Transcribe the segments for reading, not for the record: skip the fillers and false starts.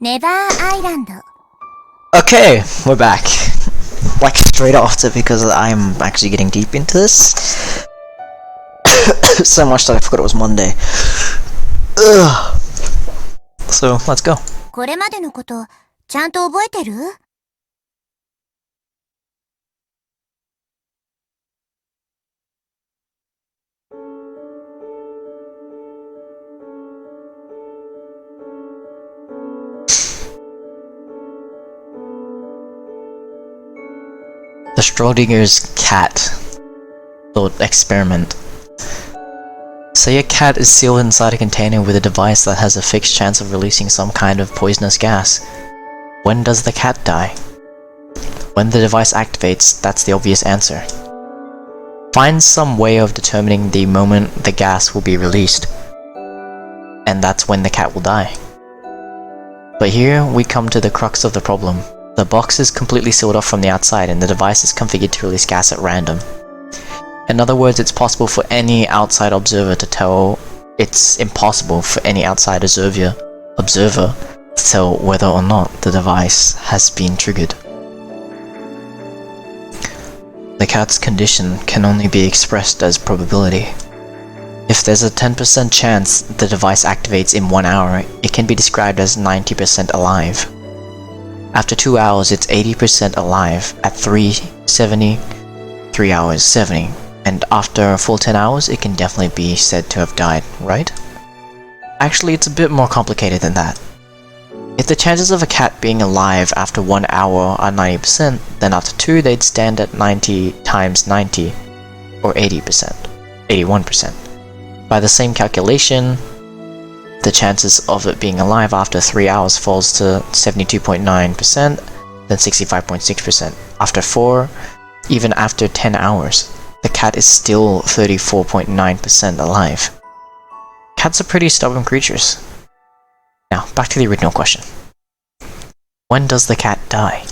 Okay, we're back. Like straight after, because I'm actually getting deep into this. So much that I forgot it was Monday. Ugh. So, let's go. これまでのこと、ちゃんと覚えてる? The Schrodinger's cat thought experiment. Say a cat is sealed inside a container with a device that has a fixed chance of releasing some kind of poisonous gas. When does the cat die? When the device activates, that's the obvious answer. Find some way of determining the moment the gas will be released, and that's when the cat will die. But here we come to the crux of the problem. The box is completely sealed off from the outside and the device is configured to release gas at random. In other words, it's possible for any outside observer to tell it's impossible for any outside observer to tell whether or not the device has been triggered. The cat's condition can only be expressed as probability. If there's a 10% chance the device activates in 1 hour, it can be described as 90% alive. After 2 hours, it's 80% alive. At 3 hours, 70. And after a full 10 hours, it can definitely be said to have died, right? Actually, it's a bit more complicated than that. If the chances of a cat being alive after 1 hour are 90%, then after 2 they'd stand at 90 times 90, or 80%, 81%. By the same calculation, the chances of it being alive after 3 hours falls to 72.9%, then 65.6%. After 4, even after 10 hours, the cat is still 34.9% alive. Cats are pretty stubborn creatures. Now, back to the original question. When does the cat die?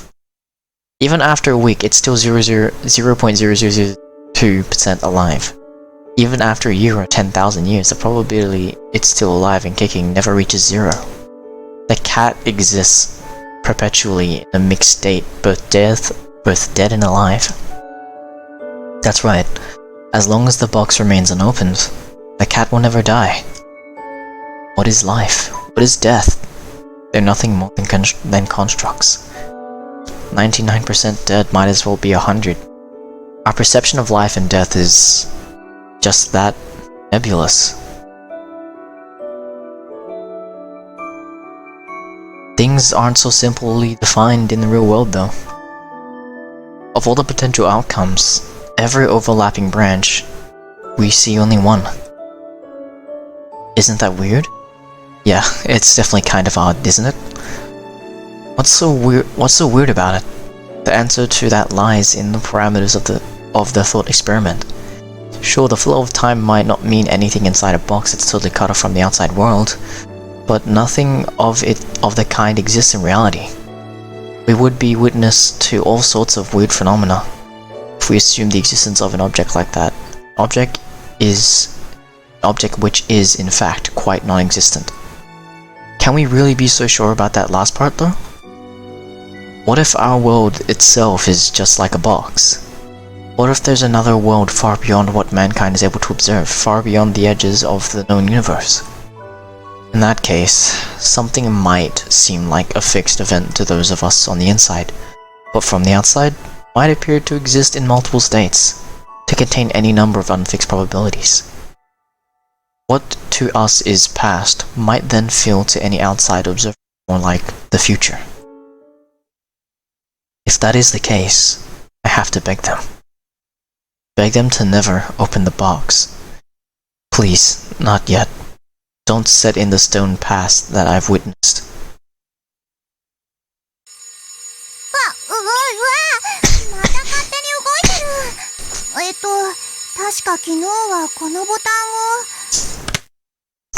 Even after a week, it's still 0.0002% alive. Even after a year or 10,000 years, the probability it's still alive and kicking never reaches 0. The cat exists perpetually in a mixed state, both dead and alive. That's right. As long as the box remains unopened, the cat will never die. What is life? What is death? They're nothing more than constructs. 99% dead might as well be 100. Our perception of life and death is just that, nebulous. Things aren't so simply defined in the real world though. Of all the potential outcomes, every overlapping branch, we see only one. Isn't that weird? Yeah, it's definitely kind of odd, isn't it? What's so weird about it? The answer to that lies in the parameters of the thought experiment. Sure, the flow of time might not mean anything inside a box that's totally cut off from the outside world, but nothing of the kind exists in reality. We would be witness to all sorts of weird phenomena if we assume the existence of an object like that. Object which is, in fact, quite non-existent. Can we really be so sure about that last part, though? What if our world itself is just like a box? What if there's another world far beyond what mankind is able to observe, far beyond the edges of the known universe? In that case, something might seem like a fixed event to those of us on the inside, but from the outside, might appear to exist in multiple states, to contain any number of unfixed probabilities. What to us is past might then feel to any outside observer more like the future. If that is the case, I have to beg them. Beg them to never open the box. Please, not yet. Don't set in the stone past that I've witnessed. 確か昨日はこのボタン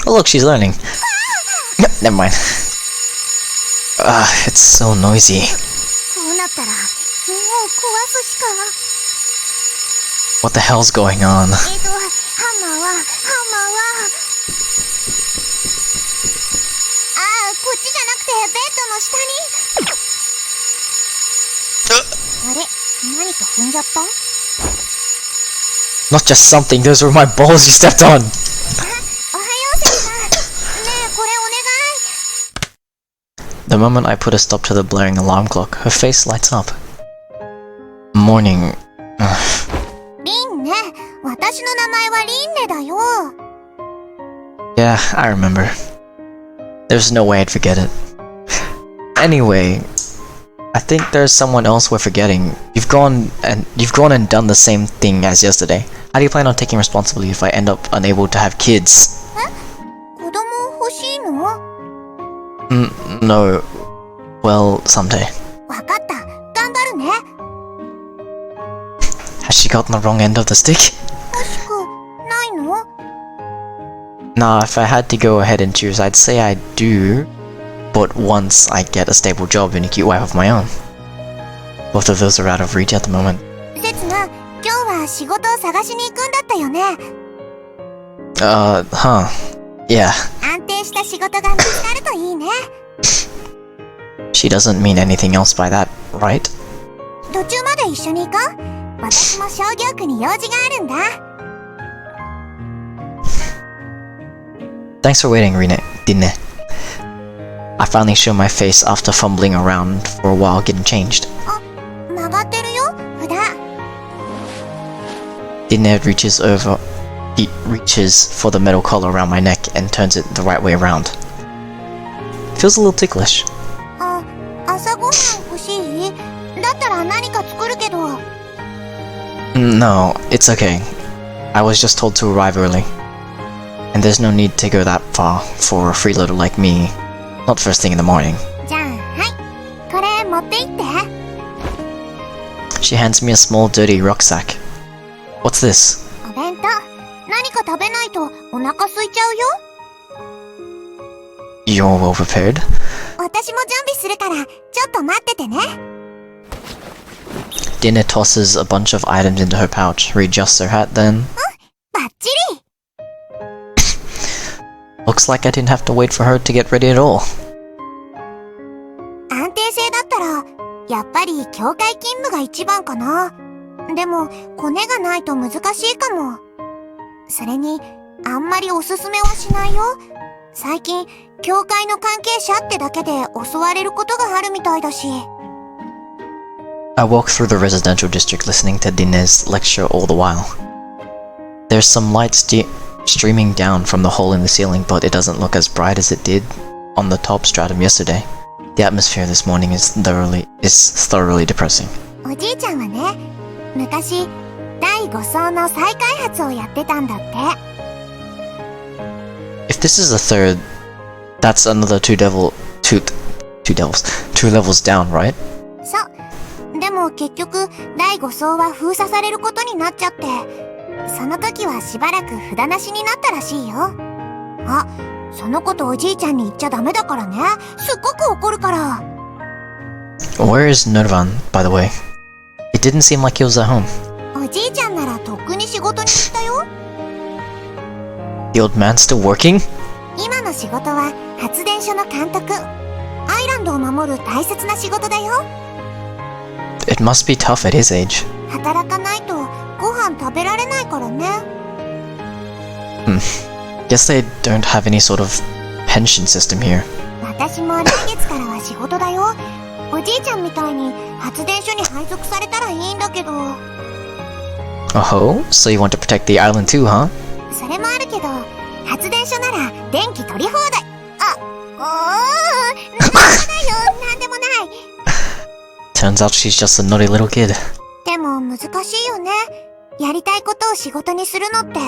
を Oh look, she's learning. Never mind. It's so noisy. こうなったらもう壊すしか What the hell's going on? ハンマーはこっちじゃなくてベッドの下に。あれ、何か踏んじゃった？ Not just something, those were my balls you stepped on! おはようセリさん。ねえ、これお願い。 The moment I put a stop to the blaring alarm clock, her face lights up. Morning. リンね。私の名前はリンネだよ。Yeah, I remember. There's no way I'd forget it. Anyway, I think there's someone else we're forgetting. You've gone and done the same thing as yesterday. How do you plan on taking responsibility if I end up unable to have kids? え？子供欲しいの？ No. Well, someday. わかった。頑張るね。 Has she gotten the wrong end of the stick? 欲しくないの？ Nah, if I had to go ahead and choose, I'd say I do. But once I get a stable job and a cute wife of my own. Both of those are out of reach at the moment. せつな、今日は仕事を探しに行くんだったよね。Huh. Yeah. 安定した仕事が見つかるといいね。 She doesn't mean anything else by that, right? 途中まで一緒に行こう。私も商業区に用事があるんだ。 Thanks for waiting, Dinne. I finally show my face after fumbling around for a while getting changed. あ、曲がってるよ、札。 Dinne reaches for the metal collar around my neck and turns it the right way around. Feels a little ticklish. あ、朝ごはん欲しい？だったら何か作るけど。 No, it's okay. I was just told to arrive early. And there's no need to go that far for a freeloader like me. Not first thing in the morning. じゃあ、はい。これ持って行って。 She hands me a small dirty rucksack. What's this? お弁当。何か食べないとお腹空いちゃうよ。 You're well prepared? 私も準備するから、ちょっと待っててね。 Dinne tosses a bunch of items into her pouch, readjusts her hat, then... バッチリ。 Looks like I didn't have to wait for her to get ready at all. 安定性だったら、やっぱり教会勤務が一番かな。でも、コネがないと難しいかも。それに、あんまりおすすめはしないよ。最近、教会の関係者ってだけで襲われることがあるみたいだし。I walk through the residential district listening to Dinne's lecture all the while. There's some light streaming down from the hole in the ceiling, but it doesn't look as bright as it did on the top stratum yesterday. The atmosphere this morning is thoroughly depressing. おじいちゃんはね、昔、第5層の再開発をやってたんだって。If this is the third, that's another two levels down, right? そう。でも結局、第5層は封鎖されることになっちゃって、その時はしばらく札なしになったらしいよ。あ、そのことおじいちゃんに言っちゃダメだからね。すっごく怒るから。Where is Nirvan, by the way? It didn't seem like he was at home. おじいちゃんならとっくに仕事に行ったよ。The old man's still working? 今の仕事は発電所の監督。アイランドを守る大切な仕事だよ。It must be tough at his age. 働かないとご飯食べられないからね。Guess they don't have any sort of pension system here. 私も来月からは仕事だよ。おじいちゃんみたいに発電所に配属されたらいいんだけど。Oh, so you want to protect the island too, huh? それもあるけど、発電所なら電気取り放題。なんでもないよ、なんでもない。Turns out she's just a naughty little kid. でも難しいよね。やりたいことを仕事にするのって。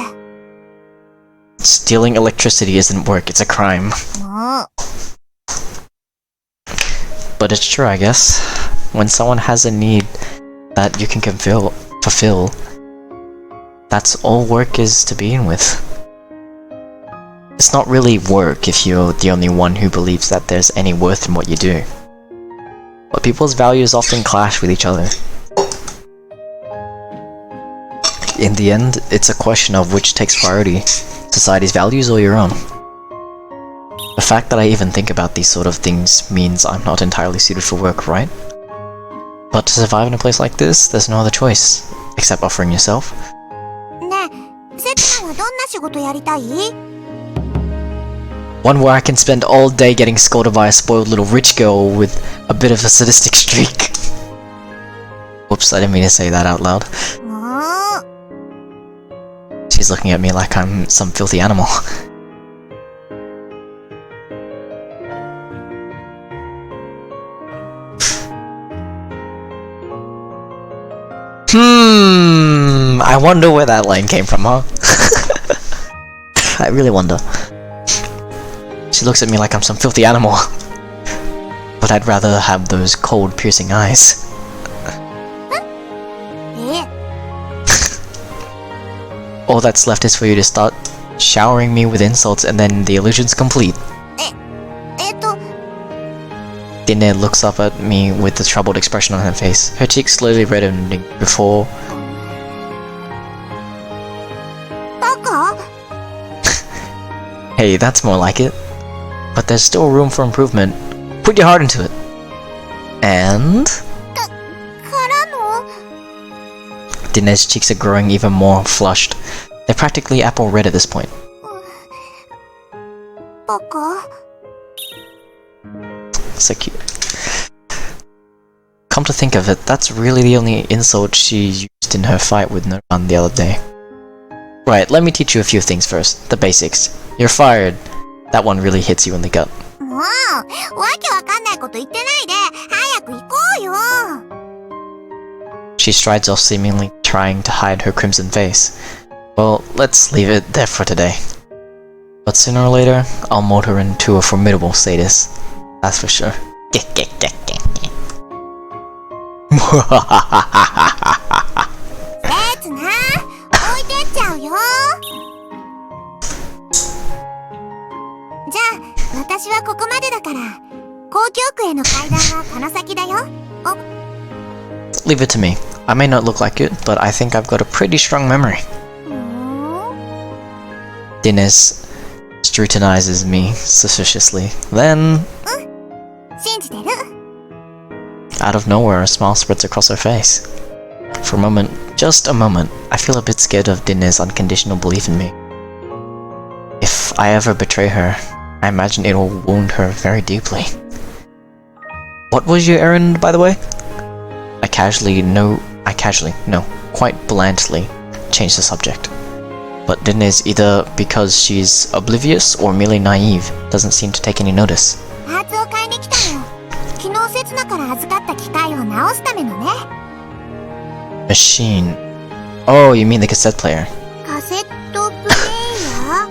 Stealing electricity isn't work, it's a crime. もう。But it's true, I guess. When someone has a need that you can fulfill, that's all work is to begin with. It's not really work if you're the only one who believes that there's any worth in what you do. But people's values often clash with each other. In the end, it's a question of which takes priority, society's values or your own. The fact that I even think about these sort of things means I'm not entirely suited for work, right? But to survive in a place like this, there's no other choice, except offering yourself. ねえ、せつなはどんな仕事やりたい？ One where I can spend all day getting scolded by a spoiled little rich girl with a bit of a sadistic streak. Whoops, I didn't mean to say that out loud. もう She's looking at me like I'm some filthy animal. I wonder where that line came from, huh? I really wonder. She looks at me like I'm some filthy animal. But I'd rather have those cold, piercing eyes. え All that's left is for you to start showering me with insults and then the illusion's complete. えっと Dinne looks up at me with a troubled expression on her face, her cheeks slowly reddening before... バカ？ Hey, that's more like it. But there's still room for improvement. Put your heart into it. And... からの Dinne's cheeks are growing even more flushed. They're practically apple red at this point. バカ？ So cute. Come to think of it, that's really the only insult she used in her fight with Nuran the other day. Right, let me teach you a few things first. The basics. You're fired. That one really hits you in the gut. もうわけわかんないこと言ってないで早く行こうよ She strides off, seemingly trying to hide her crimson face. Well, let's leave it there for today. But sooner or later, I'll mold her into a formidable sadist. That's for sure. せつな置いてっちゃうよじゃあ私はここまでだから公共区への階段はこの先だよ Leave it to me. I may not look like it, but I think I've got a pretty strong memory. ふーん Dinnes scrutinizes me suspiciously. Then, 信じてる out of nowhere, a smile spreads across her face. For a moment, just a moment, I feel a bit scared of Dinnes' unconditional belief in me. If I ever betray her, I imagine it will wound her very deeply. What was your errand, by the way? I casually, quite blandly changed the subject. But Dinnes, either because she's oblivious or merely naive, doesn't seem to take any notice. パーツを買いに来たの昨日せつなから預かった機械を直すためのね Machine. Oh, you mean the cassette player. カセットプレイヤー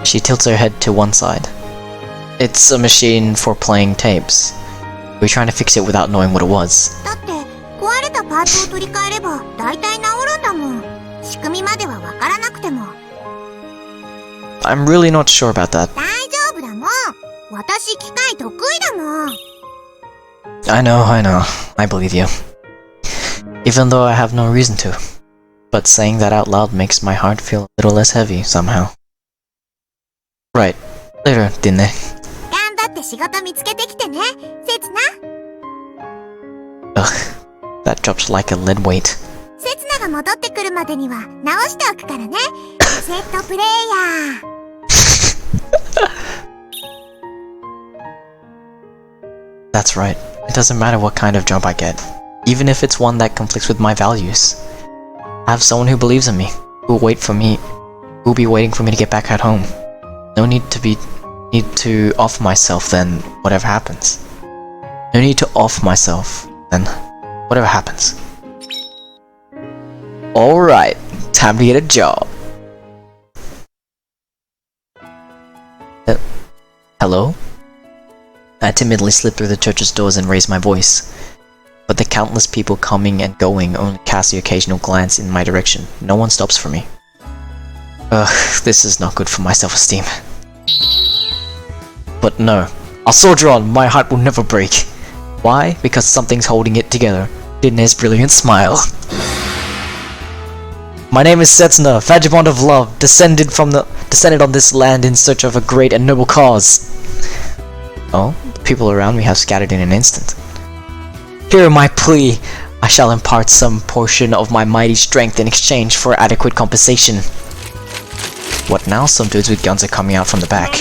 She tilts her head to one side. It's a machine for playing tapes. We were trying to fix it without knowing what it was. だって壊れたパーツを取り替えれば大体治るんだもん仕組みまではわからなくても I'm really not sure about that. 大丈夫だもん私機械得意だもん I know. I believe you. Even though I have no reason to. But saying that out loud makes my heart feel a little less heavy somehow. Right. Later, Dinne. 頑張って仕事見つけてきてねせつな Ugh. That drops like a lead weight. せつなが戻ってくるまでには直しておくからねカセットプレイヤー That's right. It doesn't matter what kind of job I get. Even if it's one that conflicts with my values. I have someone who believes in me. Who'll be waiting for me to get back at home. No need to off myself then whatever happens. No need to off myself then whatever happens. Alright, time to get a job. Hello? I timidly slip through the church's doors and raise my voice. But the countless people coming and going only cast the occasional glance in my direction. No one stops for me. Ugh, this is not good for my self-esteem. But no, I'll soldier on, my heart will never break. Why? Because something's holding it together. Dinne's brilliant smile. My name is Setsuna, vagabond of love, descended on this land in search of a great and noble cause. Oh, the people around me have scattered in an instant. Hear my plea. I shall impart some portion of my mighty strength in exchange for adequate compensation. What now? Some dudes with guns are coming out from the back.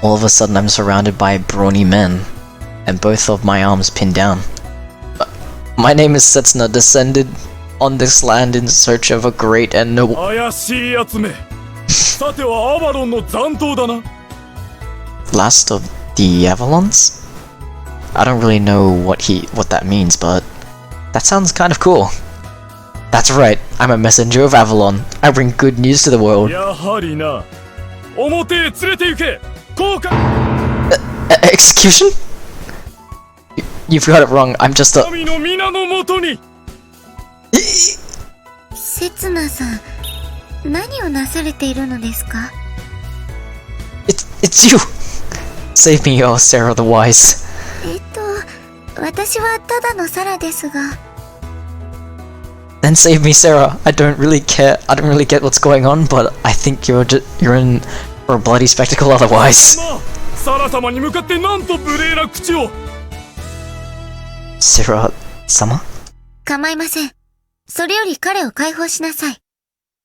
All of a sudden I'm surrounded by brawny men, and both of my arms pinned down. My name is Setsuna, descended on this land in search of a great and noble... Last of the Avalons? I don't really know what that means, but that sounds kind of cool. That's right, I'm a messenger of Avalon. I bring good news to the world. Execution? You've got it wrong, I'm just a... Setsuna-san, 何をなされているのですか? It's you! Save me, oh Sarah the Wise. 私はただのサラですが。Then save me, Sarah. I don't really get what's going on, but I think you're in for a bloody spectacle otherwise. Sarah-sama? 構いません。それより彼を解放しなさい。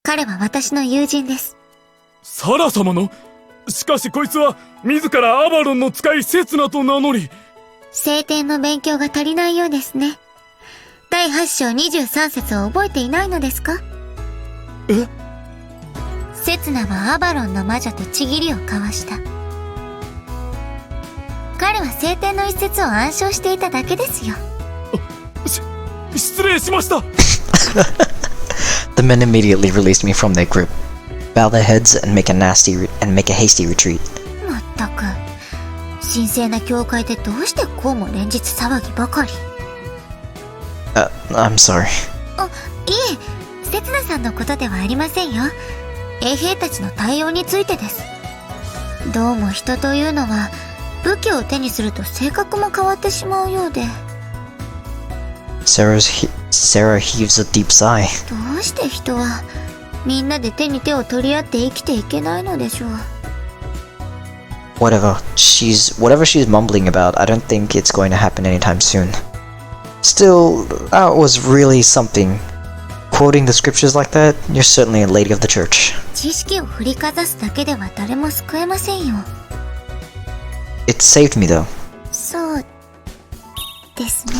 彼は私の友人です。サラ様の？しかしこいつは自らアバロンの使いセツナと名乗り。聖典の勉強が足りないようですね。第8章23節を覚えていないのですか？え？セツナはアバロンの魔女とちぎりを交わした。彼は聖典の一節を暗唱していただけですよ。失礼しました。The men immediately released me from their grip, bow their heads and make a hasty retreat. まったく、神聖な教会でどうしてこうも連日騒ぎばかり。I'm sorry. いえ、セツナさんのことではありませんよ。衛兵たちの対応についてです。どうも人というのは武器を手にすると性格も変わってしまうようで。Sarah heaves a deep sigh. どうして人はみんなで手に手を取り合って生きていけないのでしょう。Whatever she's mumbling about, I don't think it's going to happen anytime soon. Still, that was really something. Quoting the scriptures like that, you're certainly a lady of the church. 知識を振りかざすだけでは誰も救えませんよ。It saved me though. そうですね。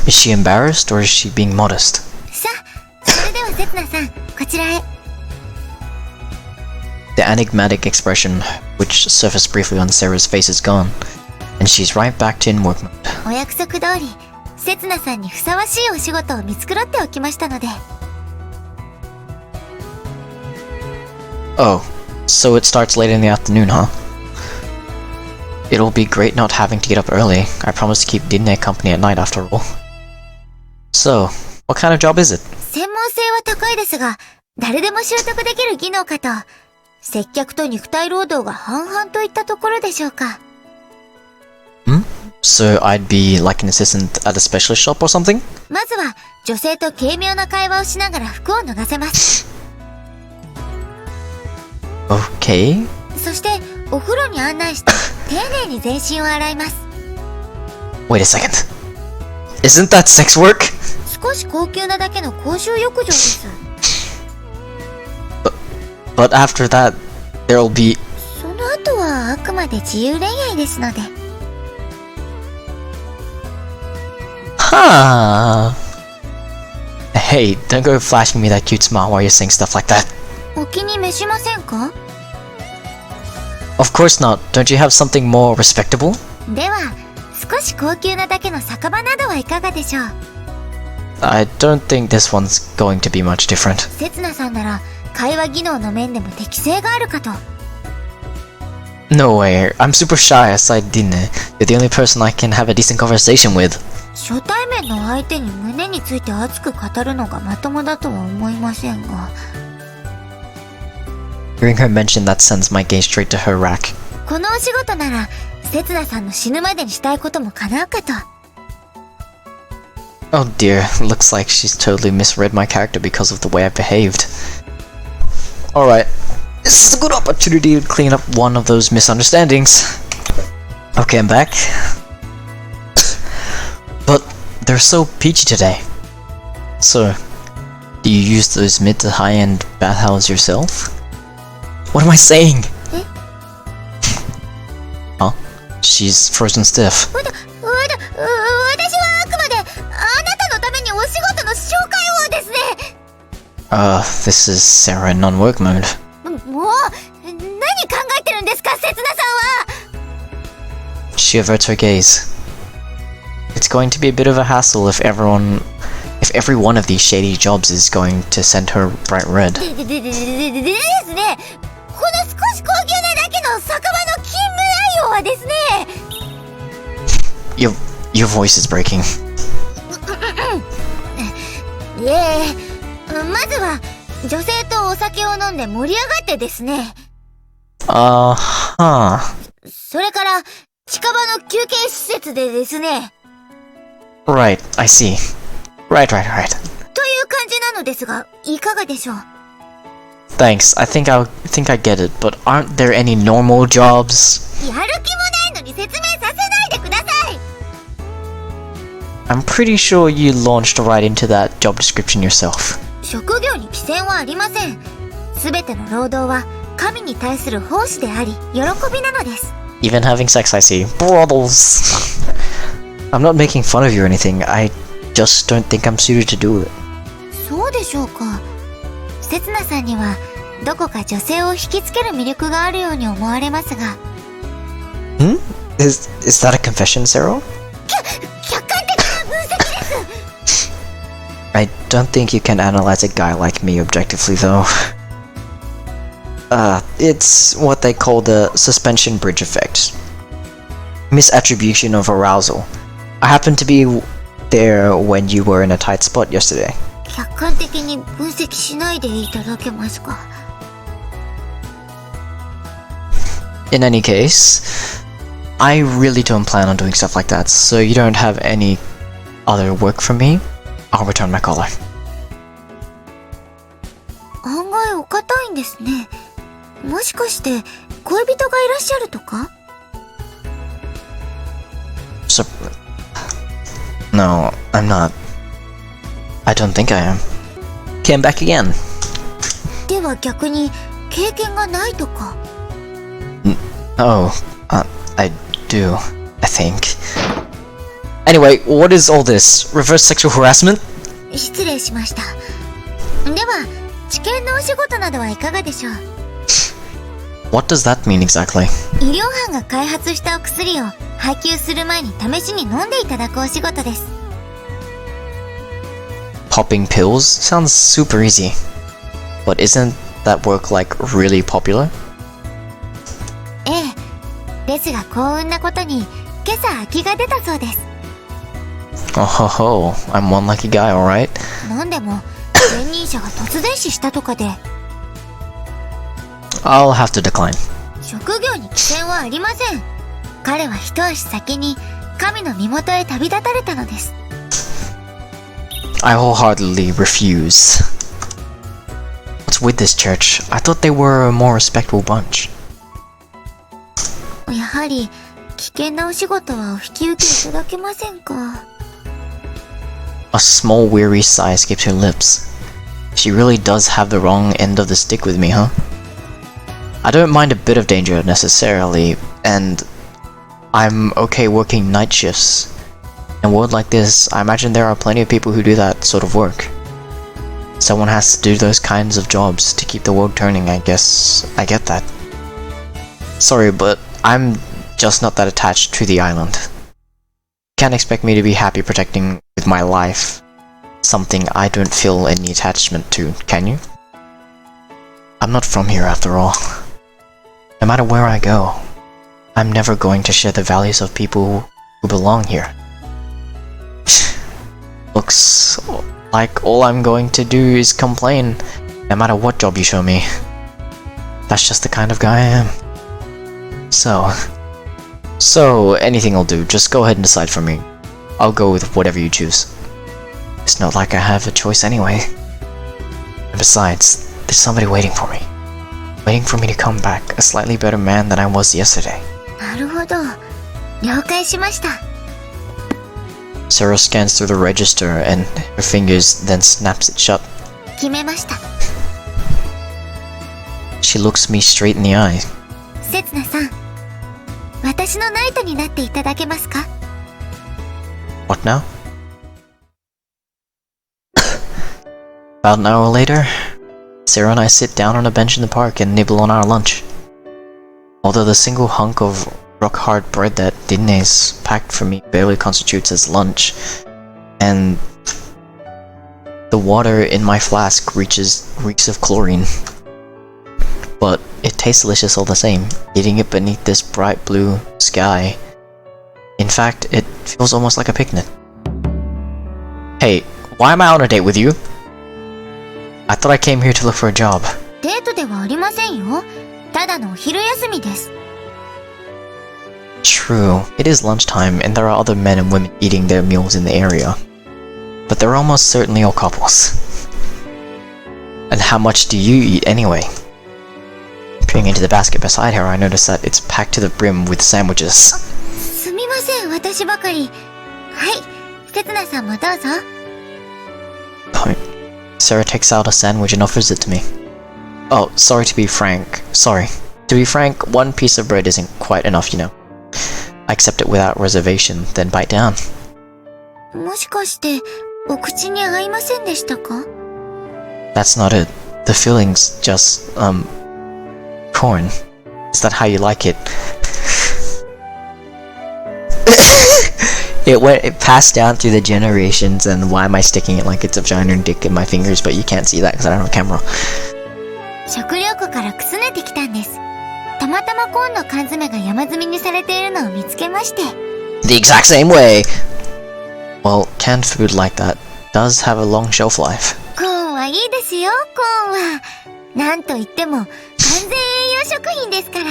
Is she embarrassed or is she being modest? さあ、それではセツナさん、こちらへ。The enigmatic expression, which surfaced briefly on Sarah's face, is gone, and she's right back to in work mode. お約束通り、セツナさんにふさわしいお仕事を見繕っておきましたので。Oh, so it starts late in the afternoon, huh? It'll be great not having to get up early. I promise to keep Dinne company at night after all. So, what kind of job is it? 専門性は高いですが、誰でも習得できる技能かと。接客と肉体労働が半々といったところでしょうか。So I'd be like an assistant at a specialist shop or something? まずは女性と軽妙な会話をしながら服を脱がせます。Okay. そしてお風呂に案内して丁寧に全身を洗います。Wait a second. Isn't that sex work? 少し高級なだけの公衆浴場です。But after that, there'll be... その後はあくまで自由恋愛ですので。Huh. Hey, don't go flashing me that cute smile while you're saying stuff like that. お気に召しませんか? Of course not. Don't you have something more respectable? では、少し高級なだけの酒場などはいかがでしょう? I don't think this one's going to be much different. セツナさんなら会話技能の面でも適性があるかと。No way. I'm super shy aside Dinne. You're the only person I can have a decent conversation with. 初対面の相手に胸について熱く語るのがまともだとは思いませんが。Hearing her mention that sends my gaze straight to her rack. このお仕事ならセツナさんの死ぬまでにしたいことも叶うかと。Oh dear, looks like she's totally misread my character because of the way I behaved. Alright, this is a good opportunity to clean up one of those misunderstandings. Okay, I'm back. But they're so peachy today. So, do you use those mid to high-end bathhouses yourself? What am I saying? Huh? She's frozen stiff. This is Sarah in non-work mode. She averts her gaze. It's going to be a bit of a hassle if every one of these shady jobs is going to send her bright red. Your voice is breaking. Uh-huh. それから、近場の休憩施設でですね。Right, I see. Right. という感じなのですが、いかがでしょう? Thanks. I think I get it, but aren't there any normal jobs? やる気もないのに説明させないでください. I'm pretty sure you launched right into that job description yourself. 職業に規制はありません。すべての労働は神に対する奉仕であり、喜びなのです。Even having sex, I see. Brothels. I'm not making fun of you or anything. I just don't think I'm suited to do it. そうでしょうか。せつなさんにはどこか女性を引きつける魅力があるように思われますが。Is that a confession, Sarah? 客観的な分析です。I don't think you can analyze a guy like me objectively, though. It's what they call the suspension bridge effect. Misattribution of arousal. I happened to be there when you were in a tight spot yesterday. 客観的に分析しないでいただけますか? In any case, I really don't plan on doing stuff like that, so you don't have any other work from me. I'll return my collar. 案外お堅いんですね。もしかして恋人がいらっしゃるとか? No, I'm not. I don't think I am. Came back again. では逆に経験がないとか? I do, I think. Anyway, what is all this? Reverse sexual harassment? 失礼しました。では、治験のお仕事などはいかがでしょう? What does that mean exactly? 医療班が開発したお薬を配給する前に試しに飲んでいただくお仕事です。Popping pills? Sounds super easy. But isn't that work like really popular? ええ。ですが幸運なことに今朝空きが出たそうです。Oh ho ho, I'm one lucky guy, alright? なんでも前任者が突然死したとかで。I'll have to decline. 職業に規制はありません。彼は一足先に神の身元へ旅立たれたのです。I wholeheartedly refuse. What's with this church? I thought they were a more respectable bunch. やはり危険なお仕事はお引き受けいただけませんか? A small weary sigh escaped her lips. She really does have the wrong end of the stick with me, huh? I don't mind a bit of danger necessarily, and I'm okay working night shifts. In a world like this, I imagine there are plenty of people who do that sort of work. Someone has to do those kinds of jobs to keep the world turning, I guess. I get that. Sorry, but I'm just not that attached to the island. Can't expect me to be happy protecting with my life something I don't feel any attachment to, can you? I'm not from here after all. No matter where I go, I'm never going to share the values of people who belong here. Looks like all I'm going to do is complain, no matter what job you show me. That's just the kind of guy I am. So anything will do, just go ahead and decide for me. I'll go with whatever you choose. It's not like I have a choice anyway. And besides, there's somebody waiting for me. Waiting for me to come back, a slightly better man than I was yesterday. なるほど。了解しました。Sarah scans through the register and her fingers then snaps it shut. 決めました。She looks me straight in the eye. せつなさん、私のナイトになっていただけますか？ What now? About an hour later, Sarah and I sit down on a bench in the park and nibble on our lunch. Although the single hunk of rock-hard bread that Dinne's packed for me barely constitutes as lunch, and the water in my flask reeks of chlorine. But it tastes delicious all the same, eating it beneath this bright blue sky. In fact, it feels almost like a picnic. Hey, why am I on a date with you? I thought I came here to look for a job. デートではありませんよ。ただのお昼休みです。True, it is lunchtime and there are other men and women eating their meals in the area. But they're almost certainly all couples. And how much do you eat anyway? Peering into the basket beside her, I notice that it's packed to the brim with sandwiches. すみません、私ばかり。はい、せつなさんもどうぞ。Sarah takes out a sandwich and offers it to me. Oh, sorry to be frank. Sorry. To be frank, one piece of bread isn't quite enough, you know. I accept it without reservation, then bite down. もしかして、お口に合いませんでしたか？ That's not it. The filling's just, corn. Is that how you like it? It passed down through the generations, and why am I sticking it like it's a giant dick in my fingers? But you can't see that because I don't have a camera. 食料庫からくすねてきたんです。たまたまコーンの缶詰が山積みにされているのを見つけまして。The exact same way! Well, canned food like that does have a long shelf life. コーンはいいですよ、コーンは。なんといっても、完全栄養食品ですから。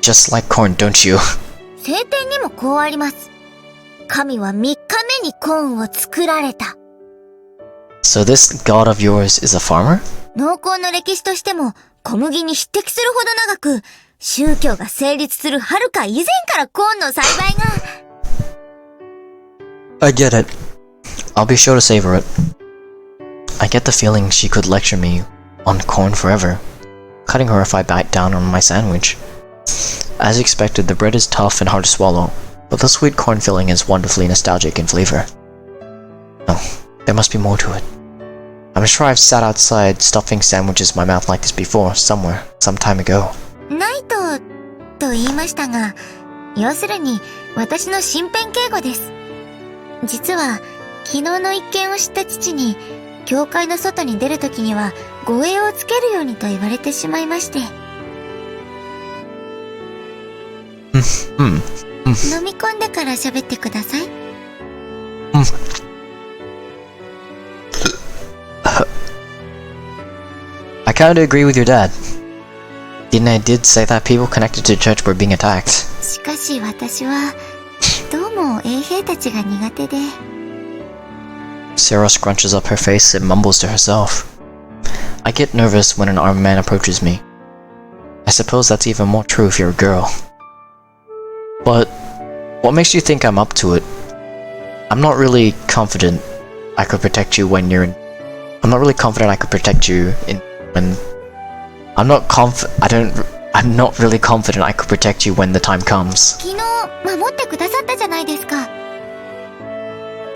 Just like corn, don't you? 聖典にもこうあります。神は3日目にコーンを作られた。So this god of yours is a farmer? 農耕の歴史としても小麦に匹敵するほど長く、宗教が成立するはるか以前からコーンの栽培が。I get it. I'll be sure to savor it. I get the feeling she could lecture me on corn forever, cutting her if I bite down on my sandwich. As expected, the bread is tough and hard to swallow, but the sweet corn filling is wonderfully nostalgic in flavor. No, there must be more to it. I'm sure I've sat outside stuffing sandwiches in my mouth like this before, somewhere, some time ago. ナイトと言いましたが、要するに私の身辺警護です。実は昨日の一件を知った父に、教会の外に出るときには護衛をつけるようにと言われてしまいまして。飲み込んでから喋ってください。I kinda agree with your dad. Dinne did say that people connected to church were being attacked. しかし私はどうも衛兵たちが苦手で。Sarah scrunches up her face and mumbles to herself. I get nervous when an armed man approaches me. I suppose that's even more true if you're a girl. But what makes you think I'm up to it? I'm not really confident I could protect you when you're in... I'm not really confident I could protect you in... when... I'm not really confident I could protect you when the time comes. 昨日守ってくださったじゃないですか。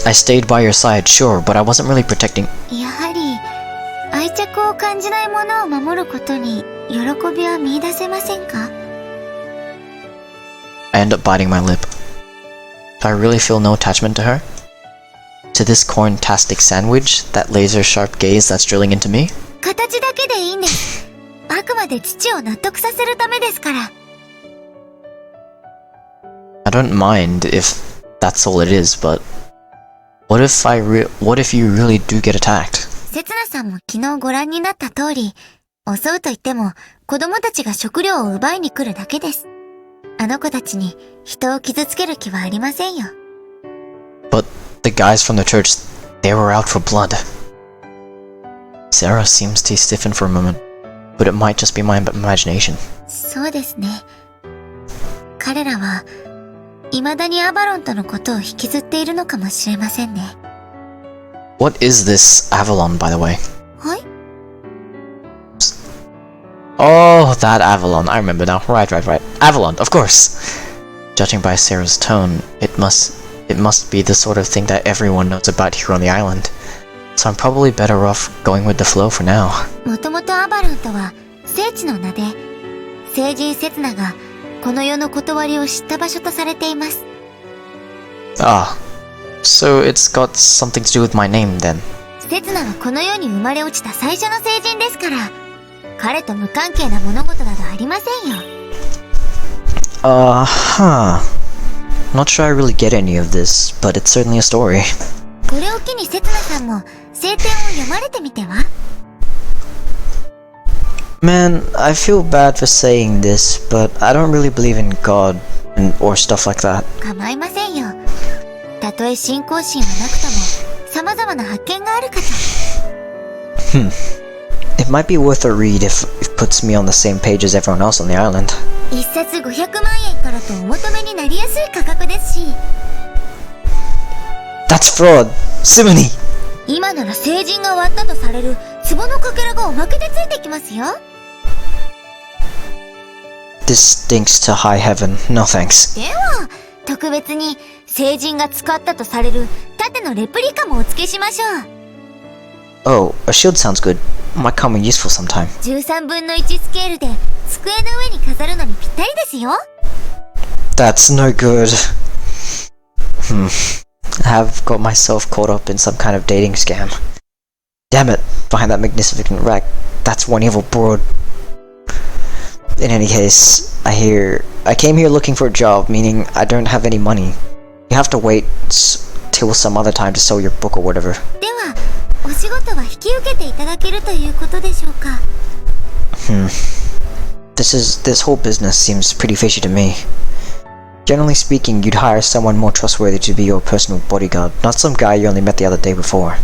I stayed by your side, sure, but I wasn't really protecting... やはり愛着を感じないものを守ることに喜びは見出せませんか？ I end up biting my lip. Do I really feel no attachment to her? To this corn-tastic sandwich? That laser-sharp gaze that's drilling into me? 形だけでいいんです。あくまで父を納得させるためですから。I don't mind if that's all it is, but... What if you really do get attacked? せつなさんも昨日ご覧になった通り、襲うと言っても子供たちが食料を奪いに来るだけです。あの子たちに人を傷つける気はありませんよ。But The guys from the church, they were out for blood. Sarah seems to stiffen for a moment, but it might just be my imagination. そうですね。彼らは未だにアバロンとのことを引きずっているのかもしれませんね。What is this Avalon, by the way? はい。Oh, that Avalon. I remember now. Right. Avalon, of course. Judging by Sarah's tone, it must be the sort of thing that everyone knows about here on the island. So I'm probably better off going with the flow for now. もともとアバロンとは聖地の名で、聖人セツナがこの世の断りを知った場所とされています。Ah, so it's got something to do with my name then. セツナはこの世に生まれ落ちた最初の聖人ですから、彼と無関係な物事などありませんよ。Not sure I really get any of this, but it's certainly a story. これを機にセツナさんも聖典を読まれてみては？ Man, I feel bad for saying this, but I don't really believe in God or stuff like that. 構いませんよ。たとえ信仰心はなくとも、様々な発見があるかと。It might be worth a read if it puts me on the same page as everyone else on the island. 一冊500万円からとお求めになりやすい価格ですし。That's fraud! Simony! 今なら聖人が割ったとされる壺のかけらがおまけでついてきますよ。This stinks to high heaven. No thanks. では、特別に聖人が使ったとされる盾のレプリカもお付けしましょう。Oh, a shield sounds good. Might come in useful sometime. 13分の1スケールで机の上に飾るのにぴったりですよ。That's no good. I've got myself caught up in some kind of dating scam. Damn it, behind that magnificent rack, that's one evil broad. In any case, I came here looking for a job, meaning I don't have any money. You have to wait till some other time to sell your book or whatever. では、お仕事は引き受けていただけるということでしょうか。This whole business seems pretty fishy to me. Generally speaking, you'd hire someone more trustworthy to be your personal bodyguard, not some guy you only met the other day before.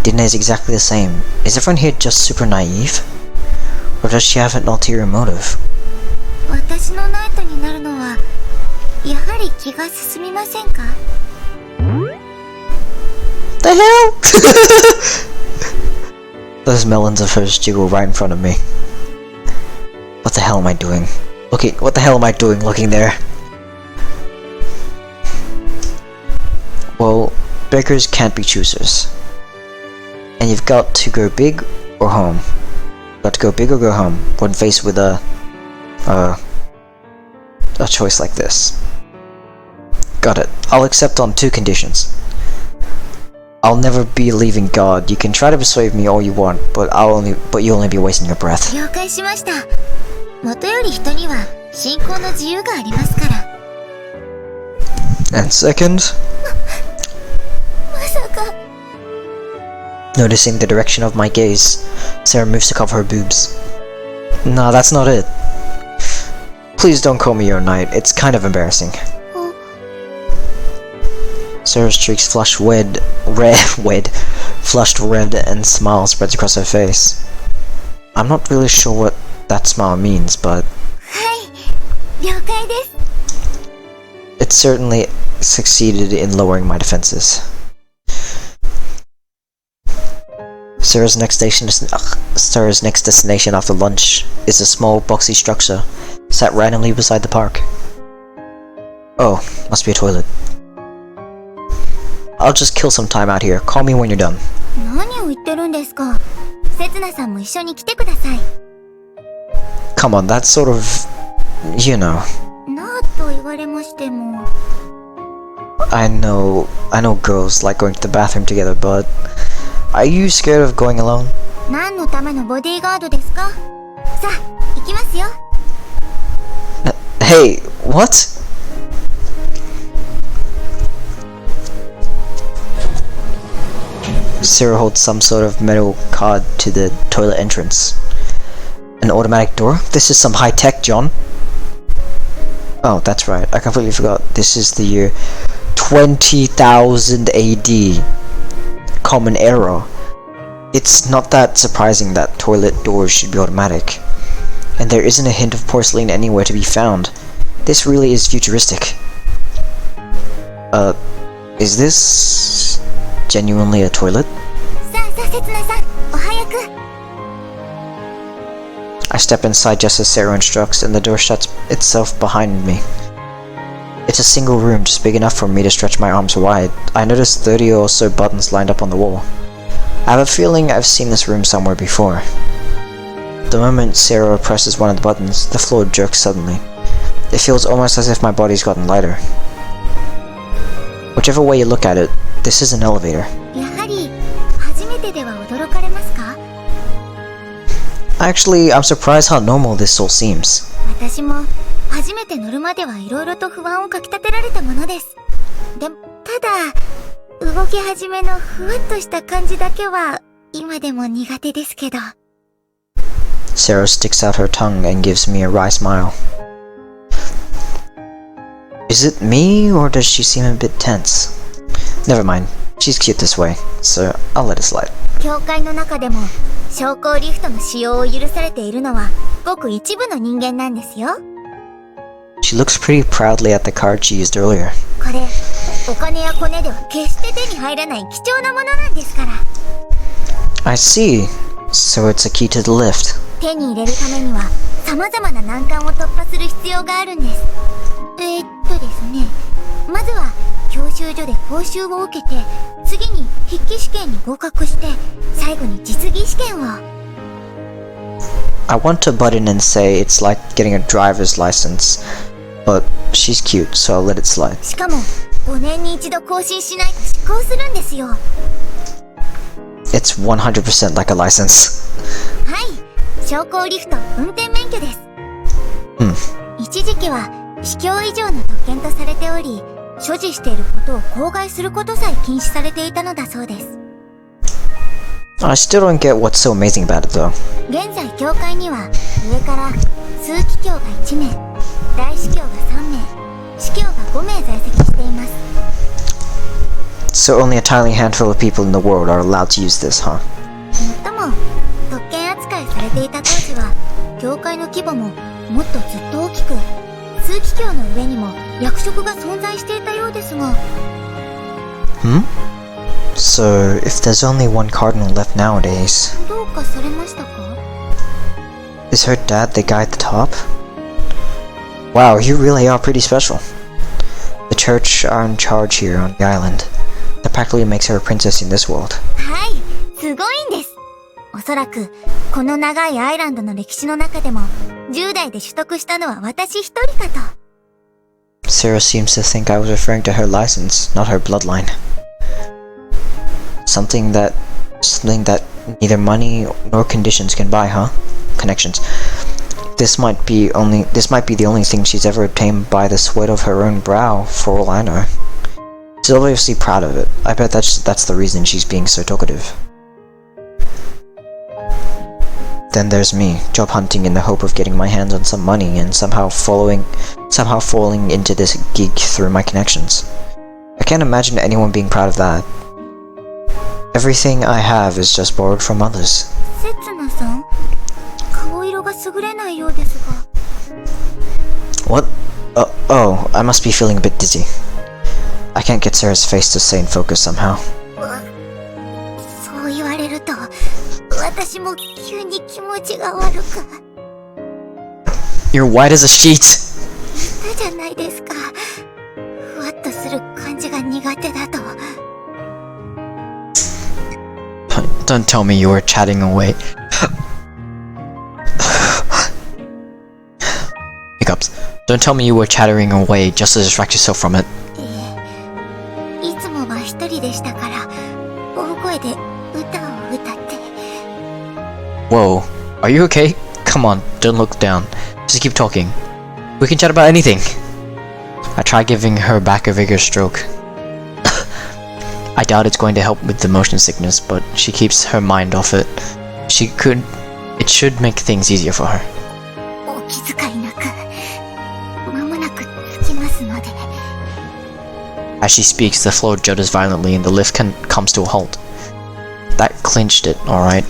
Dinah is exactly the same. Is everyone here just super naive? Or does she have an ulterior motive? 私のナイトになるのは、やはり気が進みませんか？ The hell? Those melons of hers jiggle right in front of me. What the hell am I doing? What the hell am I doing looking there? Well, beggars can't be choosers. And you've got to go big or home. Got to go big or go home when faced with a choice like this. Got it. I'll accept on 2 conditions. I'll never be leaving God. You can try to persuade me all you want, but you'll only be wasting your breath. 了解しました。もとより人には信仰の自由がありますから。And second, まさか。 Noticing the direction of my gaze, Sarah moves to cover her boobs. Nah, that's not it. Please don't call me your knight. It's kind of embarrassing. Sarah's cheeks flushed red, and smile spreads across her face. I'm not really sure what that smile means, but はい、了解です。 it certainly succeeded in lowering my defenses. Sarah's next destination after lunch is a small boxy structure set randomly beside the park. Oh, must be a toilet. I'll just kill some time out here. Call me when you're done. 何を言ってるんですか。せつなさんも一緒に来てください。Come on, that's sort of, you know. なぁと言われましても。I know girls like going to the bathroom together, but are you scared of going alone? 何のためのボディーガードですか。さあ、行きますよ。Hey, what? Sarah holds some sort of metal card to the toilet entrance. An automatic door? This is some high tech, John. Oh, that's right. I completely forgot. This is the year 20,000 AD. Common era. It's not that surprising that toilet doors should be automatic. And there isn't a hint of porcelain anywhere to be found. This really is futuristic. Is this genuinely a toilet? I step inside just as Sarah instructs, and the door shuts itself behind me. It's a single room, just big enough for me to stretch my arms wide. I notice 30 or so buttons lined up on the wall. I have a feeling I've seen this room somewhere before. The moment Sarah presses one of the buttons, the floor jerks suddenly. It feels almost as if my body's gotten lighter. Whichever way you look at it, this is an elevator. Actually, I'm surprised how normal this all seems. Sarah sticks out her tongue and gives me a wry smile. Is it me, or does she seem a bit tense? Never mind, she's cute this way, so I'll let it slide. She looks pretty proudly at the card she used earlier. I see. So it's a key to the lift. I want to butt in and say it's like getting a driver's license, but she's cute, so I'll let it slide. It's 100% like a license. I still don't get what's so amazing about it though. So only a tiny handful of people in the world are allowed to use this, huh? So, if there's only one cardinal left nowadays, is her dad the guy at the top? Wow, you really are pretty special. The church are in charge here on the island. That practically makes her a princess in this world. Sarah seems to think I was referring to her license, not her bloodline. Something that neither money nor conditions can buy, huh? Connections. This might be the only thing she's ever obtained by the sweat of her own brow, for all I know. She's obviously proud of it. I bet that's the reason she's being so talkative. Then there's me, job hunting in the hope of getting my hands on some money and somehow falling into this gig through my connections. I can't imagine anyone being proud of that. Everything I have is just borrowed from others. What? Oh, I must be feeling a bit dizzy. I can't get Sarah's face to stay in focus somehow. You're white as a sheet! Don't tell me you were chatting away. Hiccups. Don't tell me you were chattering away just to distract yourself from it. Whoa, are you okay? Come on, don't look down. Just keep talking. We can chat about anything. I try giving her back a vigorous stroke. I doubt it's going to help with the motion sickness, but she keeps her mind off it. It should make things easier for her. As she speaks, the floor judders violently and the lift comes to a halt. That clinched it, alright.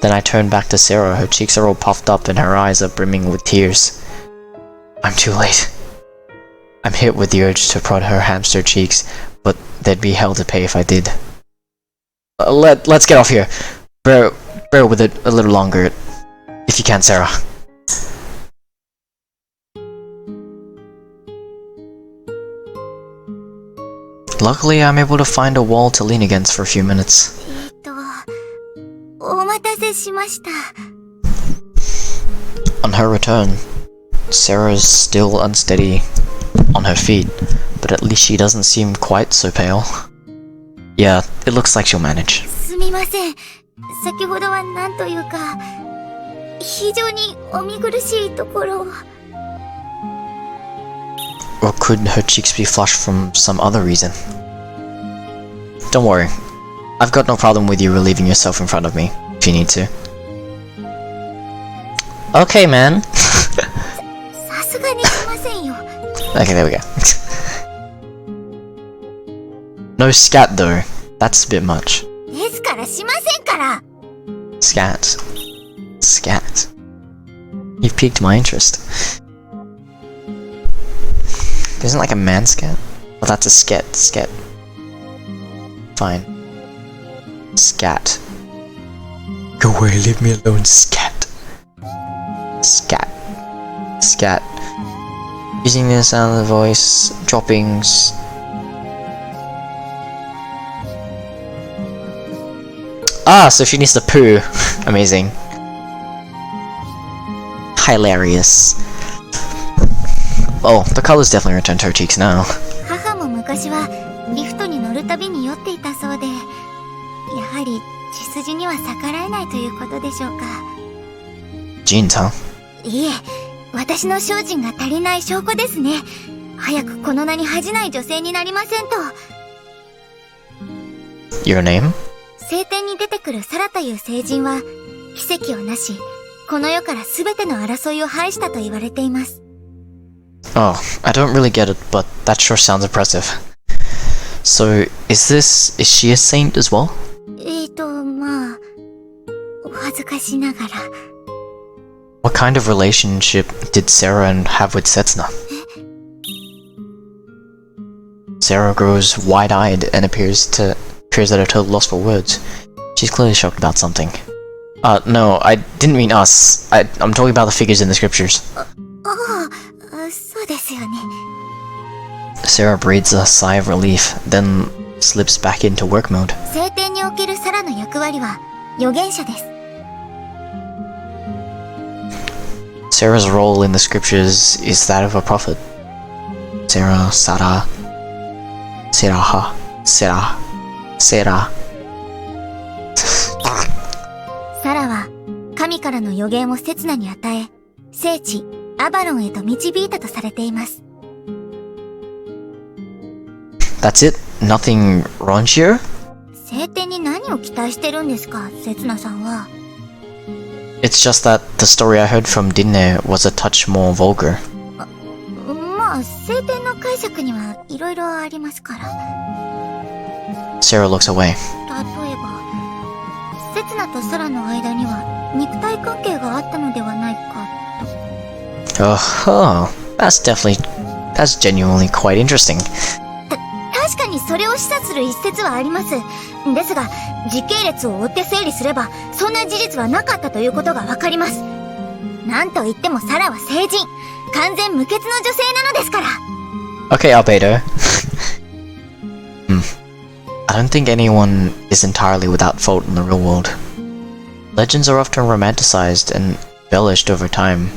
Then I turn back to Sarah. Her cheeks are all puffed up and her eyes are brimming with tears. I'm too late. I'm hit with the urge to prod her hamster cheeks, but there'd be hell to pay if I did. Let's get off here. Bear with it a little longer, if you can, Sarah. Luckily, I'm able to find a wall to lean against for a few minutes. お待たせしました。 On her return, Sarah's still unsteady on her feet, but at least she doesn't seem quite so pale. Yeah, it looks like she'll manage. すみません。先ほどはなんというか、非常にお見苦しいところを。 Or could her cheeks be flushed from some other reason? Don't worry, I've got no problem with you relieving yourself in front of me, if you need to. Okay, man. さすがにしませんよ。 Okay, there we go. No scat though, that's a bit much. ですからしませんから。 Scat. Scat. You've piqued my interest. Isn't like a man scat? Well, that's a sket. Sket. Fine. Scat. Go away, leave me alone, scat. Scat. Scat. Using the sound of the voice, droppings. Ah, so she needs to poo. Amazing. Hilarious. Oh, the colors definitely returned to her cheeks now. 母も昔はリフトに乗るたびに酔っていたそうで、やはり血筋には逆らえないということでしょうか。 Jeans, huh? いえ、私の精進が足りない証拠ですね。早くこの名に恥じない女性になりませんと。 Your name? 聖典に出てくるサラという聖人は奇跡をなし、この世から全ての争いを排したと言われています。 Oh, I don't really get it, but that sure sounds impressive. So, is she a saint as well? まあ、お恥ずかしながら。 What kind of relationship did Sarah have with Setsuna? Sarah grows wide-eyed and appears at a total loss for words. She's clearly shocked about something. No, I didn't mean us. I'm talking about the figures in the scriptures. そうですよね。 Sarah breathes a sigh of relief, then slips back into work mode. 聖典におけるサラの役割は預言者です。 Sarah's role in the scriptures is that of a prophet. Sarah, Sarah, Seraha, Sarah, Sarah. サラは神からの預言を刹那に与え、聖地アバロンへと導いたとされています。 That's it? Nothing raunchier? 聖典に何を期待してるんですか、刹那さんは。 It's just that the story I heard from Dinne was a touch more vulgar. まあ、聖典の解釈には色々ありますから。 Sarah looks away. 例えば、刹那とサラの間には肉体関係があったのではないかと。 Oh, that's genuinely quite interesting. 確かにそれを示唆する一節はあります。ですが、時系列を追って整理すれば、そんな事実はなかったということがわかります。なんといってもサラは聖人、完全無欠の女性なのですから。 Okay, Albedo. I don't think anyone is entirely without fault in the real world. Legends are often romanticized and embellished over time.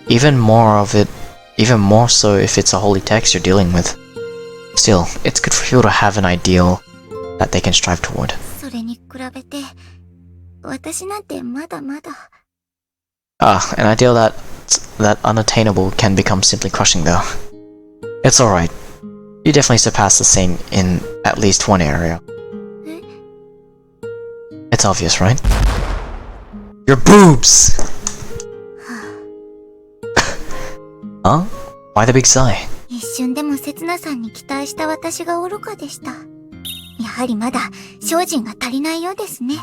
Even more so if it's a holy text you're dealing with. Still, it's good for people to have an ideal that they can strive toward. それに比べて、私なんてまだまだ。 An ideal that unattainable can become simply crushing though. It's alright. You definitely surpass the saint in at least one area. It's obvious, right? Your boobs! Huh? Why the big sigh? 一瞬でもせつなさんに期待した私が愚かでした。やはりまだ精進が足りないようですね。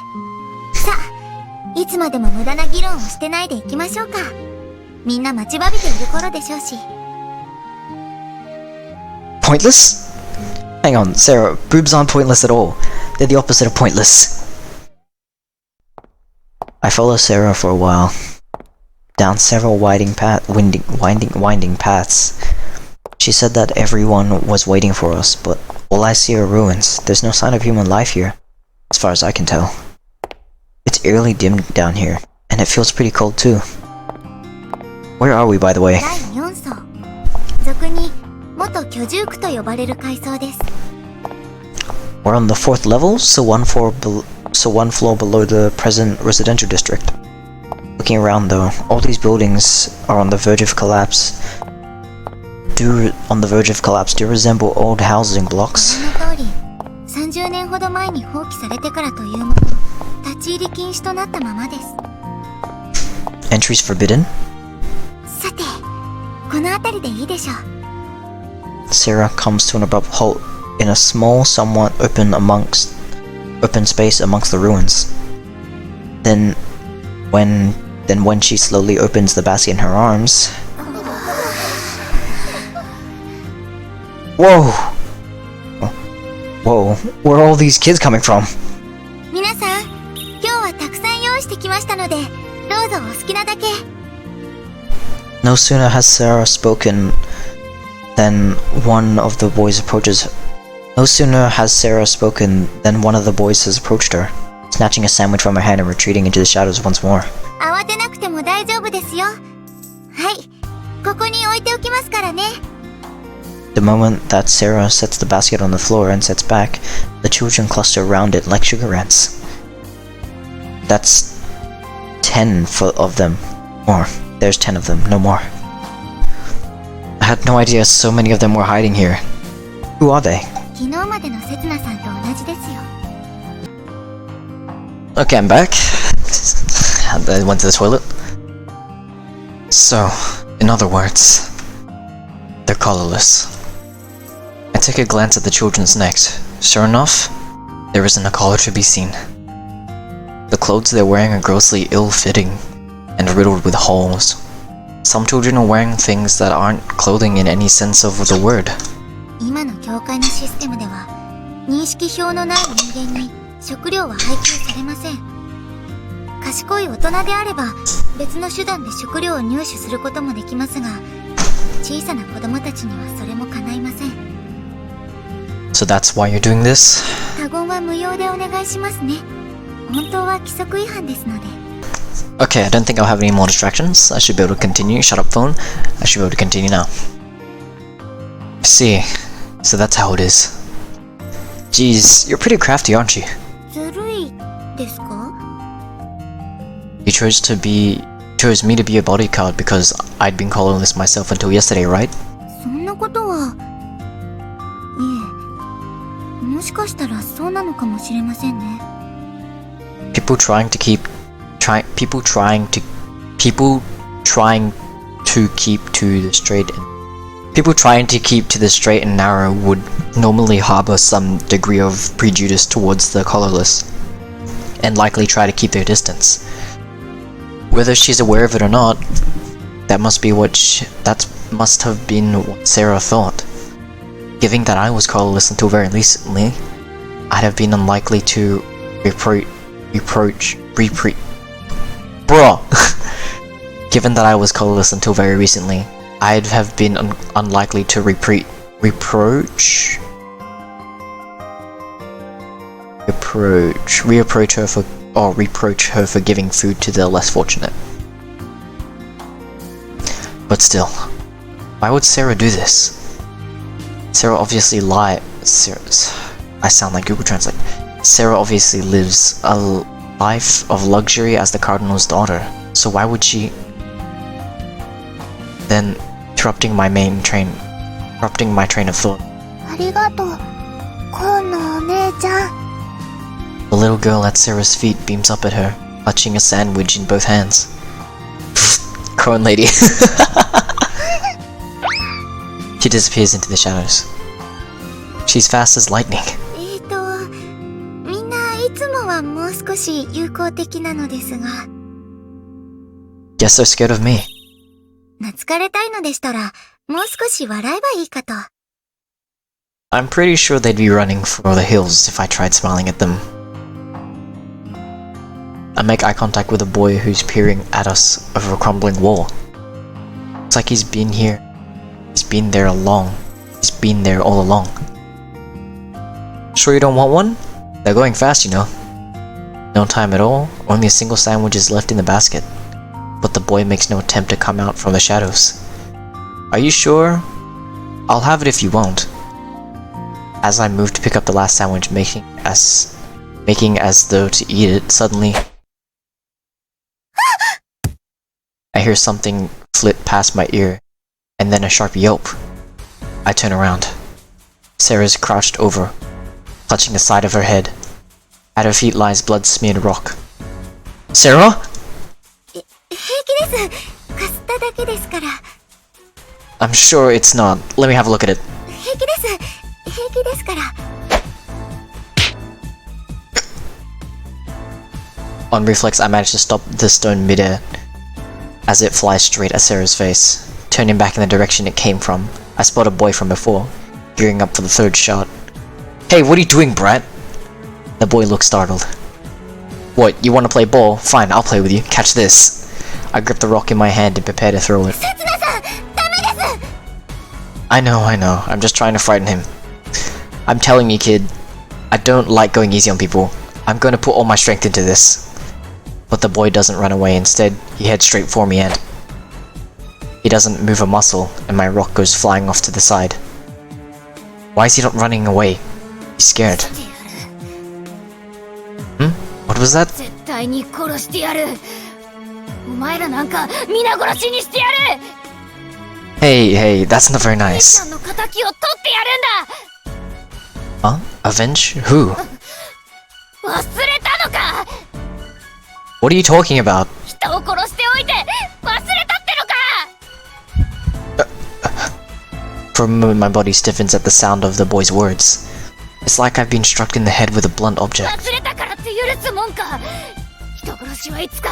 さあ、いつまでも無駄な議論をしてないでいきましょうか。みんな待ちわびている頃でしょうし。Pointless? Hang on, Sarah, boobs aren't pointless at all. They're the opposite of pointless. I followed Sarah for a while, down several winding paths. She said that everyone was waiting for us, but all I see are ruins. There's no sign of human life here, as far as I can tell. It's eerily dim down here, and it feels pretty cold too. Where are we, by the way? 第4層。俗に元居住区と呼ばれる階層です。We're on the 4th level, so one floor below the present residential district. Looking around though, all these buildings are on the verge of collapse. Do resemble old housing blocks. その通り、30年ほど前に放棄されてからというもの、立ち入り禁止となったままです。Entries forbidden? さて、この辺りでいいでしょう。Sarah comes to an abrupt halt in a small, somewhat open space amongst the ruins. Then when she slowly opens the basket in her arms. Whoa! Whoa, where are all these kids coming from? 皆さん、今日はたくさん用意してきましたので、どうぞお好きなだけ。No sooner has Sarah spoken than one of the boys approaches her. No sooner has Sarah spoken than one of the boys has approached her, snatching a sandwich from her hand and retreating into the shadows once more. 慌てなくても大丈夫ですよ。はい、ここに置いておきますからね。The moment that Sarah sets the basket on the floor and sets back, the children cluster around it like sugar ants. That's 10 of them. More. There's 10 of them, no more. I had no idea so many of them were hiding here. Who are they? 昨日までのせつなさんと同じですよ。Okay, I'm back. I went to the toilet. So, in other words, they're collarless. I take a glance at the children's necks. Sure enough, there isn't a collar to be seen. The clothes they're wearing are grossly ill-fitting and riddled with holes. Some children are wearing things that aren't clothing in any sense of the word. 今の教会のシステムでは、認識表のない人間に食料は配給されません。賢い大人であれば、別の手段で食料を入手することもできますが、小さな子供たちにはそれも叶いません。So that's why you're doing this? 他言は無用でお願いしますね。本当は規則違反ですので。Okay, I don't think I'll have any more distractions. I should be able to continue. Shut up, phone. I should be able to continue now. I see. So that's how it is. Jeez, you're pretty crafty, aren't you? ずるいですか? You chose me to be a bodyguard because I'd been collarless myself until yesterday, right? そんなことは、いえ、もしかしたらそうなのかもしれませんね。People trying to keep to the straight and narrow would normally harbor some degree of prejudice towards the collarless, and likely try to keep their distance. Whether she's aware of it or not, that must have been what Sarah thought. Given that I was collarless until very recently, I'd have been unlikely to Given that I was collarless until very recently, I'd have been unlikely to reproach her for giving food to the less fortunate. But still, why would Sarah do this? Sarah obviously I sound like Google Translate. Sarah obviously lives a life of luxury as the Cardinal's daughter, so why would she... Then, interrupting my train of thought. ありがとう、コーンのお姉ちゃん。 The little girl at Sarah's feet beams up at her, clutching a sandwich in both hands. Corn lady. She disappears into the shadows. She's fast as lightning. みんないつもはもう少し友好的なのですが。Guess they're scared of me. 懐かれたいのでしたら、もう少し笑えばいいかと。I'm pretty sure they'd be running for the hills if I tried smiling at them. I make eye contact with a boy who's peering at us over a crumbling wall. It's like he's been here. He's been there He's been there all along. Sure you don't want one? They're going fast, you know. No time at all. Only a single sandwich is left in the basket. But the boy makes no attempt to come out from the shadows. Are you sure? I'll have it if you won't. As I move to pick up the last sandwich, making as though to eat it, suddenly I hear something flit past my ear, and then a sharp yelp. I turn around. Sarah's crouched over, clutching the side of her head. At her feet lies blood-smeared rock. Sarah? 平気です。かすっただけですから。I'm sure it's not. Let me have a look at it. 平気です。平気ですから。On reflex, I manage to stop the stone midair as it flies straight at Sarah's face. Turning back in the direction it came from, I spot a boy from before, gearing up for the third shot. Hey, what are you doing, brat? The boy looks startled. What, you want to play ball? Fine, I'll play with you. Catch this. I grip the rock in my hand and prepare to throw it. I know. I'm just trying to frighten him. I'm telling you, kid, I don't like going easy on people. I'm going to put all my strength into this. But the boy doesn't run away. Instead, he heads straight for me and he doesn't move a muscle, and my rock goes flying off to the side. Why is he not running away? He's scared. What was that? 絶対に殺してやる。お前らなんか皆殺しにしてやる。 Hey, that's not very ちゃ nice. んの仇を取ってやるんだ。 Huh? Avenge who? 忘れたのか。 What are you talking about? 人を殺しておいて忘れたってのか。 For a moment, my body stiffens at the sound of the boy's words. It's like I've been struck in the head with a blunt object. 忘れたからって許すもんか。人殺しはいつか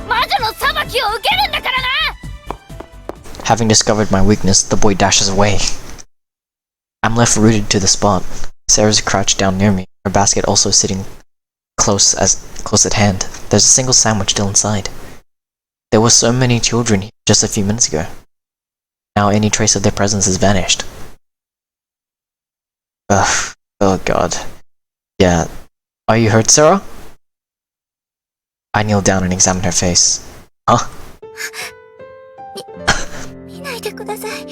魔女の裁きを受けるんだからな。 Having discovered my weakness, the boy dashes away. I'm left rooted to the spot. Sarah's crouched down near me, her basket also sitting close at hand. There's a single sandwich still inside. There were so many children here just a few minutes ago. Now any trace of their presence has vanished. Ugh. Oh god. Yeah. Are you hurt, Sarah? I kneel down and examine her face. Huh? 見ないでください。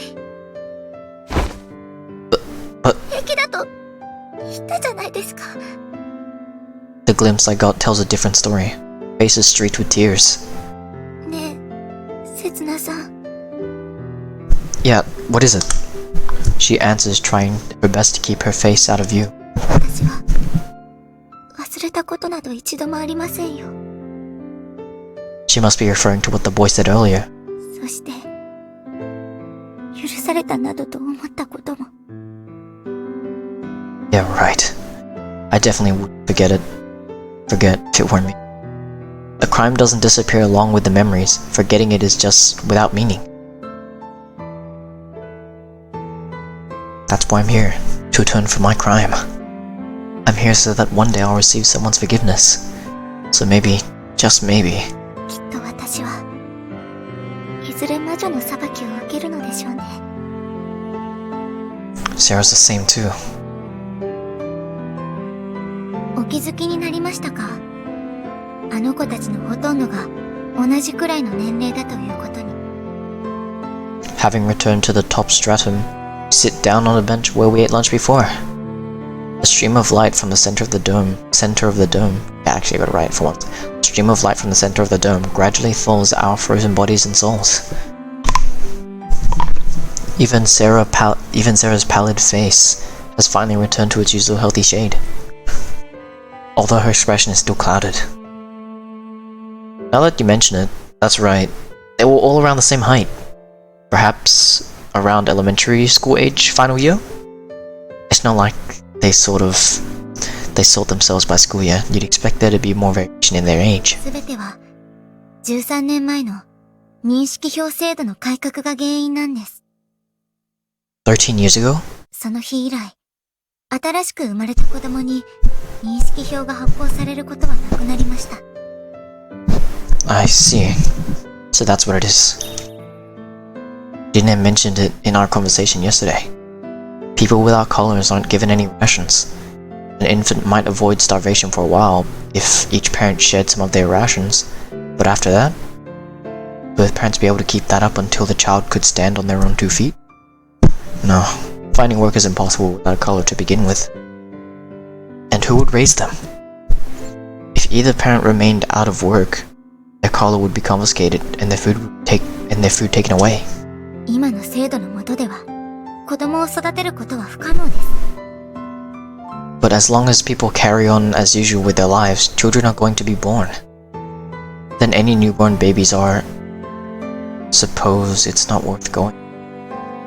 But 平気だと言ったじゃないですか。 the glimpse I got tells a different story. Face is streaked with tears. ねえ、せつなさん。 Yeah, what is it? She answers, trying her best to keep her face out of view. 私は忘れたことなど一度もありませんよ。 She must be referring to what the boy said earlier. そして許されたなどと思ったことも。 Yeah, right. I definitely would forget if it weren't me. A crime doesn't disappear along with the memories. Forgetting it is just without meaning. That's why I'm here, to atone for my crime. I'm here so that one day I'll receive someone's forgiveness. So maybe, just maybe, きっと私はいずれ魔女の裁きを受けるのでしょうね。 Sarah's the same too. お気づきになりましたか？あの子たちのほとんどが同じくらいの年齢だということに。 Having returned to the top stratum, we sit down on a bench where we ate lunch before. A stream of light from the center of the dome, yeah, actually I got it right for once. A stream of light from the center of the dome gradually thaws our frozen bodies and souls. Even Sarah's pallid face has finally returned to its usual healthy shade, although her expression is still clouded. Now that you mention it, that's right. They were all around the same height. Perhaps around elementary school age, final year. It's not like they sort themselves by school year. You'd expect there to be more variation in their age. すべては13年前の認識票制度の改革が原因なんです。13 years ago? その日以来、新しく生まれた子供に認識票が発行されることはなくなりました。I see. So that's what it is. Didn't mention it in our conversation yesterday. People without collars aren't given any rations. An infant might avoid starvation for a while if each parent shared some of their rations, but after that, would parents be able to keep that up until the child could stand on their own 2 feet? No. Finding work is impossible without a collar to begin with. And who would raise them? If either parent remained out of work, their collar would be confiscated and their food taken away. 今の制度の下では、子供を育てることは不可能です。But as long as people carry on as usual with their lives, children are going to be born. Then any newborn babies are... Suppose it's not worth going.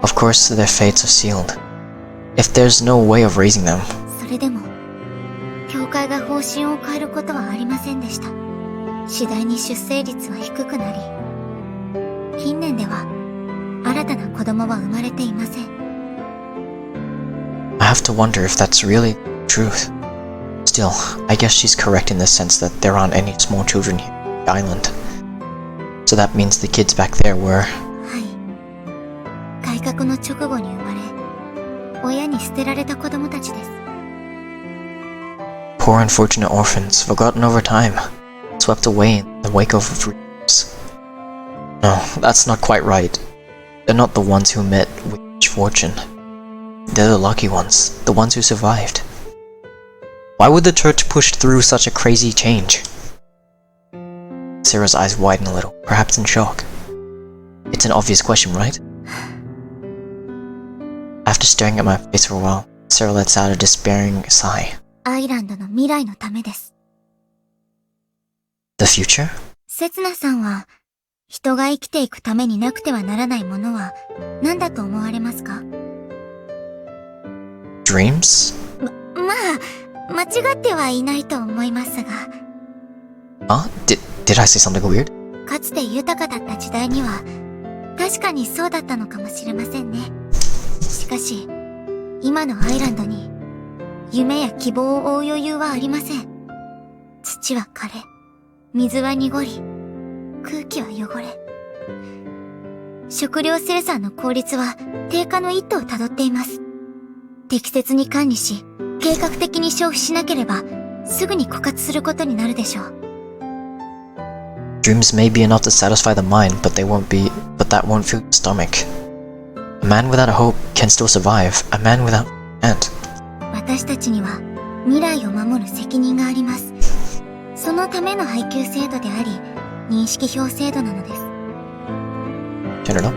Of course, their fates are sealed. If there's no way of raising them... それでも、教会が方針を変えることはありませんでした。次第に出生率は低くなり、近年では新たな子供は生まれていません。I have to wonder if that's really the truth. Still, I guess she's correct in the sense that there aren't any small children here on the island. So that means the kids back there were... はい。改革の直後に生まれ、親に捨てられた子供たちです。Poor unfortunate orphans, forgotten over time, swept away in the wake of dreams. No, that's not quite right. They're not the ones who met with rich fortune. They're the lucky ones, the ones who survived. Why would the church push through such a crazy change? Sarah's eyes widen a little, perhaps in shock. It's an obvious question, right? After staring at my face for a while, Sarah lets out a despairing sigh. アイランドの未来のためです。The future? セツナさんは、人が生きていくためになくてはならないものは何だと思われますか？ Dreams? まあ、間違ってはいないと思いますが。Did I say something weird? かつて豊かだった時代には、確かにそうだったのかもしれませんね。しかし、今のアイランドに、夢や希望を追う余裕はありません。土は枯れ、水は濁り、空気は汚れ。食料生産の効率は低下の一途をたどっています。適切に管理し、計画的に消費しなければ、すぐに枯渇することになるでしょう。Dreams may be enough to satisfy the mind, but that won't fill the stomach. A man without a hope can still survive. A man without can't. 私たちには未来を守る責任があります。そのための配給制度であり、認識票制度なのです。Turn it up.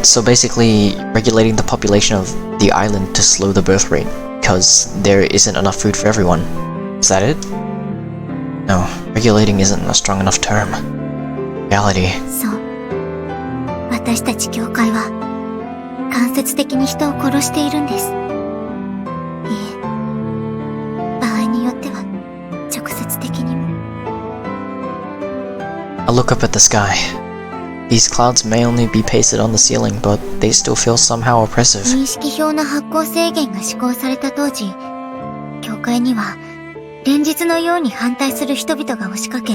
So basically, regulating the population of the island to slow the birth rate, because there isn't enough food for everyone. Is that it? No, regulating isn't a strong enough term. Reality. そう。私たち教会は間接的に人を殺しているんです。いえ、場合によっては直接的にも。I look up at the sky. These clouds may only be pasted on the ceiling, but they still feel somehow oppressive. 認識票の発行制限が施行された当時、教会には連日のように反対する人々が押しかけ、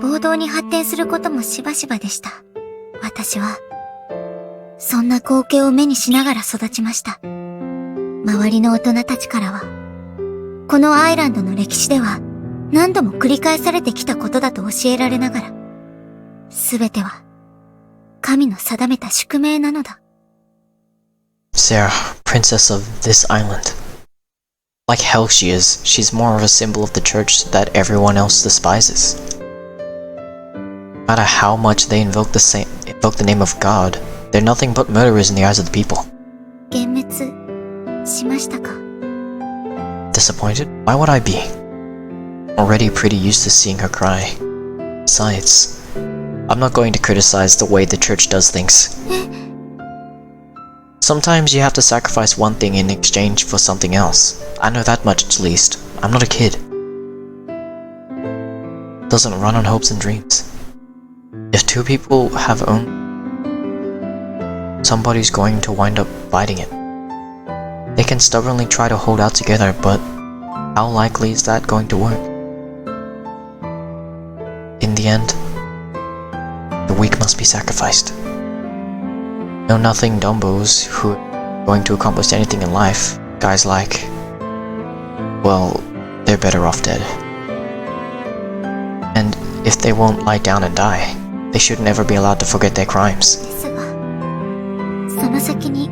暴動に発展することもしばしばでした。私は、そんな光景を目にしながら育ちました。周りの大人たちからは、このアイランドの歴史では何度も繰り返されてきたことだと教えられながら、すべては神の定めた宿命なのだ。Sarah, princess of this island. Like hell she is, she's more of a symbol of the church that everyone else despises. No matter how much they invoke the name of God, they're nothing but murderers in the eyes of the people. 幻滅しましたか？ Disappointed? Why would I be? Already pretty used to seeing her cry. Besides, I'm not going to criticize the way the church does things. Sometimes you have to sacrifice one thing in exchange for something else. I know that much at least. I'm not a kid. Doesn't run on hopes and dreams. If two people have somebody's going to wind up fighting it. They can stubbornly try to hold out together, but how likely is that going to work? In the end, the weak must be sacrificed. Know nothing dumbos who are going to accomplish anything in life. Guys like, well, they're better off dead. And if they won't lie down and die, they should never be allowed to forget their crimes. ですが、その先に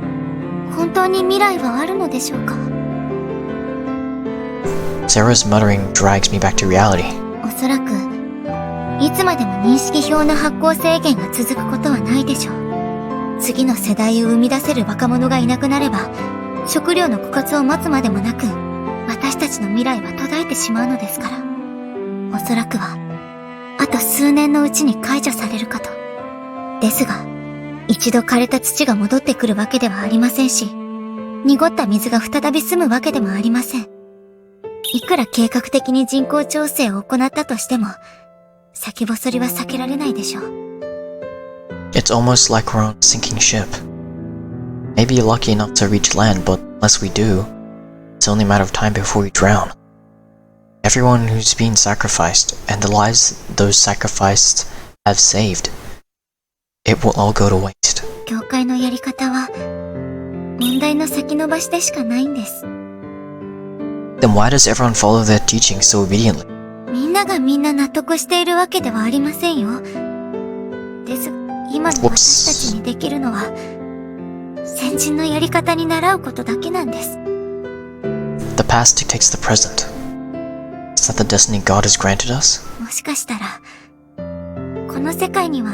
本当に未来はあるのでしょうか? Sarah's muttering drags me back to reality. おそらく、いつまでも認識表の発行制限が続くことはないでしょう。次の世代を生み出せる若者がいなくなれば、食料の枯渇を待つまでもなく、私たちの未来は途絶えてしまうのですから。おそらくは、あと数年のうちに解除されるかと。ですが、一度枯れた土が戻ってくるわけではありませんし、濁った水が再び澄むわけでもありません。いくら計画的に人口調整を行ったとしても、先細りは避けられないでしょう。It's almost like we're on a sinking ship. Maybe you're lucky enough to reach land, but unless we do, it's only a matter of time before we drown. Everyone who's been sacrificed, and the lives those sacrificed have saved, it will all go to waste. 教会のやり方は、問題の先延ばしでしかないんです。Then why does everyone follow their teaching so obediently? みんながみんな納得しているわけではありませんよ。ですが、今の私たちにできるのは、先人のやり方に習うことだけなんです。The past dictates the present. Is that the destiny God has granted us? もしかしたら、この世界には、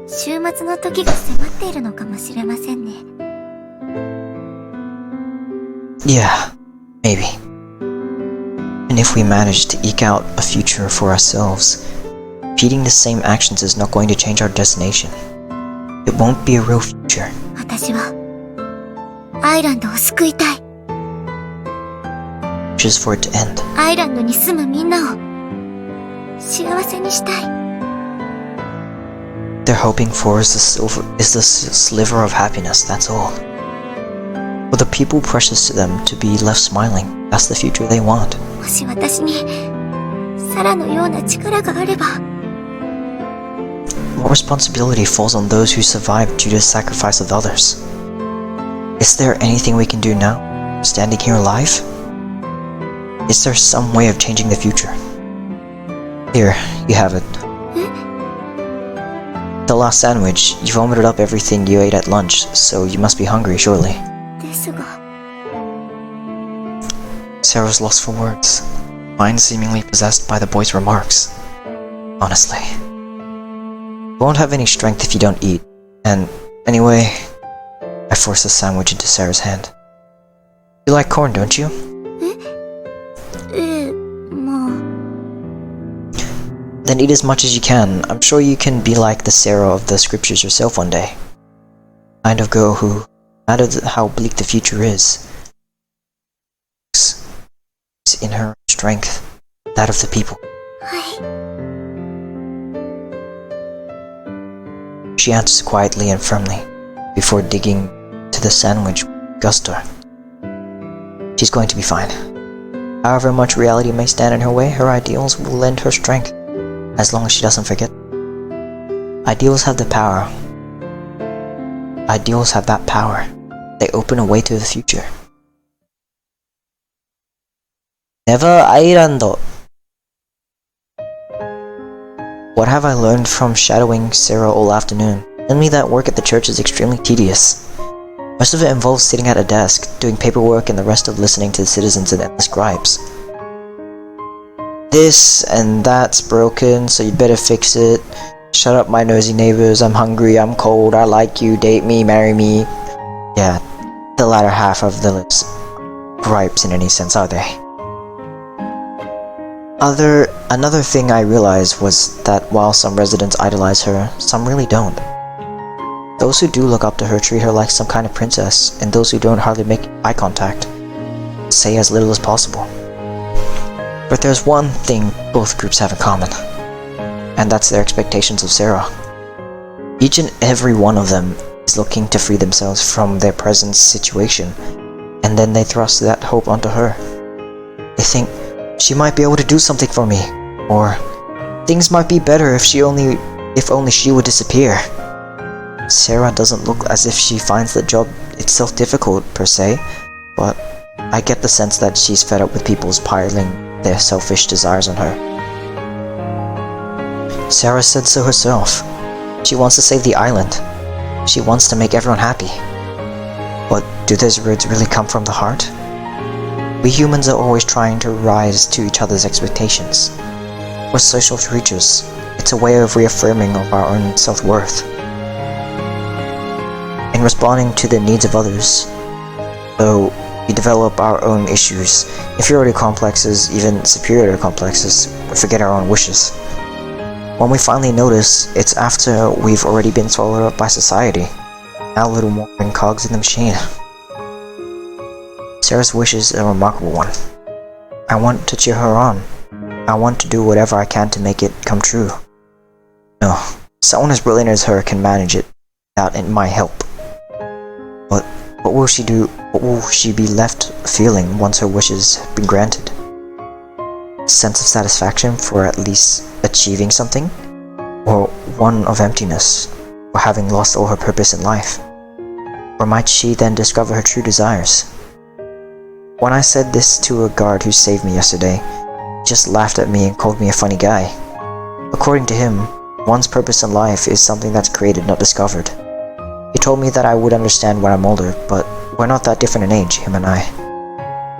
終末の時が迫っているのかもしれませんね。Yeah, maybe. And if we manage to eke out a future for ourselves, repeating the same actions is not going to change our destination. It won't be a real future. 私は、アイランドを救いたい。Just for it to end. アイランドに住むみんなを、幸せにしたい。They're hoping for is the sliver of happiness, that's all. For the people precious to them to be left smiling, that's the future they want. もし私に、サラのような力があれば。What responsibility falls on those who survived due to the sacrifice of others? Is there anything we can do now, standing here alive? Is there some way of changing the future? Here, you have it. The last sandwich, you vomited up everything you ate at lunch, so you must be hungry shortly. ですが、Sarah's lost for words, mind seemingly possessed by the boy's remarks. Honestly. You won't have any strength if you don't eat, and anyway, I forced the sandwich into Sarah's hand. You like corn, don't you? まあ。 Then eat as much as you can. I'm sure you can be like the Sarah of the scriptures yourself one day. Kind of girl who, no matter how bleak the future is in her strength, that of the people. はい。 She answers quietly and firmly, before digging to the sandwich with gusto. She's going to be fine. However much reality may stand in her way, her ideals will lend her strength, as long as she doesn't forget. Ideals have the power. Ideals have that power. They open a way to the future. Never Airando. What have I learned from shadowing Sarah all afternoon? Mainly that work at the church is extremely tedious. Most of it involves sitting at a desk, doing paperwork, and the rest of listening to the citizens and endless gripes. This and that's broken, so you'd better fix it. Shut up, my nosy neighbors, I'm hungry, I'm cold, I like you, date me, marry me. Yeah, the latter half of the lips gripes in any sense, are they? Another thing I realized was that while some residents idolize her, some really don't. Those who do look up to her treat her like some kind of princess, and those who don't hardly make eye contact, say as little as possible. But there's one thing both groups have in common, and that's their expectations of Sarah. Each and every one of them is looking to free themselves from their present situation, and then they thrust that hope onto her. They think, she might be able to do something for me, or things might be better if only she would disappear. Sarah doesn't look as if she finds the job itself difficult per se, but I get the sense that she's fed up with people's piling their selfish desires on her. Sarah said so herself. She wants to save the island. She wants to make everyone happy. But do those words really come from the heart? We humans are always trying to rise to each other's expectations. We're social creatures. It's a way of reaffirming of our own self-worth. In responding to the needs of others, though we develop our own issues, inferiority complexes, even superiority complexes, we forget our own wishes. When we finally notice, it's after we've already been swallowed up by society, now little more than cogs in the machine. Sarah's wish is a remarkable one. I want to cheer her on. I want to do whatever I can to make it come true. No, someone as brilliant as her can manage it without my help. But what will she do? What will she be left feeling once her wishes have been granted? A sense of satisfaction for at least achieving something? Or one of emptiness, for having lost all her purpose in life? Or might she then discover her true desires? When I said this to a guard who saved me yesterday, he just laughed at me and called me a funny guy. According to him, one's purpose in life is something that's created, not discovered. He told me that I would understand when I'm older, but we're not that different in age, him and I.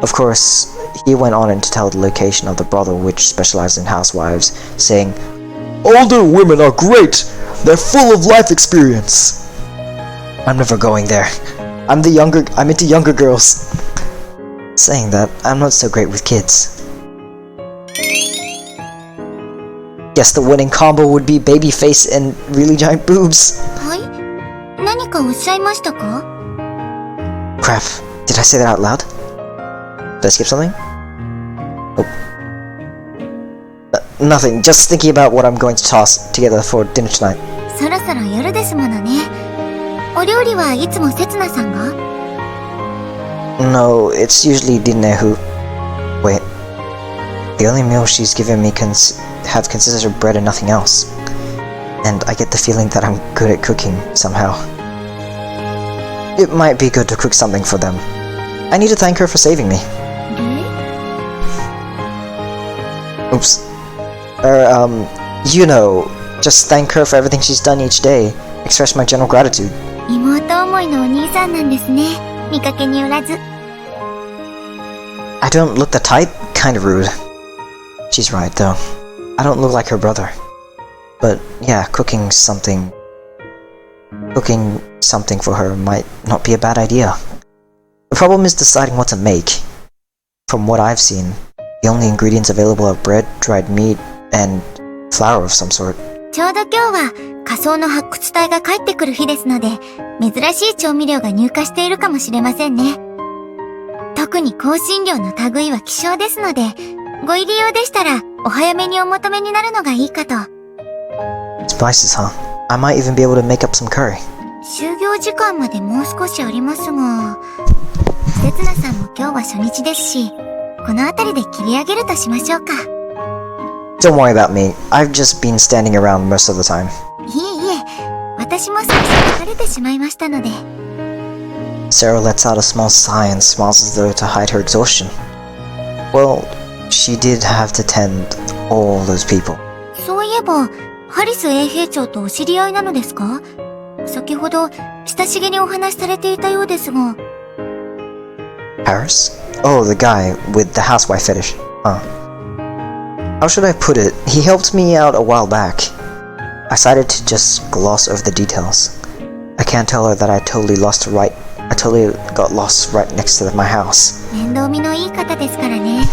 Of course, he went on to tell the location of the brothel which specialized in housewives, saying, "Older women are great! They're full of life experience!" I'm never going there. I'm into younger girls. Saying that, I'm not so great with kids. Guess the winning combo would be baby face and really giant boobs. はい。何かおっしゃいましたか? Crap, did I say that out loud? Did I skip something? Oh. Nothing, just thinking about what I'm going to toss together for dinner tonight. そろそろ夜ですものね。お料理はいつもせつなさんが? No, it's usually Dinne who... Wait. The only meal she's given me have consisted of bread and nothing else. And I get the feeling that I'm good at cooking, somehow. It might be good to cook something for them. I need to thank her for saving me. Oops. You know, just thank her for everything she's done each day. Express my general gratitude. 妹思いのお兄さんなんですね。見かけによらず。I don't look the type? Kind of rude. She's right, though. I don't look like her brother. But yeah, cooking something for her might not be a bad idea. The problem is deciding what to make. From what I've seen, the only ingredients available are bread, dried meat, and flour of some sort. ちょうど今日は仮想の発掘隊が帰ってくる日ですので、珍しい調味料が入荷しているかもしれませんね。特に香辛料の類は希少ですので、ご入り用でしたらお早めにお求めになるのがいいかと。Spices, huh? I might even be able to make up some curry. 就業時間までもう少しありますが、せつなさんも今日は初日ですし、この辺りで切り上げるとしましょうか。Don't worry about me. I've just been standing around most of the time. いえいえ、私も少し疲れてしまいましたので。Sarah lets out a small sigh and smiles as though to hide her exhaustion. Well, she did have to tend all those people. そういえば、ハリス衛兵長とお知り合いなのですか？先ほど親しげにお話しされていたようですが。Paris? Oh, the guy with the housewife fetish. Huh. How should I put it? He helped me out a while back. I decided to just gloss over the details. I can't tell her that I totally got lost right next to my house. 面倒見のいい方ですからね。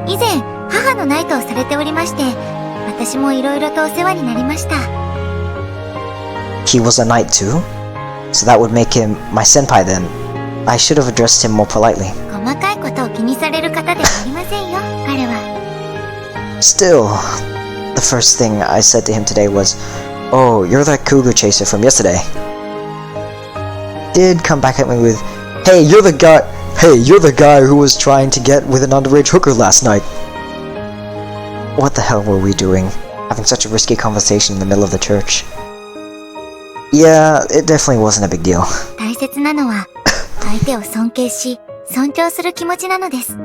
以前、母のナイトをされておりまして、私もいろいろとお世話になりました。He was a knight too? So that would make him my senpai then. I should have addressed him more politely. 細かいことを気にされる方ではありませんよ、彼は。Still, the first thing I said to him today was, "Oh, you're that cougar chaser from yesterday." Did come back at me with, Hey, you're the guy who was trying to get with an underage hooker last night." What the hell were we doing? Having such a risky conversation in the middle of the church. Yeah, it definitely wasn't a big deal. 大切なのは、相手を尊敬し、尊重する気持ちなのです。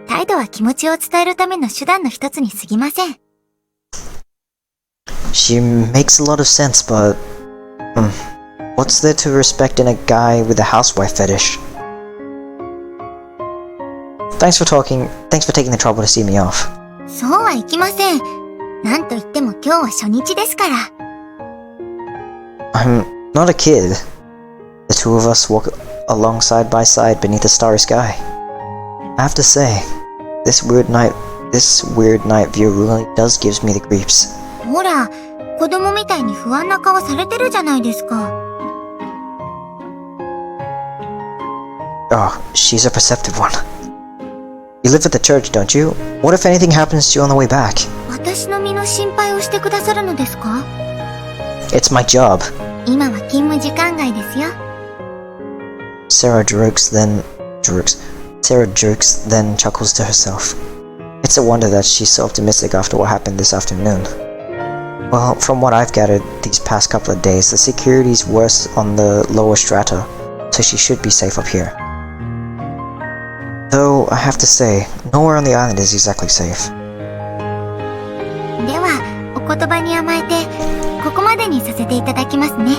態度は気持ちを伝えるための手段の一つに過ぎません。She makes a lot of sense, but... what's there to respect in a guy with a housewife fetish? Thanks for taking the trouble to see me off. そうはいきません。なんといっても今日は初日ですから。I'm not a kid. The two of us walk along side by side beneath a starry sky. I have to say, this weird night view really does gives me the creeps. ほら、子供みたいに不安な顔されてるじゃないですか。Oh, she's a perceptive one. You live at the church, don't you? What if anything happens to you on the way back? 私の身の心配をしてくださるのですか？ It's my job. 今は勤務時間外ですよ。Sarah jerks, then chuckles to herself. It's a wonder that she's so optimistic after what happened this afternoon. Well, from what I've gathered these past couple of days, the security's worse on the lower strata, so she should be safe up here. Though, I have to say, nowhere on the island is exactly safe. では、お言葉に甘えて、ここまでにさせていただきますね。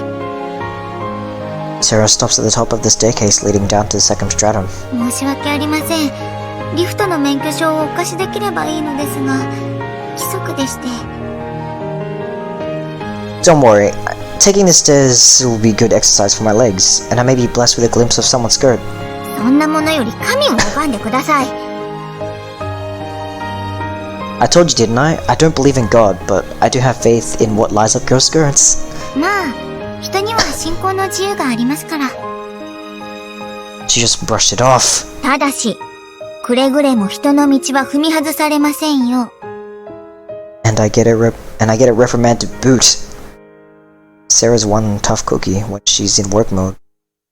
Sarah stops at the top of the staircase leading down to the second stratum. 申し訳ありません。リフトの免許証をお貸しできればいいのですが、規則でして。Don't worry, taking the stairs will be good exercise for my legs, and I may be blessed with a glimpse of someone's skirt. そんなものより神を拝んでください。I told you, didn't I? I don't believe in God, but I do have faith in what lies up girls' skirts. まあ、人には信仰の自由がありますから。She just brushed it off. ただし、くれぐれも人の道は踏み外されませんよ。And I get a reprimand to boot. Sarah's one tough cookie when she's in work mode.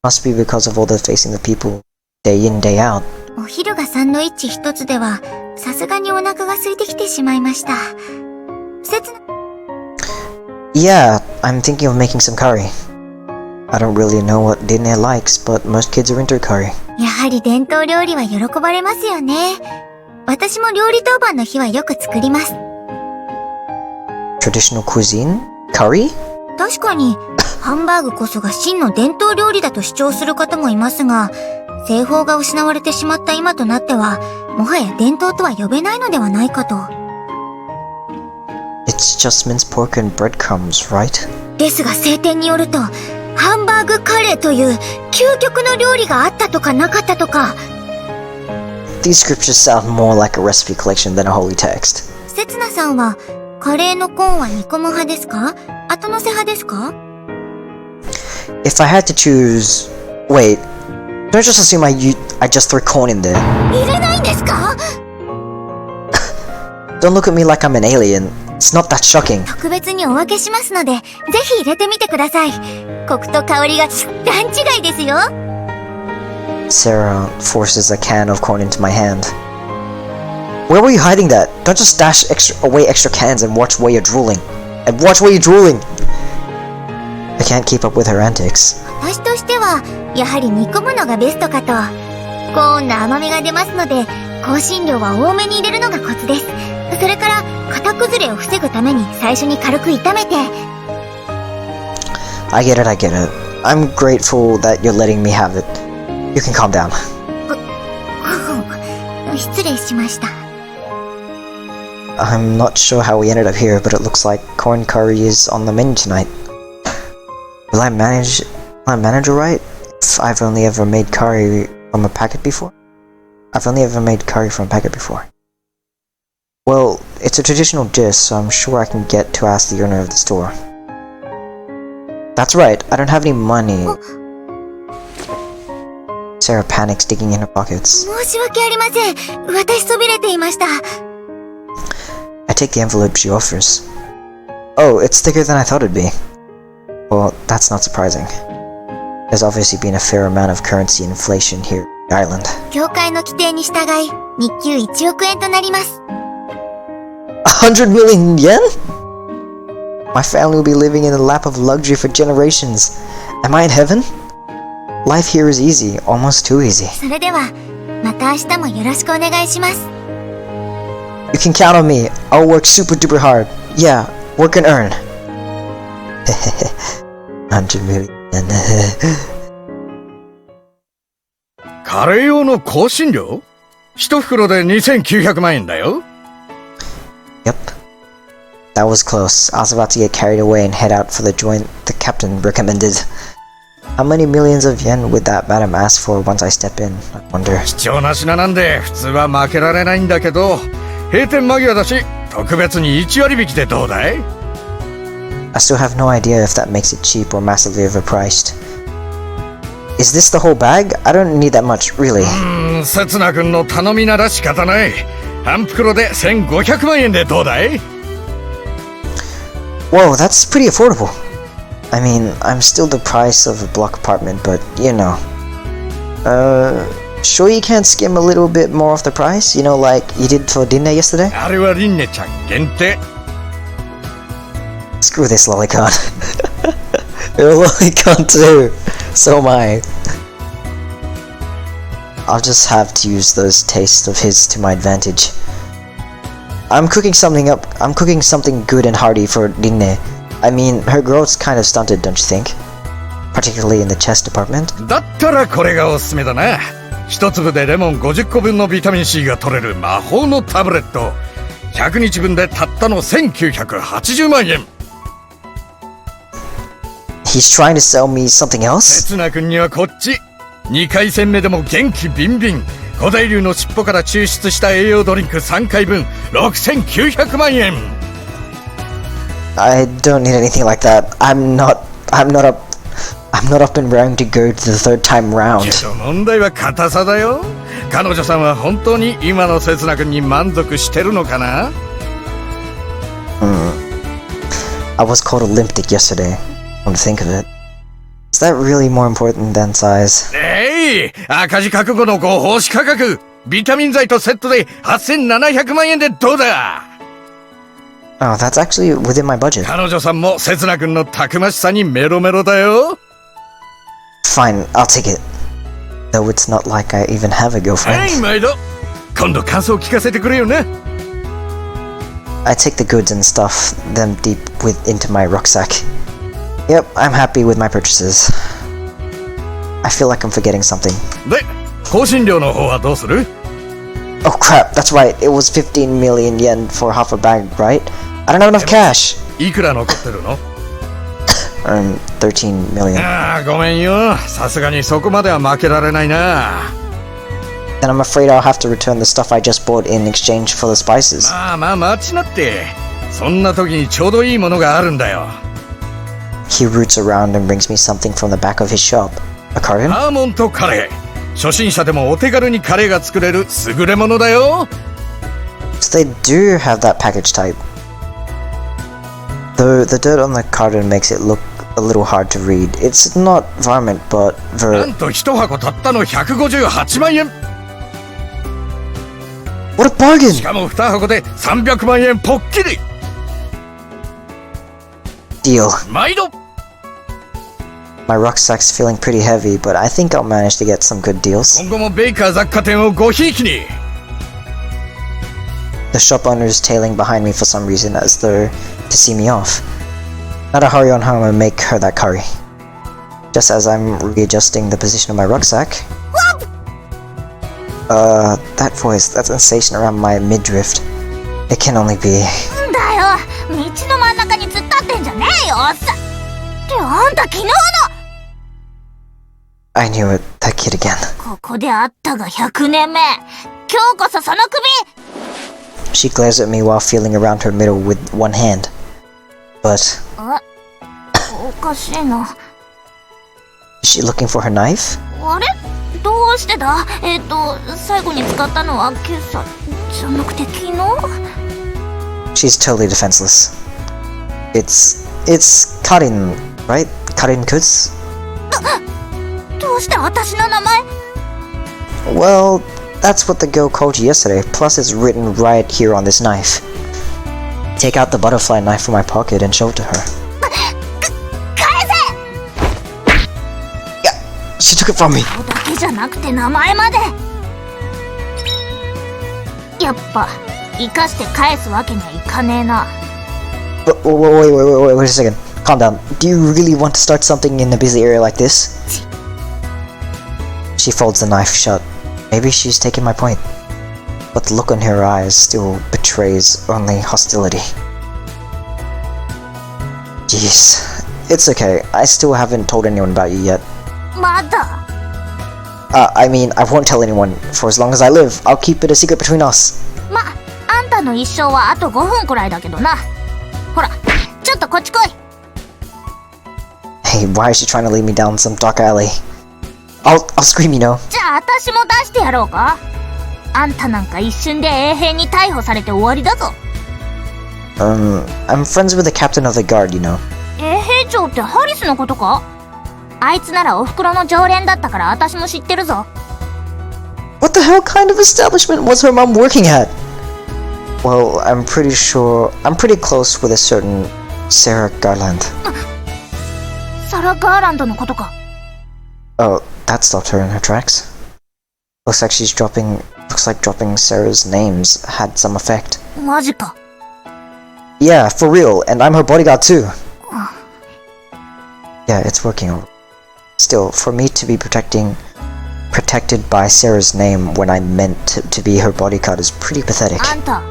Must be because of all the facing the people day in, day out. お昼がサンドイッチ一つでは、さすがにお腹が空いてきてしまいました。Yeah, I'm thinking of making some curry. I don't really know what Dinner likes, but most kids are into curry. やはり伝統料理は喜ばれますよね。私も料理当番の日はよく作ります。Traditional cuisine? Curry? 確かに、ハンバーグこそが真の伝統料理だと主張する方もいますが、製法が失われてしまった今となっては、もはや伝統とは呼べないのではないかと。It's just minced pork and breadcrumbs, right? ですが聖典によると、ハンバーグカレーという究極の料理があったとかなかったとか。These scriptures sound more like a recipe collection than a holy text. せつなさんは、カレーのコーンは煮込む派ですか？後乗せ派ですか？ If I had to choose... Wait, don't just assume I just threw corn in there. 入れないんですか？ Don't look at me like I'm an alien. It's not that shocking. 特別にお分けしますので、ぜひ入れてみてください。コクと香りが段違いですよ。Sarah forces a can of corn into my hand. Where were you hiding that? Don't just stash away extra cans and watch where you're drooling. And watch where you're drooling! I can't keep up with her antics. 私としては、やはり煮込むのがベストかと。コーンの甘みが出ますので、香辛料は多めに入れるのがコツです。それから、型崩れを防ぐために最初に軽く炒めて。I get it. I'm grateful that you're letting me have it. You can calm down. 失礼しました。I'm not sure how we ended up here, but it looks like corn curry is on the menu tonight. Will I manage alright if I've only ever made curry from a packet before? Well, it's a traditional dish, so I'm sure I can get to ask the owner of the store. That's right, I don't have any money. Sarah panics, digging in her pockets. 申し訳ありません。渡しそびれていました。I take the envelope she offers. Oh, it's thicker than I thought it'd be. Well, that's not surprising. There's obviously been a fair amount of currency inflation here in the island. 協会の規定に従い、日給1億円となります。100 million yen? My family will be living in the lap of luxury for generations. Am I in heaven? Life here is easy, almost too easy. それでは、また明日もよろしくお願いします。You can count on me. I'll work super duper hard. Yeah, work and earn. 100 million yen. カレー用の香辛料？一袋で2900万円だよ。Yep. That was close. I was about to get carried away and head out for the joint the captain recommended. How many millions of yen would that madam ask for once I step in? I wonder. 貴重な品なんで普通は負けられないんだけど、閉店間際だし特別に1割引きでどうだい？ I still have no idea if that makes it cheap or massively overpriced. Is this the whole bag? I don't need that much, really. せつな君の頼みなら仕方ない。半袋で1500万円でどうだい？ Whoa, that's pretty affordable. I mean, I'm still the price of a block apartment, but you know. Sure you can't skim a little bit more off the price? You know, like you did for dinner yesterday? あれはリンネちゃん限定。Screw this lolicon. You're a lolicon too. So am I. I'll just have to use those tastes of his to my advantage. I'm cooking something good and hearty for Rinne. I mean, her growth's kind of stunted, don't you think? Particularly in the chest department. だったらこれがおすすめだな。一粒でレモン50個分のビタミン C が取れる魔法のタブレット。100日分でたったの1980万円。He's trying to sell me something else? せつな君にはこっち。2回戦目でも元気ビンビン。古代竜の尻尾から抽出した栄養ドリンク3回分6900万円。I don't need anything like that. I'm not up and raring to go to the third time round. けど問題は硬さだよ。彼女さんは本当に今のせつな君に満足してるのかな？ I was called a limp dick yesterday. Come to think of it. Is that really more important than size? 赤字覚悟のご奉仕価格。ビタミン剤とセットで8700万円でどうだ？ Oh, that's actually within my budget. 彼女さんもせつな君のたくましさにメロメロだよ。Fine, I'll take it. Though it's not like I even have a girlfriend. はい、毎度。今度感想聞かせてくれよね。I take the goods and stuff them deep into my rucksack. Yep, I'm happy with my purchases. I feel like I'm forgetting something. で、香辛料の方はどうする？ Oh crap, that's right. It was 15 million yen for half a bag, right? I don't have enough cash. いくら残ってるの？13 million. ああ、ごめんよ。さすがにそこまでは負けられないな。Then I'm afraid I'll have to return the stuff I just bought in exchange for the spices. まあまあ待ちなって。そんな時にちょうどいいものがあるんだよ。He roots around and brings me something from the back of his shop. A carton? アーモンドカレー。初心者でもお手軽にカレーが作れる優れものだよ。So they do have that package type. Though the dirt on the carton makes it look a little hard to read. It's not varmint, but なんと一箱たったの158万円。What a bargain! しかも2箱で300万円ポッキリ。Deal. 毎度。My rucksack's feeling pretty heavy, but I think I'll manage to get some good deals. 今後もベイカー雑貨店をごひいきに。The shop owner is tailing behind me for some reason, as though to see me off. Gotta hurry on home and make her that curry. Just as I'm readjusting the position of my rucksack. That voice, that sensation around my midriff. It can only be. んだよ、道の真ん中に突っ立ってんじゃねえよ。ってあんた昨日の。I knew it, that kid again. ここで会ったが100年目。今日こそその首。She glares at me while feeling around her middle with one hand. But おおかしいな。 Is she looking for her knife? あれどうしてだ？最後に使ったのは今朝じゃなくて昨日？ She's totally defenseless. It's Karin, right? Karin Kutz? どうして私の名前？ Well, that's what the girl called you yesterday, plus it's written right here on this knife. Take out the butterfly knife from my pocket and show it to her. 返せ！ Yeah, she took it from me. 顔だけじゃなくて名前まで。やっぱ生かして返すわけにはいかねえな。 Wait a second. Calm down. Do you really want to start something in a busy area like this? She folds the knife shut. Maybe she's taking my point. But the look in her eyes still betrays only hostility. Jeez. It's okay. I still haven't told anyone about you yet. まだ。 I mean, I won't tell anyone. For as long as I live, I'll keep it a secret between us. あんたの一生はあと5分くらいだけどな。ほら、ちょっとこっち来い。 Hey, why is she trying to lead me down some dark alley? I'll scream, you know. じゃあ私も出してやろうか。あんたなんか一瞬で永遠に逮捕されて終わりだぞ。I'm friends with the captain of the guard, you know. 衛兵長ってハリスのことか？あいつならお袋の常連だったから私も知ってるぞ。 What the hell kind of establishment was her mom working at? Well, I'm pretty close with a certain Sarah Garland. サラ・ガーランドのことか。 Oh, that stopped her in her tracks. Looks like dropping Sarah's names had some effect. マジか。 Yeah, for real, and I'm her bodyguard too. Yeah, it's working. Still, for me to be protected by Sarah's name when I meant to be her bodyguard is pretty pathetic. あんた、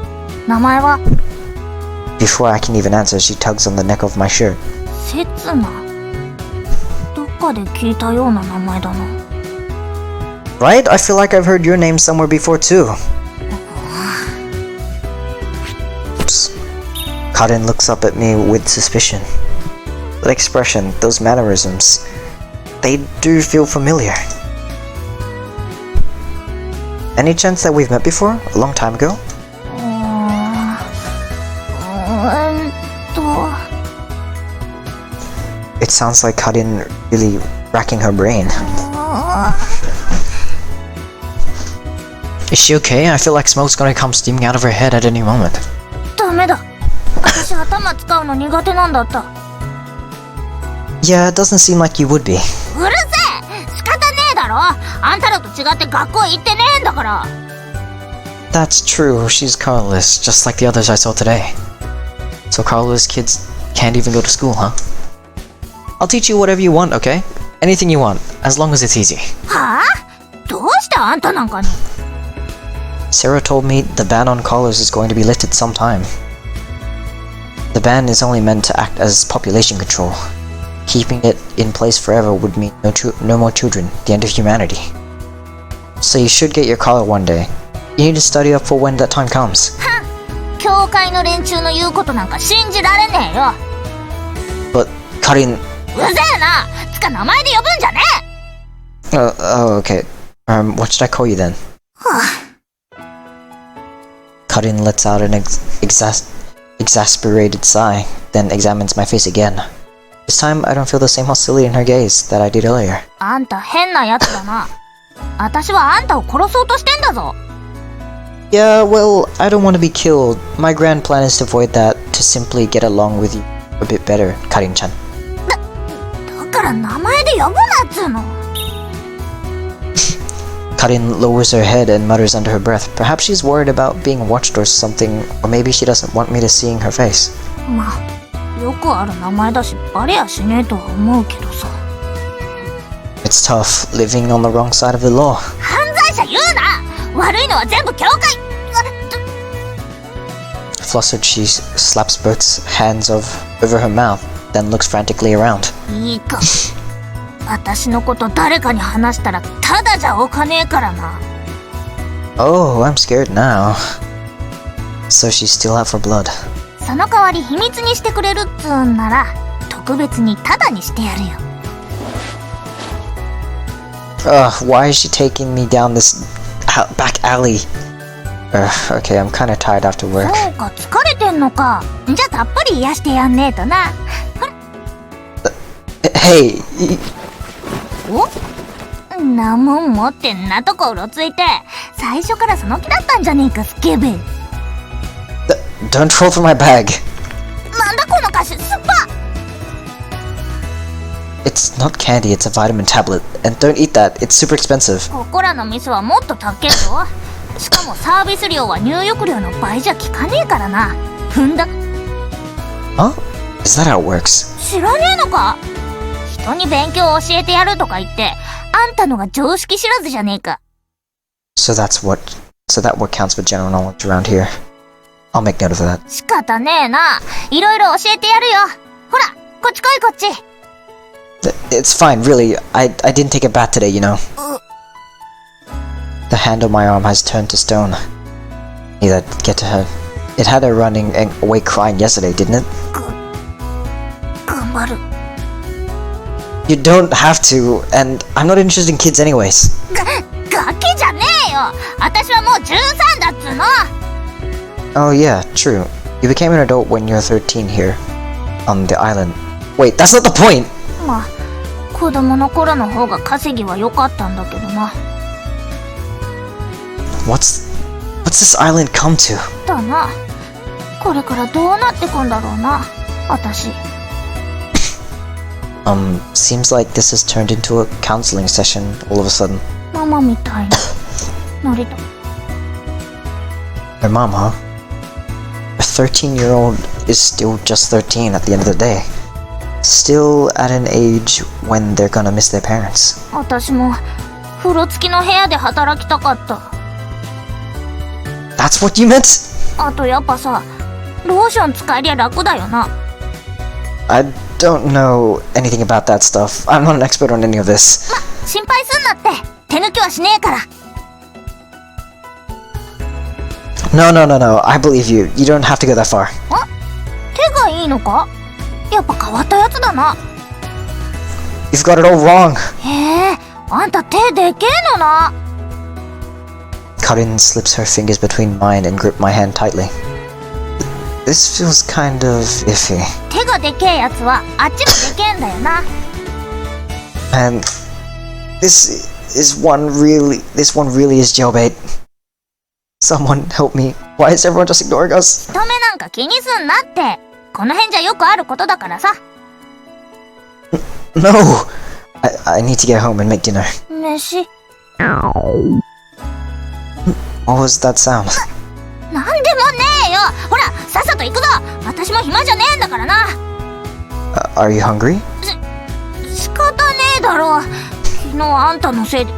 名前は？ Before I can even answer, she tugs on the neck of my shirt. セツナ。どっかで聞いたような名前だな。 Right? I feel like I've heard your name somewhere before too. Oops. Karin looks up at me with suspicion. That expression, those mannerisms, they do feel familiar. Any chance that we've met before? A long time ago? It sounds like Karin really racking her brain. Is she okay? I feel like smoke's gonna come steaming out of her head at any moment. ダメだ。私頭使うの苦手なんだった。 Yeah, it doesn't seem like you would be. うるせえ！仕方ねえだろ。あんたらと違って学校行ってねえんだから。 That's true, she's colorless, just like the others I saw today. So colorless kids can't even go to school, huh? I'll teach you whatever you want, okay? Anything you want, as long as it's easy. はあ？どうしてあんたなんかに？ Sarah told me the ban on collars is going to be lifted sometime. The ban is only meant to act as population control. Keeping it in place forever would mean no more children, the end of humanity. So you should get your collar one day. You need to study up for when that time comes. はん。教会の連中の言うことなんか信じられねえよ。 But, Karin... うぜえな！つか名前で呼ぶんじゃねえ！ Oh, okay. What should I call you then? はあ。 Karin lets out an exasperated sigh, then examines my face again. This time, I don't feel the same hostility in her gaze that I did earlier. あんた変なやつだな。私はあんたを殺そうとしてんだぞ。 Yeah, well, I don't want to be killed. My grand plan is to avoid that, to simply get along with you a bit better, Karin-chan. だから名前で呼ぶなっつうの。 Karin lowers her head and mutters under her breath. Perhaps she's worried about being watched or something, or maybe she doesn't want me to seeing her face. まあ、よくある名前だしバレやしねえとは思うけどさ。 It's tough, living on the wrong side of the law. 犯罪者言うな！悪いのは全部教会。 Flustered, she slaps both hands over her mouth, then looks frantically around. いいか。私のこと誰かに話したらただじゃおかねえからな。 Oh, I'm scared now. So she's still out for blood. その代わり秘密にしてくれるっつうんなら特別にタダにしてやるよ。Why is she taking me down this back alley? Okay, I'm kinda tired after work. そうか、疲れてんのか。じゃあたっぷり癒してやんねえとな。ほら。Hey! お？なもん持ってんなとこうろついて、最初からその気だったんじゃねえか、スケベ。Don't troll through my bag. なんだこの菓子、酸っぱ。It's not candy, it's a vitamin tablet. And don't eat that, it's super expensive. ここらの店はもっと高えぞ。しかもサービス料は入浴料の倍じゃ効かねえからな。踏んだ。Huh? Is that how it works? 知らねえのか？人に勉強を教えてやるとか言って、あんたのが常識知らずじゃねえか。So that what counts for general knowledge around here. I'll make note of that. 仕方ねえな。いろいろ教えてやるよ。ほら、こっち来いこっち。It's fine, really. I didn't take a bath today, you know. The hand on my arm has turned to stone. Need to get to her. It had her running away crying yesterday, didn't it? 頑張る。You don't have to, and I'm not interested in kids anyways. ガキじゃねえよ。私はもう13だっつうの。Oh yeah, true. You became an adult when you were 13 here, on the island. Wait, that's not the point! まあ、子供の頃の方が稼ぎは良かったんだけどな。What's this island come to? だな。これからどうなってくんだろうな、私。Seems like this has turned into a counseling session all of a sudden. ママみたいになりた。 Her mom, huh? A 13-year-old is still just 13 at the end of the day. Still at an age when they're gonna miss their parents. 私も風呂付きの部屋で働きたかった。 That's what you meant? あとやっぱさ、ローション使えりゃ楽だよな。 I don't know anything about that stuff. I'm not an expert on any of this. ま、心配すんなって。手抜きはしねえから。 No. I believe you. You don't have to go that far. あ、手がいいのか？やっぱ変わったやつだな。 You've got it all wrong. へえ、あんた手でけえのな。 Karin slips her fingers between mine and gripped my hand tightly. This feels kind of iffy. 手がでけえやつはあっちもでけえんだよな。 And this one really is jailbait. Someone help me. Why is everyone just ignoring us? 人目なんか気にすんなって。この辺じゃよくあることだからさ。 No! I need to get home and make dinner. 飯。 What was that sound? なんでもねえよ。ほら、さっさと行くぞ。私も暇じゃねえんだからな。Are you hungry? 仕方ねえだろ。昨日あんたのせいで。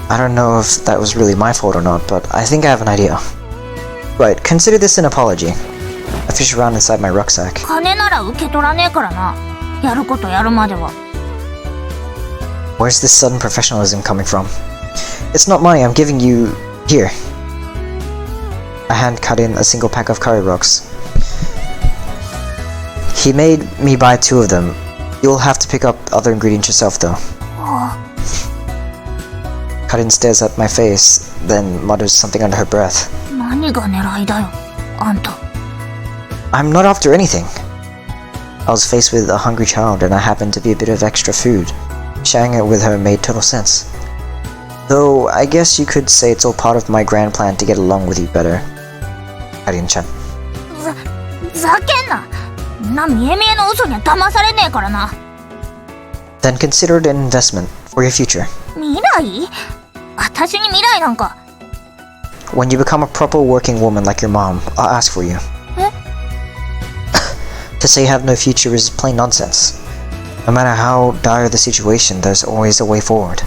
I don't know if that was really my fault or not, but I think I have an idea. Right, consider this an apology. I fish around inside my rucksack. 金なら受け取らねえからな。やることやるまでは。 Where's this sudden professionalism coming from? It's not money I'm giving you. Here. A hand cut in a single pack of curry rocks. He made me buy 2 of them. You'll have to pick up other ingredients yourself though. Karin stares at my face, then mutters something under her breath. 何が狙いだよ、あんた。 I'm not after anything. I was faced with a hungry child and I happened to be a bit of extra food. Sharing it with her made total sense. Though, I guess you could say it's all part of my grand plan to get along with you better. Karin-chan. ざけんな。な、見え見えの嘘には騙されねえからな。 Then consider it an investment for your future. 未来？私に未来なんか。 When you become a proper working woman like your mom, I'll ask for you. え？ To say you have no future is plain nonsense. No matter how dire the situation, there's always a way forward.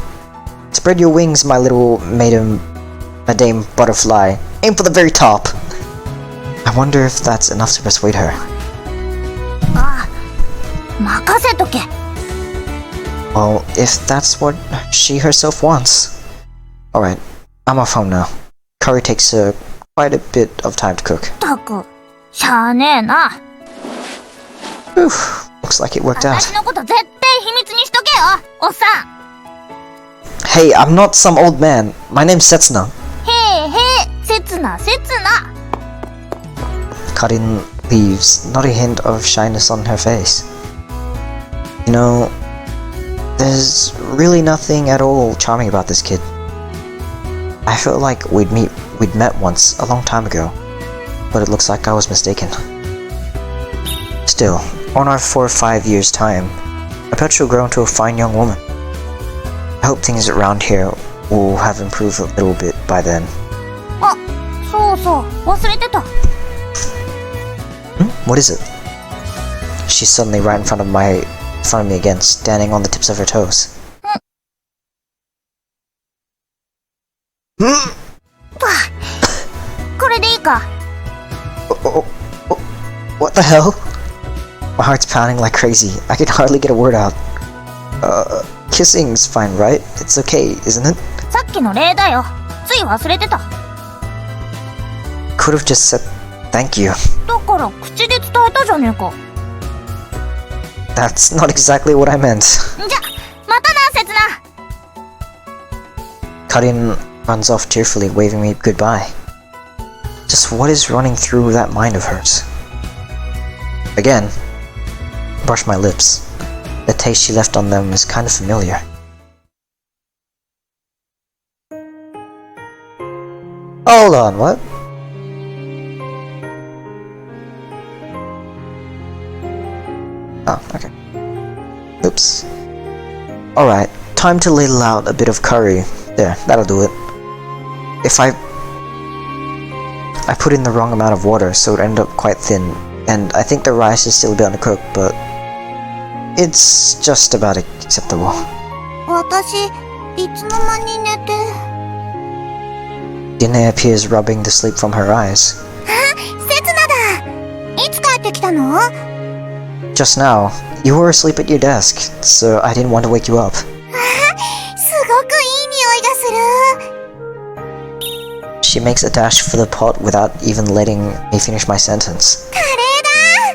Spread your wings, my little madame butterfly. Aim for the very top. I wonder if that's enough to persuade her. ああ、任せとけ。 Well, if that's what she herself wants. Alright, I'm off home now. Curry takes quite a bit of time to cook. たく、しゃあねえな。 Whew, Looks like it worked out. 私のこと絶対秘密にしとけよ、おっさん。 Hey, I'm not some old man. My name's Setsuna. へえへえ、刹那刹那。 Karin leaves, not a hint of shyness on her face. You know, there's really nothing at all charming about this kid. I felt like we'd met once a long time ago, but it looks like I was mistaken. Still, on our 4 or 5 years' time, I bet she'll grow into a fine young woman. I hope things around here will have improved a little bit by then. あ、そうそう、忘れてた。 What is it? She's suddenly right in front of me again, standing on the tips of her toes. これでいいか。 What the hell? My heart's pounding like crazy. I can hardly get a word out. Kissing's fine, right? It's okay, isn't it? さっきの例だよ。つい忘れてた。 Could have just said thank you. だから口で伝えたじゃねえか。 That's not exactly what I meant. じゃ、またな、刹那。 Karin runs off tearfully, waving me goodbye. Just what is running through that mind of hers? Again, brush my lips. The taste she left on them is kind of familiar. Hold on, what? Oh, okay. Oops. Alright, time to ladle out a bit of curry. There, that'll do it. If I put in the wrong amount of water, so it ended up quite thin, and I think the rice is still a bit undercooked, but it's just about acceptable. 私、いつの間に寝て。Dine appears rubbing the sleep from her eyes. あ、刹那だ。いつ帰ってきたの？ Just now, you were asleep at your desk, so I didn't want to wake you up. すごくいい匂いがする。 She makes a dash for the pot without even letting me finish my sentence. カレ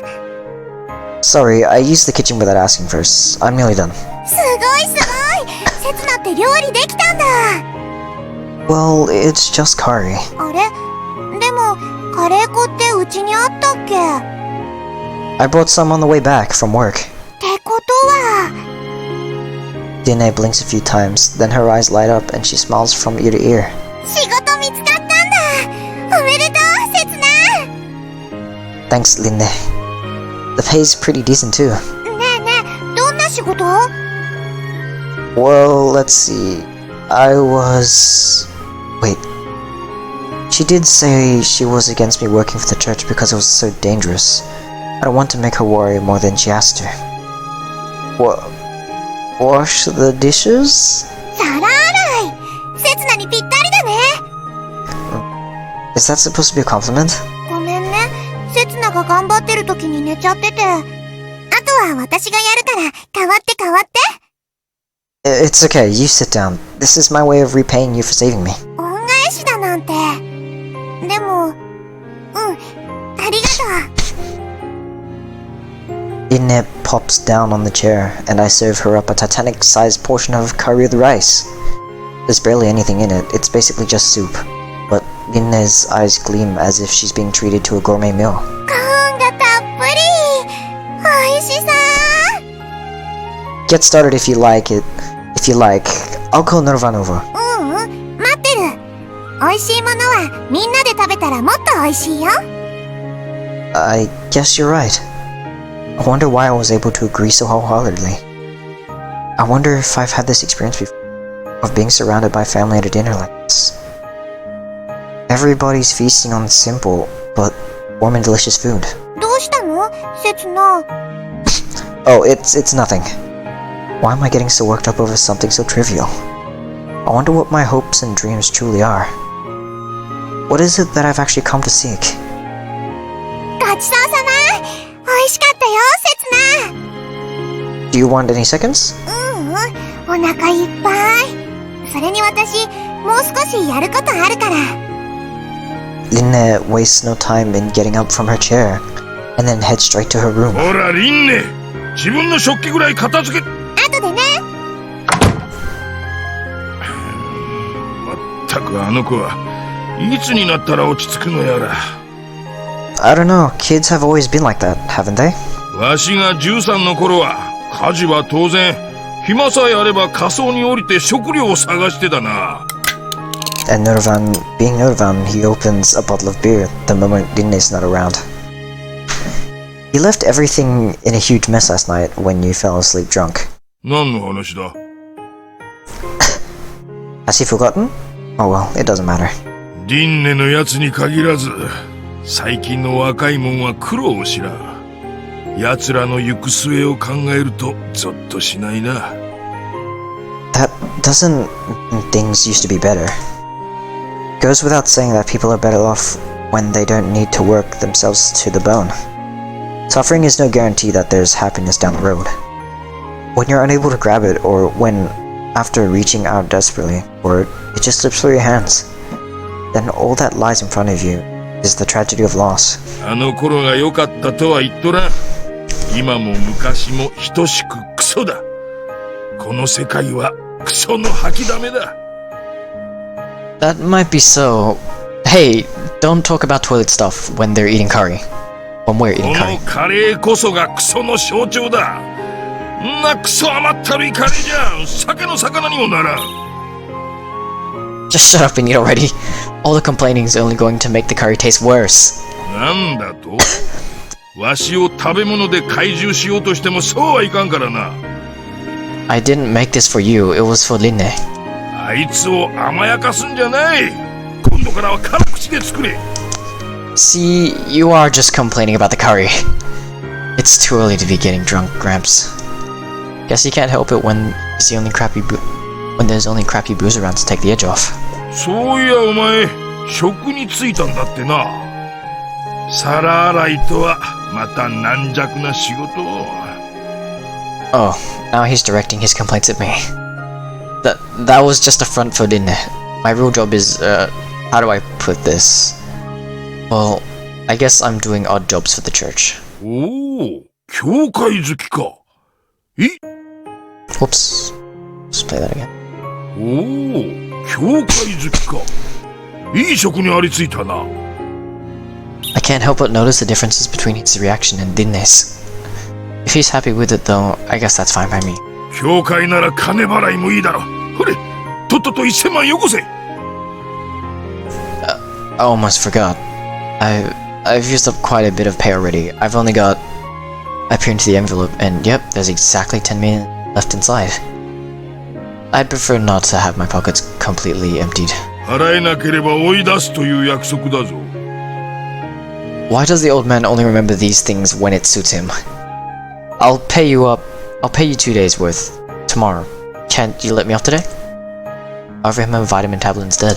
ーだ。 Sorry, I used the kitchen without asking first. I'm nearly done. すごいすごい。刹那って料理できたんだ。 Well, it's just curry. あれ？でもカレー粉ってうちにあったっけ？ I brought some on the way back from work. ってことは。 Dine blinks a few times, then her eyes light up and she smiles from ear to ear. 仕事見つかったんだ。おめでとう、刹那。 Thanks, Linne. The pay's pretty decent too. ねえねえ、どんな仕事？ Well, let's see. Wait. She did say she was against me working for the church because it was so dangerous. I don't want to make her worry more than she has to. Wash the dishes? 皿洗い。刹那にぴったりだね。 Is that supposed to be a compliment? ごめんね。刹那が頑張ってる時に寝ちゃってて。あとは私がやるから代わって代わって。 It's okay, you sit down. This is my way of repaying you for saving me. 恩返しだなんて。でも、ありがとう。 Inne pops down on the chair, and I serve her up a Titanic-sized portion of curry with rice. There's barely anything in it, it's basically just soup. But Inne's eyes gleam as if she's being treated to a gourmet meal. コーンがたっぷり。おいしそう。 Get started if you like it. If you like, I'll call Nirvanova. 待ってる。美味しいものはみんなで食べたらもっと美味しいよ。 I guess you're right. I wonder why I was able to agree so wholeheartedly. I wonder if I've had this experience before, of being surrounded by family at a dinner like this. Everybody's feasting on simple, but warm and delicious food. どうしたの？刹那。 Oh, it's nothing. Why am I getting so worked up over something so trivial? I wonder what my hopes and dreams truly are. What is it that I've actually come to seek? ごちそうさま。美味しかったよ、刹那。 Do you want any seconds? お腹いっぱい。それに私、もう少しやることあるから。 Linne wastes no time in getting up from her chair, and then heads straight to her room. ほらリンネ、自分の食器ぐらい片付け。後でね。まったくあの子はいつになったら落ち着くのやら。I don't know, kids have always been like that, haven't they? わしが13の頃は家事は当然、暇さえあれば仮装に降りて食料を探してたな。And being Nurvan, he opens a bottle of beer the moment Dinne's not around. You left everything in a huge mess last night when you fell asleep drunk. 何の話だ？ Has he forgotten? Oh well, it doesn't matter. ディンネのやつに限らず、最近の若いもんは苦労を知らん。奴らの行く末を考えるとゾッとしないな。That doesn't mean things used to be better. Goes without saying that people are better off when they don't need to work themselves to the bone. Suffering is no guarantee that there's happiness down the road. When you're unable to grab it, or when, after reaching out desperately, or it just slips through your hands, then all that lies in front of you is the tragedy of loss. あの頃が良かったとは言っとらん。今も昔も等しくクソだ。この世界はクソの吐きだめだ。That might be so. Hey, don't talk about toilet stuff when they're eating curry. When we're こ eating の curry. カレーこそがクソの象徴だ。んなクソ甘ったるいカレーじゃん。酒の魚にもならん。Just shut up and eat already. All the complaining is only going to make the curry taste worse. なんだと？わしを食べ物で懐柔しようとしてもそうはいかんからな。I didn't make this for you, it was for Linne. あいつを甘やかすんじゃない。今度からは辛口で作れ。See, you are just complaining about the curry. It's too early to be getting drunk, Gramps. Guess he can't help it when there's only crappy booze around to take the edge off. そういやお前、食に就いたんだってな。皿洗いとはまた軟弱な仕事。Oh, now he's directing his complaints at me. That was just a front for Linne. My real job is, how do I put this? Well, I guess I'm doing odd jobs for the church. おお、教会好きか。Whoops. Just play that again. おお、教会好きか。いい職にありついたな。I can't help but notice the differences between his reaction and Dinne's. If he's happy with it though, I guess that's fine by me. 教会なら金払いもいいだろ。ほれ、とっとと1000万よこせ。I almost forgot. I've used up quite a bit of pay already. I've only got... I peered into the envelope and yep, there's exactly 10 million left inside. I'd prefer not to have my pockets completely emptied. 払えなければ追い出すという約束だぞ。Why does the old man only remember these things when it suits him? I'll pay you 2 days worth. Tomorrow. Can't you let me off today? I'll offer him a vitamin tablet instead.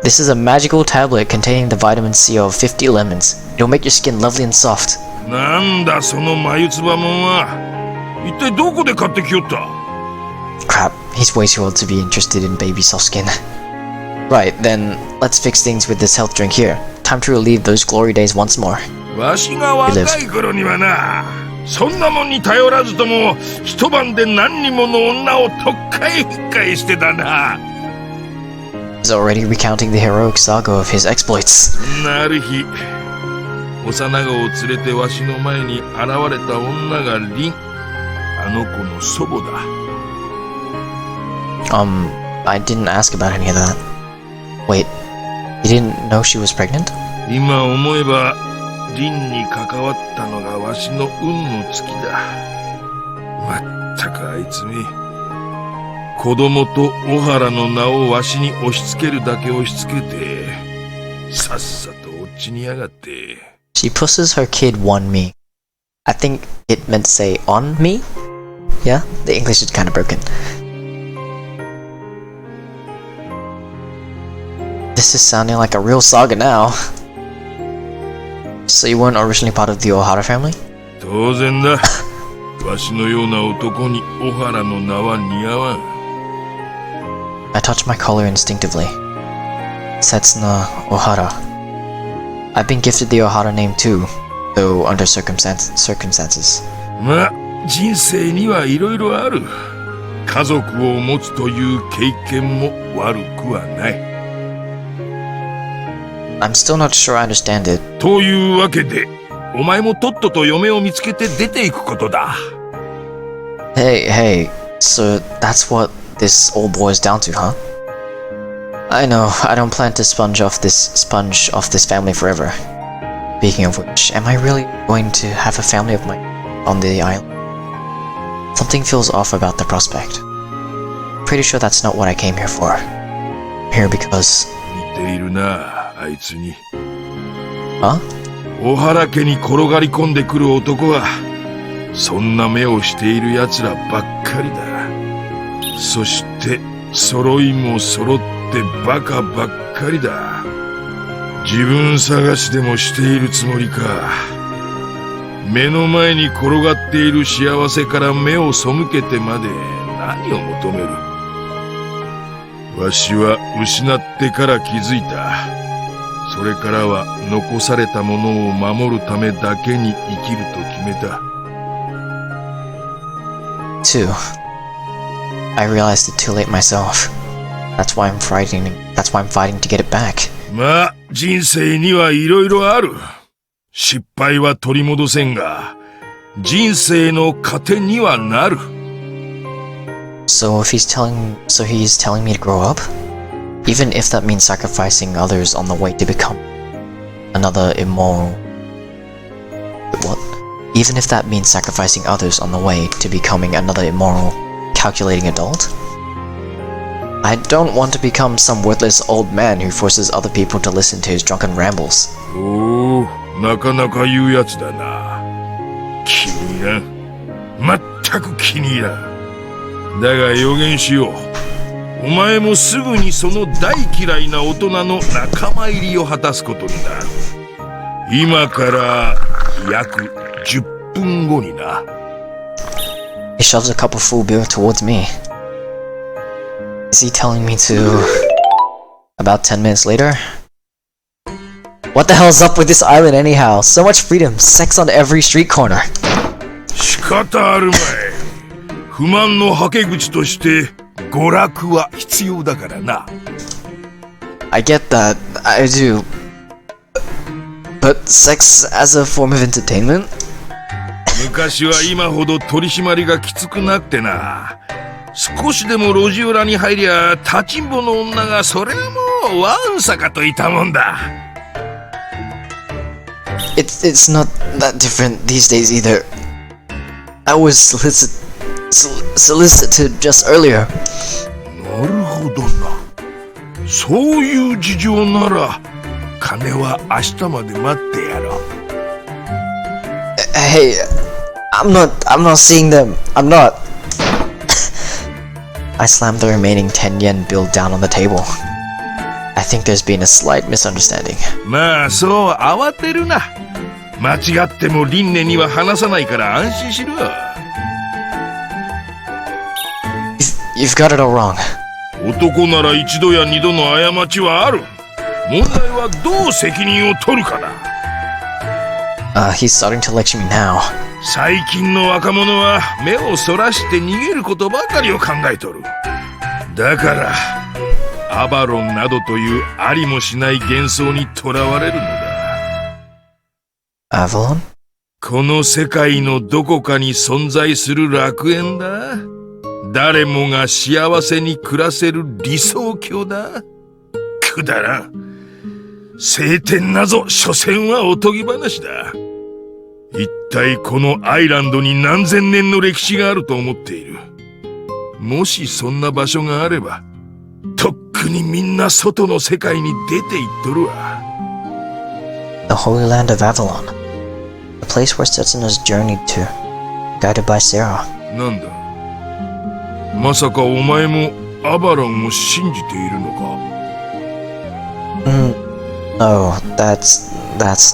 This is a magical tablet containing the vitamin C of 50 lemons. It'll make your skin lovely and soft. なんだその眉唾もんは。一体どこで買ってきよった？ Crap, he's way too old to be interested in baby soft skin. Right, then, let's fix things with this health drink here. Time to relive those glory days once more. わしが若い頃にはな、そんなもんに頼らずとも一晩で何人もの女をとっかえひっかえしてたな。He's already recounting the heroic saga of his exploits. なる日、幼子を連れてわしの前に現れた女がリン、あの子の祖母だ。I didn't ask about any of that. Wait, you didn't know she was pregnant? 今思えばリンに関わったのがわしの運の尽きだ。まったくあいつめ、子供と小原の名をわしに押し付けるだけ押し付けて、さっさと落ちにやがって。She pushes her kid on me. I think it meant to say on me? Yeah, the English is kind of broken. This is sounding like a real saga now. So you weren't originally part of the Ohara family? 当然だ。わしのような男に小原の名は似合わん。I touched my collar instinctively. Setsuna Ohara. I've been gifted the Ohara name too, though under circumstances. ま、人生にはいろいろある。家族を持つという経験も悪くはない。I'm still not sure I understand it. というわけで、お前もとっとと嫁を見つけて出ていくことだ。Hey, so that's what this all boils down to, huh? I know, I don't plan to sponge off this family forever. Speaking of which, am I really going to have a family of my on the island? Something feels off about the prospect. Pretty sure that's not what I came here for. I'm here because... 似ているな、あいつに。Huh? 小原家に転がり込んでくる男は、そんな目をしている奴らばっかりだ。そして、揃いも揃ってバカばっかりだ。自分探しでもしているつもりか。目の前に転がっている幸せから目を背けてまで何を求める。わしは失ってから気づいた。それからは残されたものを守るためだけに生きると決めた。Too. I realized it too late myself. That's why I'm fighting to get it back. まあ、人生にはいろいろある。失敗は取り戻せんが、人生の糧にはなる。So he's telling me to grow up? Even if that means sacrificing others on the way to become another immoral... What? Even if that means sacrificing others on the way to becoming another immoral, calculating adult? I don't want to become some worthless old man who forces other people to listen to his drunken rambles. おお、なかなか言うやつだな。気に入らん。全く気に入らん。だが予言しよう。お前もすぐにその大嫌いな大人の仲間入りを果たすことになる。今から約10分後にな。He shoves a cup of full beer towards me. Is he telling me to... About 10 minutes later? What the hell's up with this island anyhow? So much freedom, sex on every street corner. 仕方あるまい。不満のはけ口として娯楽は必要だからな。I get that, I do. But sex as a form of entertainment? 昔は今ほど取り締まりがきつくなってな。少しでも路地裏に入りゃ立ちんぼの女がそれはもうわんさかといたもんだ。It's not that different these days either. I was solicited just earlier. なるほどな。そういう事情なら金は明日まで待ってやろう。Hey, I'm not seeing them. I'm not. I slammed the remaining 10 yen bill down on the table. I think there's been a slight misunderstanding. まあそう慌てるな。間違っても輪廻には話さないから安心しろ。You've got it all wrong. 男なら一度や二度の過ちはある。問題はどう責任を取るかだ。He's starting to lecture me now. 最近の若者は目をそらして逃げることばかりを考えとる。だからアバロンなどというありもしない幻想にとらわれるのだ。Avalon? この世界のどこかに存在する楽園だ。誰もが幸せに暮らせる理想郷だ。くだらん。晴天なぞ所詮はおとぎ話だ。一体このアイランドに何千年の歴史があると思っている。もしそんな場所があれば、とっくにみんな外の世界に出て行っとるわ。The Holy Land of Avalon. The place where Setsuna's journeyed to. Guided by Sarah. なんだ。まさかお前もアバロンを信じているのか？ No, that's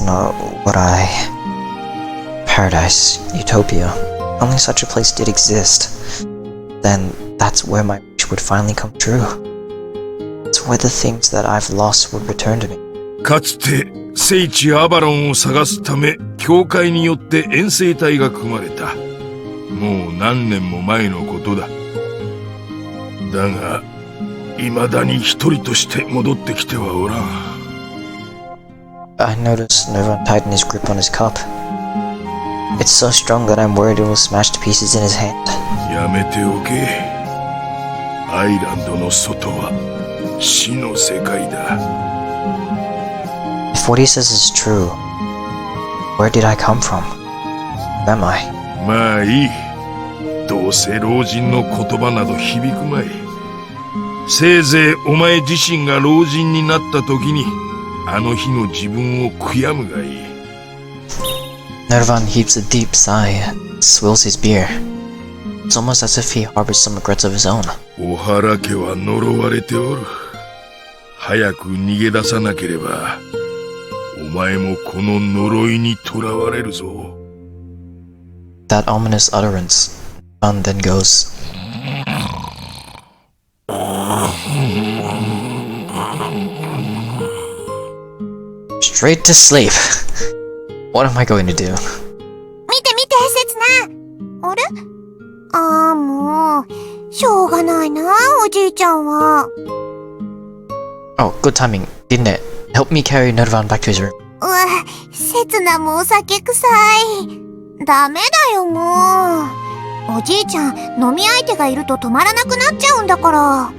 not what I... Paradise, Utopia. Only such a place did exist. Then that's where my wish would finally come true. It's where the things that I've lost would return to me. かつて聖地アバロンを探すため教会によって遠征隊が組まれた。もう何年も前のことだ。だが、未だに一人として戻ってきてはおらん。I noticed Nervan tighten his grip on his cup. It's so strong that I'm worried it will smash to pieces in his hand. やめておけ。アイランドの外は死の世界だ。If what he says is true, where did I come from? Who am I? まあいい。どうせ老人の言葉など響くまい。せいぜいお前自身が老人になった時にあの日の自分を悔やむがいい。Nervan heaves a deep sigh and swills his beer. It's almost as if he harbors some regrets of his own. 小原家は呪われておる。早く逃げ出さなければお前もこの呪いに囚われるぞ。That ominous utterance. Nervan then goes. Straight to sleep. What am I going to do? 見て見て、刹那。あれ？ああ、もう、しょうがないな、おじいちゃんは。Oh, good timing, didn't it? Help me carry Nervan back to his room. うわ、刹那もお酒臭い。ダメだよ、もう。おじいちゃん、飲み相手がいると止まらなくなっちゃうんだから。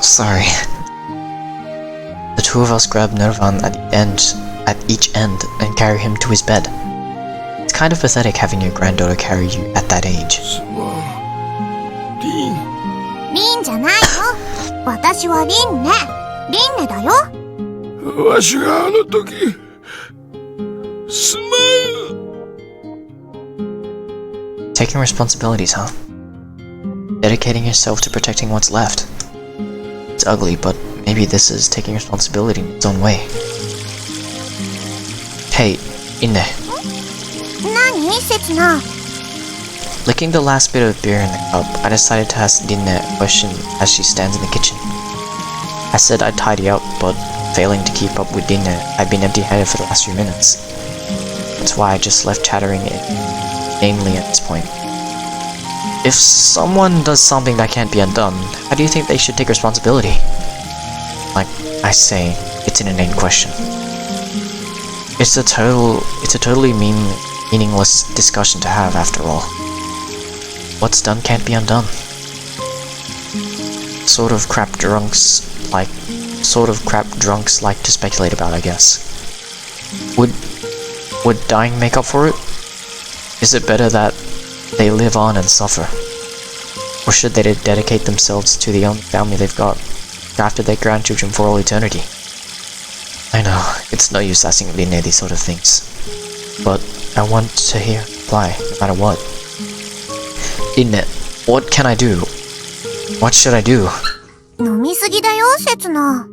Sorry. The two of us grab Nervan at each end, and carry him to his bed. It's kind of pathetic having your granddaughter carry you at that age. すまん。リン。リンじゃないよ。私はリンネ。リンネだよ。わしがあの時。すまん。Taking responsibilities, huh? Dedicating yourself to protecting what's left. It's ugly, but maybe this is taking responsibility in its own way. Hey, Inne. 何？刹那。Licking the last bit of beer in the cup, I decided to ask Dinne a question as she stands in the kitchen. I said I'd tidy up, but failing to keep up with Dinne, I'd been empty-headed for the last few minutes. That's why I just left chattering inanely at this point. If someone does something that can't be undone, how do you think they should take responsibility? Like I say, it's an inane question. It's a totally meaningless discussion to have after all. What's done can't be undone. Sort of crap drunks like to speculate about, I guess. Would dying make up for it? Is it better that they live on and suffer? Or should they dedicate themselves to the only family they've got, after their grandchildren for all eternity? I know, it's no use asking Linne these sort of things. But I want to hear a reply, no matter what. Linne, what can I do? What should I do? 飲みすぎだよ、刹那。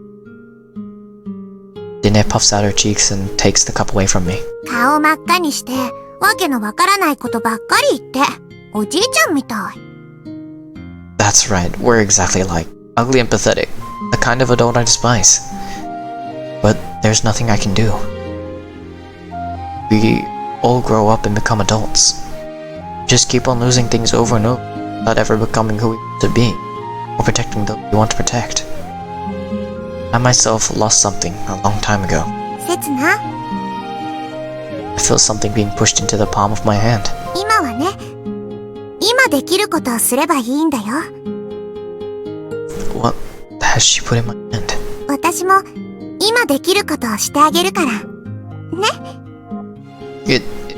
Linne puffs out her cheeks and takes the cup away from me. 顔真っ赤にして、わけのわからないことばっかり言って、おじいちゃんみたい。That's right, we're exactly alike. Ugly and pathetic. The kind of adult I despise. But there's nothing I can do. We all grow up and become adults. Just keep on losing things over and over, without ever becoming who we want to be, or protecting those we want to protect. I myself lost something a long time ago. 刹那、I feel something being pushed into the palm of my hand. 今はね、今できることをすればいいんだよ。What has she put in my hand? 私も今できることをしてあげるから。ね。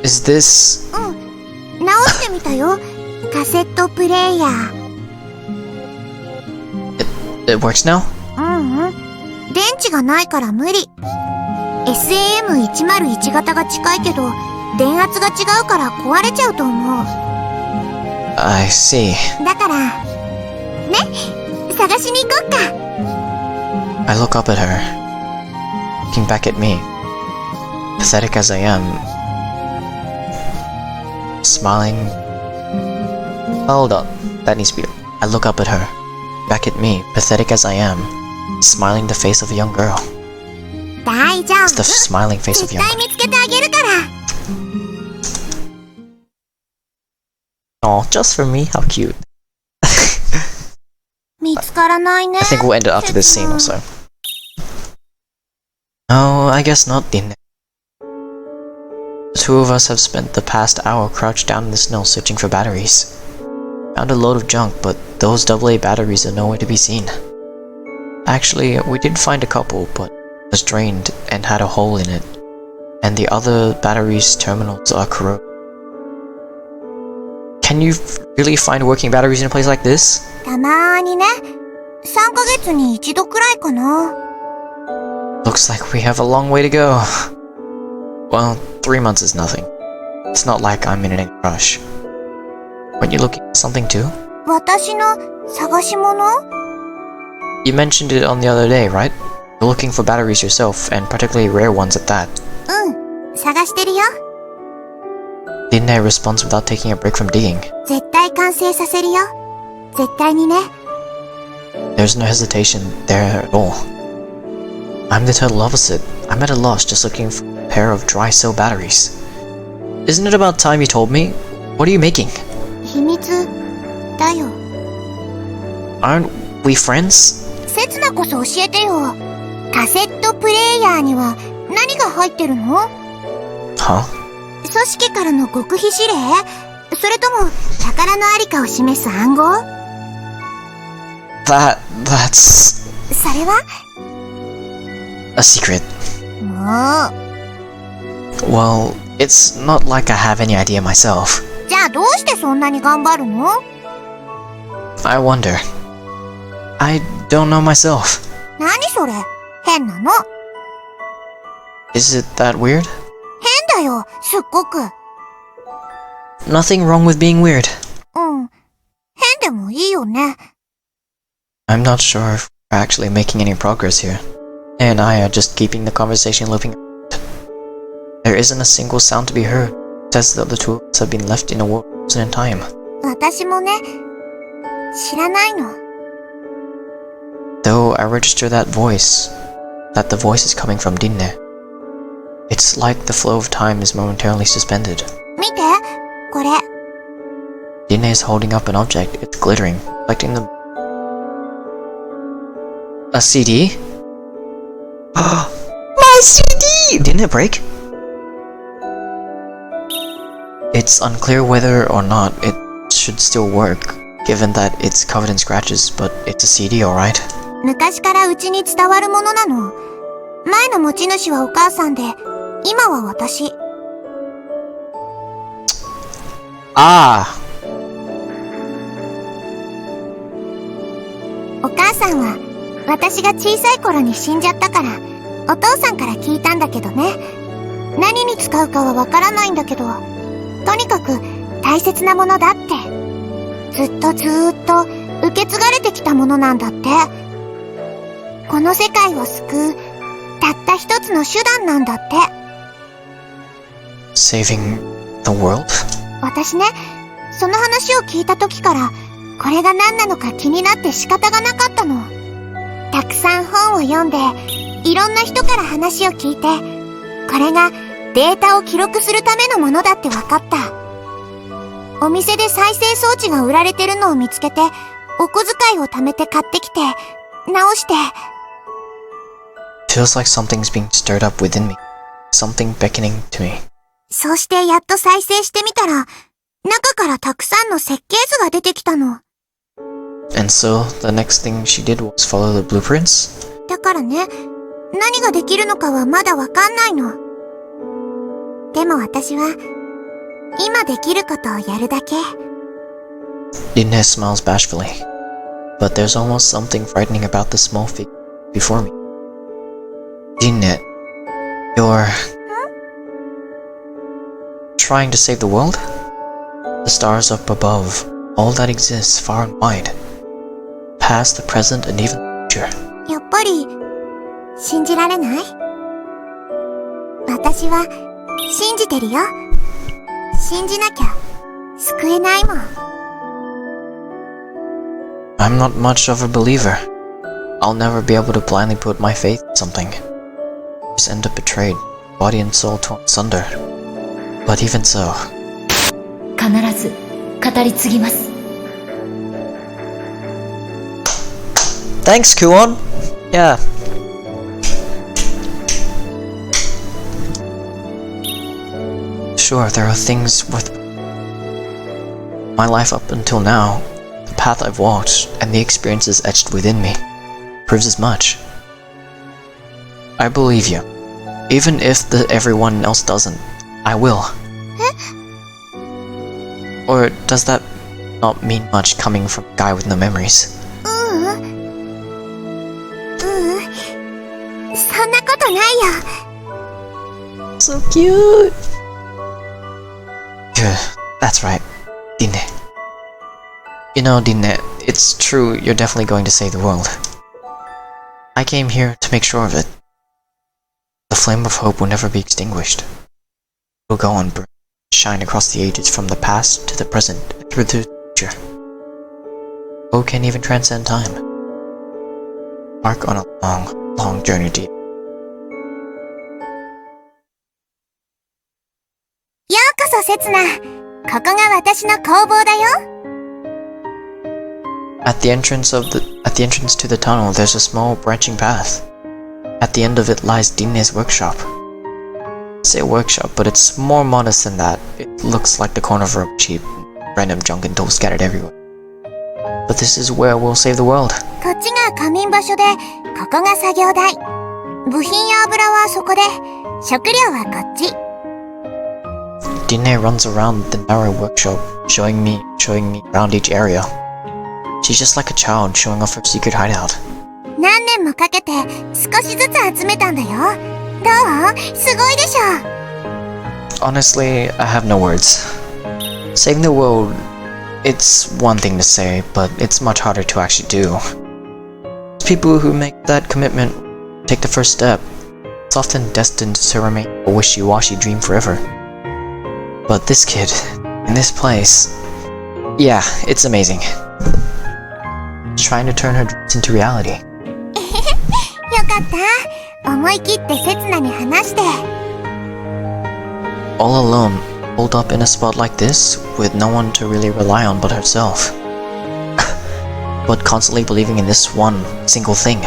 Is this... うん。直してみたよ。カセットプレイヤー。It works now? うんうん。電池がないから無理。SAM101 型が近いけど、電圧が違うから壊れちゃうと思う。I see. だから、ね、探しに行こっか。I look up at her, looking back at me, pathetic as I am, smiling. Hold on, that needs to be. I look up at her, back at me, pathetic as I am, smiling the face of a young girl. 大丈 It's the 夫。 smiling face of 絶 a young 対 girl. 見つけてあげるから。Oh, just for me? How cute. 見つからないね。 I think we'll end it after this scene also. No, I guess not, Din. The two of us have spent the past hour crouched down in the snow searching for batteries. Found a load of junk, but those AA batteries are nowhere to be seen. Actually, we did find a couple, but it was drained and had a hole in it. And the other batteries' terminals are corroded. Can you really find working batteries in a place like this? たまーにね。3ヶ月に一度くらいかな。Looks like we have a long way to go. Well, 3 months is nothing. It's not like I'm in any rush. Weren't you looking for something too? 私の探し物？ You mentioned it on the other day, right? You're looking for batteries yourself, and particularly rare ones at that. うん、探してるよ。 Didn't I respond without taking a break from digging? 絶対完成させるよ。絶対にね。 There's no hesitation there at all. I'm the total opposite. I'm at a loss just looking for a pair of dry cell batteries. Isn't it about time you told me? What are you making? 秘密だよ。 Aren't we friends? せつなこそ教えてよ。カセットプレイヤーには何が入ってるの？ Huh? 組織からの極秘指令？それとも宝のありかを示す暗号？ That's... それは？ a secret. も Well, it's not like I have any idea myself. う。じゃあどうしてそんなに頑張るの？ I wonder. I don't know myself. 何それ？変なの。 Is it that weird? 変だよ、すっごく。 Nothing wrong with being weird. うん。変でもいいよね。 I'm not sure if we're actually making any progress here. And I are just keeping the conversation looping around. There isn't a single sound to be heard. It says that the two of us have been left in a world frozen in time. 私もね、知らないの。 Though I register that the voice is coming from Dinne. It's like the flow of time is momentarily suspended. 見て、これ。 Dinne is holding up an object. It's glittering, reflecting the... A CD? My CD! Didn't it break? It's unclear whether or not it should still work, given that it's covered in scratches, but it's a CD, alright? 昔からうちに伝わるものなの。前の持ち主はお母さんで、今は私。 Ah! お母さんは、私が小さい頃に死んじゃったから、お父さんから聞いたんだけどね。何に使うかはわからないんだけど、とにかく大切なものだって。ずっと受け継がれてきたものなんだって。この世界を救う、たった一つの手段なんだって。 Saving the world? 私ね、その話を聞いた時から、これが何なのか気になって仕方がなかったの。たくさん本を読んで、いろんな人から話を聞いて、これがデータを記録するためのものだって分かった。お店で再生装置が売られてるのを見つけて、お小遣いを貯めて買ってきて、直して。 Feels like something's being stirred up within me. Something beckoning to me. そうしてやっと再生してみたら、中からたくさんの設計図が出てきたの。 And so, the next thing she did was follow the blueprints? だからね、何ができるのかはまだわかんないの。でも私は、今できることをやるだけ。 Dinne smiles bashfully. But there's almost something frightening about the small figure before me. Dinne, you're... trying to save the world? The stars up above, all that exists far and wide. Past, the present, and even the future. やっぱり、信じられない？私は、信じてるよ。信じなきゃ、救えないもん。I'm not much of a believer. I'll never be able to blindly put my faith in something. Just end up betrayed, body and soul torn asunder. But even so... 必ず語り継ぎます。 Thanks, Kuon. Yeah. Sure, there are things worth my life up until now, the path I've walked, and the experiences etched within me, proves as much. I believe you. Even if everyone else doesn't, I will. Or does that not mean much coming from a guy with no memories? そんなことないよ。 So cute! Yeah, that's right. Dinne. You know, Dinne, it's true, you're definitely going to save the world. I came here to make sure of it. The flame of hope will never be extinguished. It will go on burning, shine across the ages from the past to the present, and through the future. Hope can't even transcend time. Embark on a long, long journey to ようこそセツナ。ここが私の工房だよ。 At the entrance to the tunnel, there's a small branching path. At the end of it lies Dinne's workshop. I say workshop, but it's more modest than that. It looks like the corner of a cheap, random junk and tools scattered everywhere. But this is where we'll save the world. こっちが仮眠場所で、ここが作業台。部品や油はそこで、食料はこっち。 Dinne runs around the narrow workshop, showing me around each area. She's just like a child showing off her secret hideout. 何年もかけて少しずつ集めたんだよ。どう？すごいでしょ。 Honestly, I have no words. Saving the world, it's one thing to say, but it's much harder to actually do. People who make that commitment take the first step. It's often destined to remain a wishy-washy dream forever. But this kid, in this place, yeah, it's amazing. Trying to turn her dreams into reality. よかった。思い切ってセツナに話して。 All alone, holed up in a spot like this, with no one to really rely on but herself. But constantly believing in this one single thing.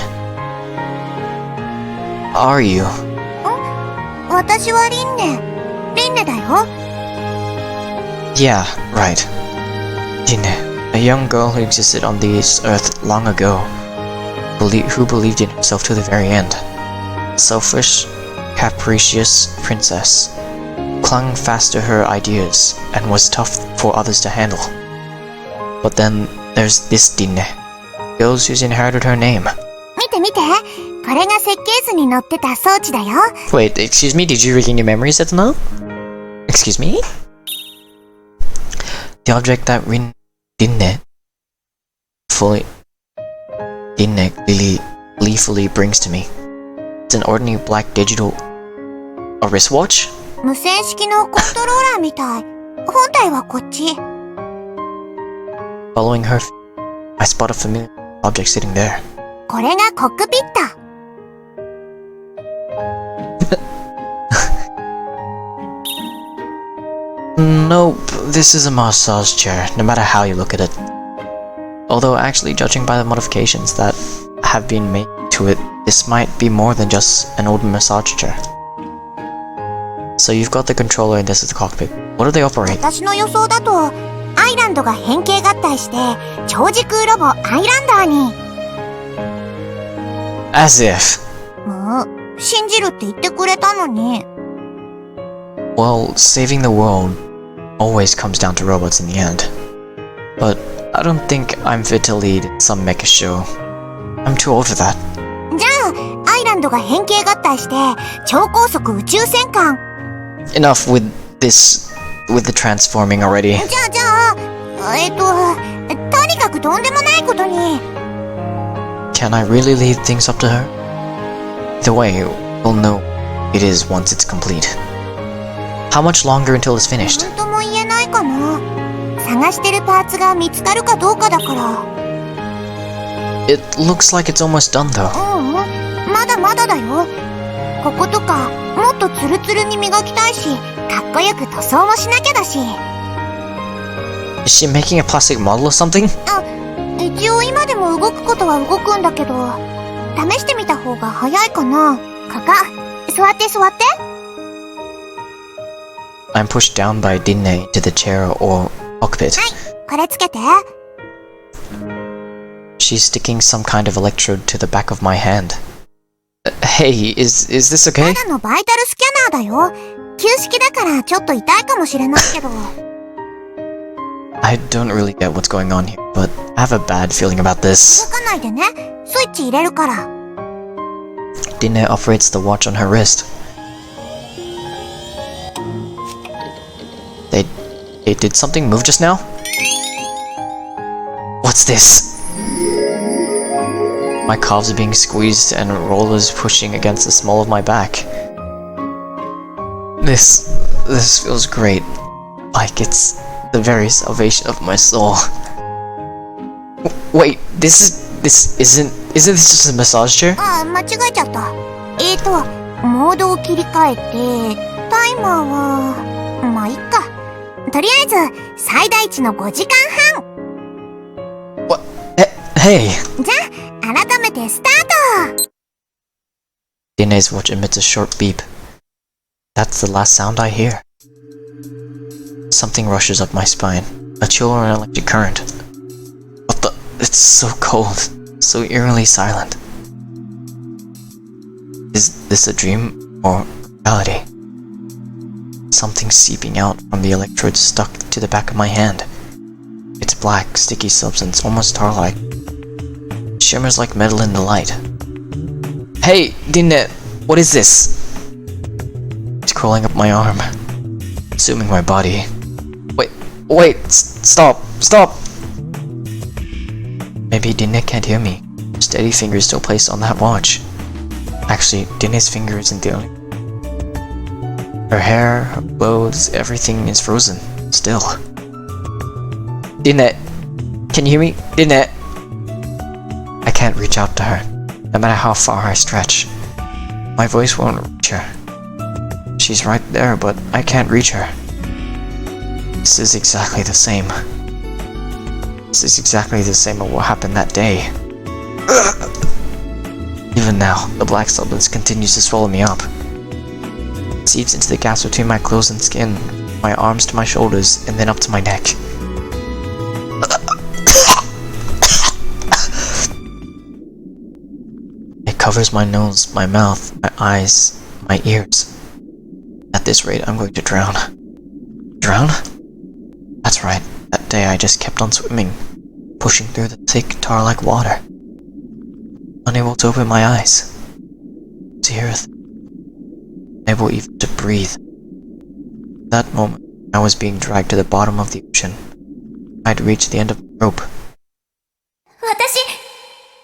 Are you? 私はリンネ。リンネだよ。 Yeah, right. Dinne, a young girl who existed on this earth long ago, who believed in herself to the very end. Selfish, capricious princess, clung fast to her ideas and was tough for others to handle. But then there's this Dinne, girls who's inherited her name. 見て見て。これが設計図に載ってた装置だよ。 Wait, excuse me, did you regain your memory, Setsuno? Excuse me? The object that Dinne gleefully brings to me. It's an ordinary black digital... a wristwatch? 無線式のコントローラーみたい。本体はこっち。 Following her, I spot a familiar object sitting there. これがコックピット。 Nope, this is a massage chair, no matter how you look at it. Although actually judging by the modifications that have been made to it, this might be more than just an old massage chair. So you've got the controller and this is the cockpit. What do they operate? 私の予想だと、アイランドが変形合体して、超時空ロボアイランダーに。 As if. もう、信じるって言ってくれたのに。 Well, saving the world always comes down to robots in the end. But I don't think I'm fit to lead some mecha show. I'm too old for that. じゃあ、アイランドが変形合体して、超高速宇宙戦艦。 Enough with the transforming already. じゃあ、とにかくとんでもないことに。 Can I really leave things up to her? Either way, we'll know it is once it's complete. How much longer until it's finished? なんとも言えないかな。探してるパーツが見つかるかどうかだから。 It looks like it's almost done though. まだまだだよ。こことか、もっとツルツルに磨きたいし、かっこよく塗装もしなきゃだし。Is she making a plastic model or something? 一応今でも動くことは動くんだけど、試してみた方が早いかな。カカ、座って座って。I'm pushed down by Dinne to the chair or cockpit. はい、これつけて。She's sticking some kind of electrode to the back of my hand. Hey, is this た okay? だのバイタルスキャナーだよ。旧式だからちょっと痛いかもしれないけど。I don't really get what's going on here, but I have a bad feeling about 動 this. かないでね。スイッチ入れるから。Dinne operates the watch on her wrist. Did something move just now? What's this? My calves are being squeezed and rollers pushing against the small of my back. This feels great. Like it's the very salvation of my soul. Wait, isn't this just a massage chair? 間違えちゃった。モードを切り替えて、タイマーは、まあいっか。とりあえず、最大値の5時間半。What? Hey! じゃあ、改めてスタート。 Dinne's watch emits a short beep. That's the last sound I hear. Something rushes up my spine. A chill or an electric current. What the? It's so cold. So eerily silent. Is this a dream or reality? Something seeping out from the electrode stuck to the back of my hand. It's black, sticky substance, almost tar-like. It shimmers like metal in the light. Hey, Dinne, what is this? It's crawling up my arm, consuming my body. Wait, stop! Maybe Dinne can't hear me. Steady finger is still placed on that watch. Actually, Dinne's finger isn't the only. Her hair, her clothes, everything is frozen. Still. Dinne! Can you hear me? Dinne! I can't reach out to her, no matter how far I stretch. My voice won't reach her. She's right there, but I can't reach her. This is exactly the same. This is exactly the same as what happened that day. Even now, the black substance continues to swallow me up. It seeps into the gaps between my clothes and skin, my arms to my shoulders, and then up to my neck. It covers my nose, my mouth, my eyes, my ears. At this rate, I'm going to drown. Drown? That's right, that day I just kept on swimming, pushing through the thick, tar-like water. Unable to open my eyes, to hear a unable even to breathe. At that moment, I was being dragged to the bottom of the ocean. I'd reached the end of the rope. 私、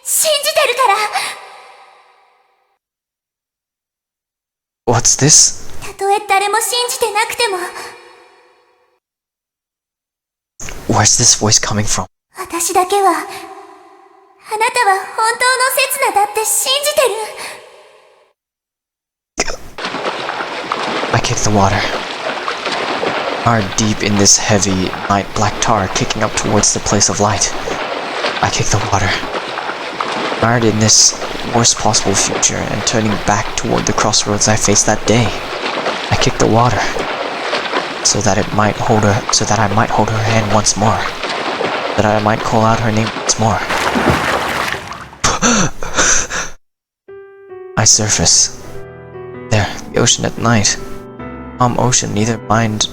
信じてるから。What's this? たとえ誰も信じてなくても、 Where's this voice coming from? 私だけは、あなたは本当の刹那だって信じてる。I kicked the water. Are deep in this heavy, night black tar kicking up towards the place of light. I kicked the water. Mired in this worst possible future and turning back toward the crossroads I faced that day. I kicked the water. So that I might hold her hand once more. That I might call out her name once more. I surface. There, the ocean at night. Calm ocean, neither mind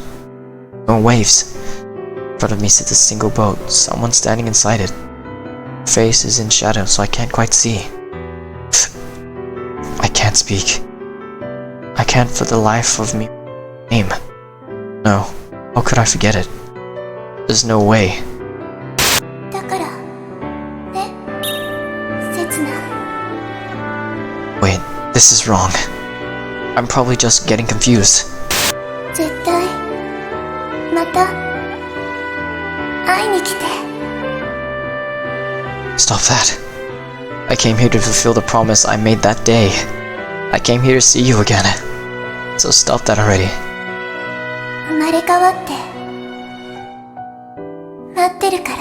nor waves. In front of me sits a single boat, someone standing inside it. Her face is in shadow, so I can't quite see. I can't speak. I can't for the life of me name. No, how could I forget it? There's no way. だから、ね、刹那。Wait, this is wrong. I'm probably just getting confused. 絶対、また、会いに来て。Stop that. I came here to fulfill the promise I made that day. I came here to see you again. So stop that already. 生まれ変わって、まってるから。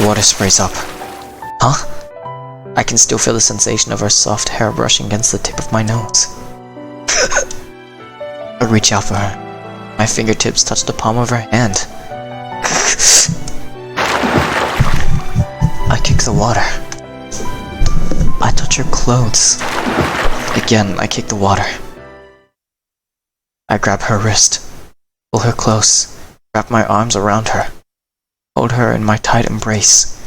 Water sprays up. Huh? I can still feel the sensation of her soft hair brushing against the tip of my nose. I reach out for her. My fingertips touch the palm of her hand. I kick the water. I touch her clothes. Again, I kick the water. I grab her wrist, pull her close, wrap my arms around her, hold her in my tight embrace,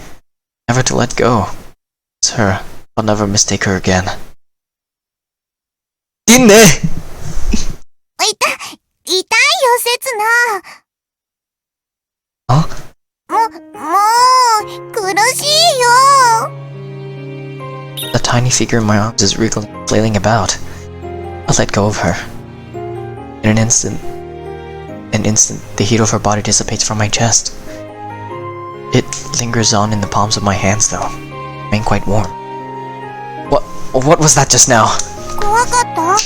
never to let go. It's her. I'll never mistake her again. Dinne! 痛いよ、せつな。 Huh? もう、苦しいよ。 The tiny figure in my arms is wriggling, flailing about. I let go of her. In an instant, the heat of her body dissipates from my chest. It lingers on in the palms of my hands, though. Remain quite warm. What was that just now? 怖かった？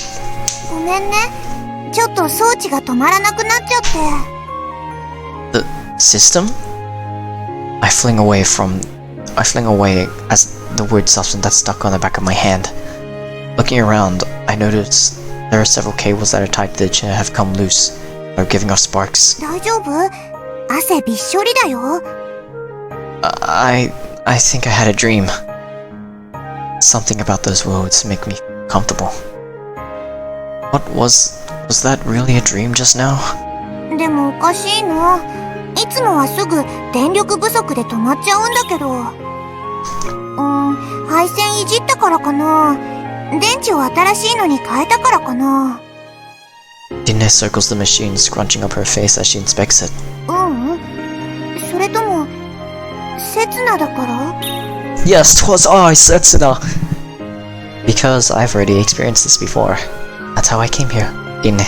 ごめんね。ちょっと装置が止まらなくなっちゃって。 The system? I fling away as the word substance that stuck on the back of my hand. Looking around, I notice there are several cables that are tied to the chair have come loose, are giving off sparks. 大丈夫？汗びっしょりだよ。 I think I had a dream. Something about those roads make me comfortable. What was that really a dream just now? でもおかしいの。いつもはすぐ電力不足で止まっちゃうんだけど。配線いじったからかな。電池を新しいのに変えたからかな。 Dinne circles the machine, scrunching up her face as she inspects it. それとも、刹那だから？ Yes, 'twas I, Setsuna! Because I've already experienced this before. That's how I came here. Dinne.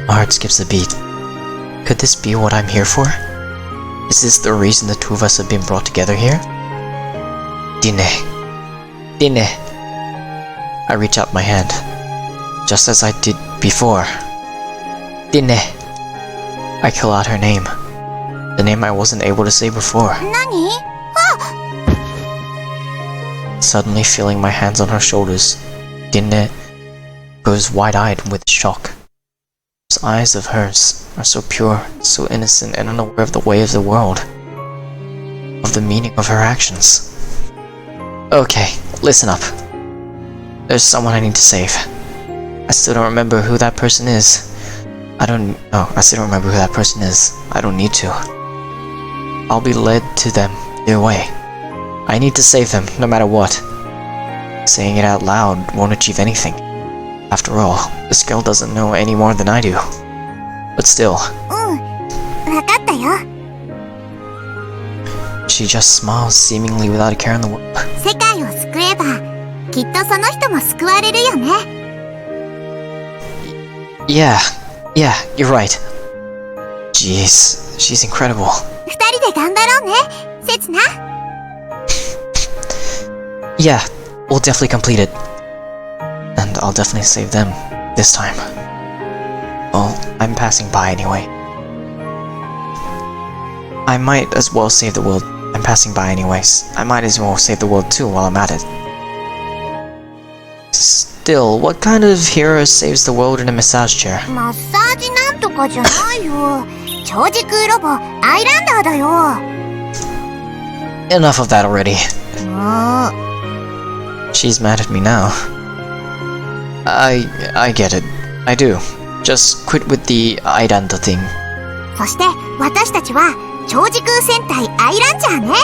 My heart skips a beat. Could this be what I'm here for? Is this the reason the two of us have been brought together here? Dinne. Dinne. I reach out my hand, just as I did before. Dinne. I call out her name. The name I wasn't able to say before. 何？ Suddenly feeling my hands on her shoulders, Dinne goes wide-eyed with shock. Those eyes of hers are so pure, so innocent, and unaware of the way of the world, of the meaning of her actions. Okay, listen up. There's someone I need to save. I still don't remember who that person is. I still don't remember who that person is. I don't need to. I'll be led to them either way. I need to save them, no matter what. Saying it out loud won't achieve anything. After all, this girl doesn't know any more than I do. But still. わかったよ。 She just smiles seemingly without a care in the world. 世界を救えば、きっとその人も救われるよね。 Yeah, you're right. Jeez, she's incredible. 二人で頑張ろうね、せつな。 Yeah, we'll definitely complete it. And I'll definitely save them, this time. Well, I'm passing by anyway. I might as well save the world. I'm passing by anyways. I might as well save the world too while I'm at it. Still, what kind of hero saves the world in a massage chair? マッサージなんとかじゃないよ。超時空ロボ、アイランダーだよ。 Enough of that already. もう。 She's mad at me now. I get it. I do. Just quit with the Airanda thing. そして私たちは超時空戦隊アイランジャーね。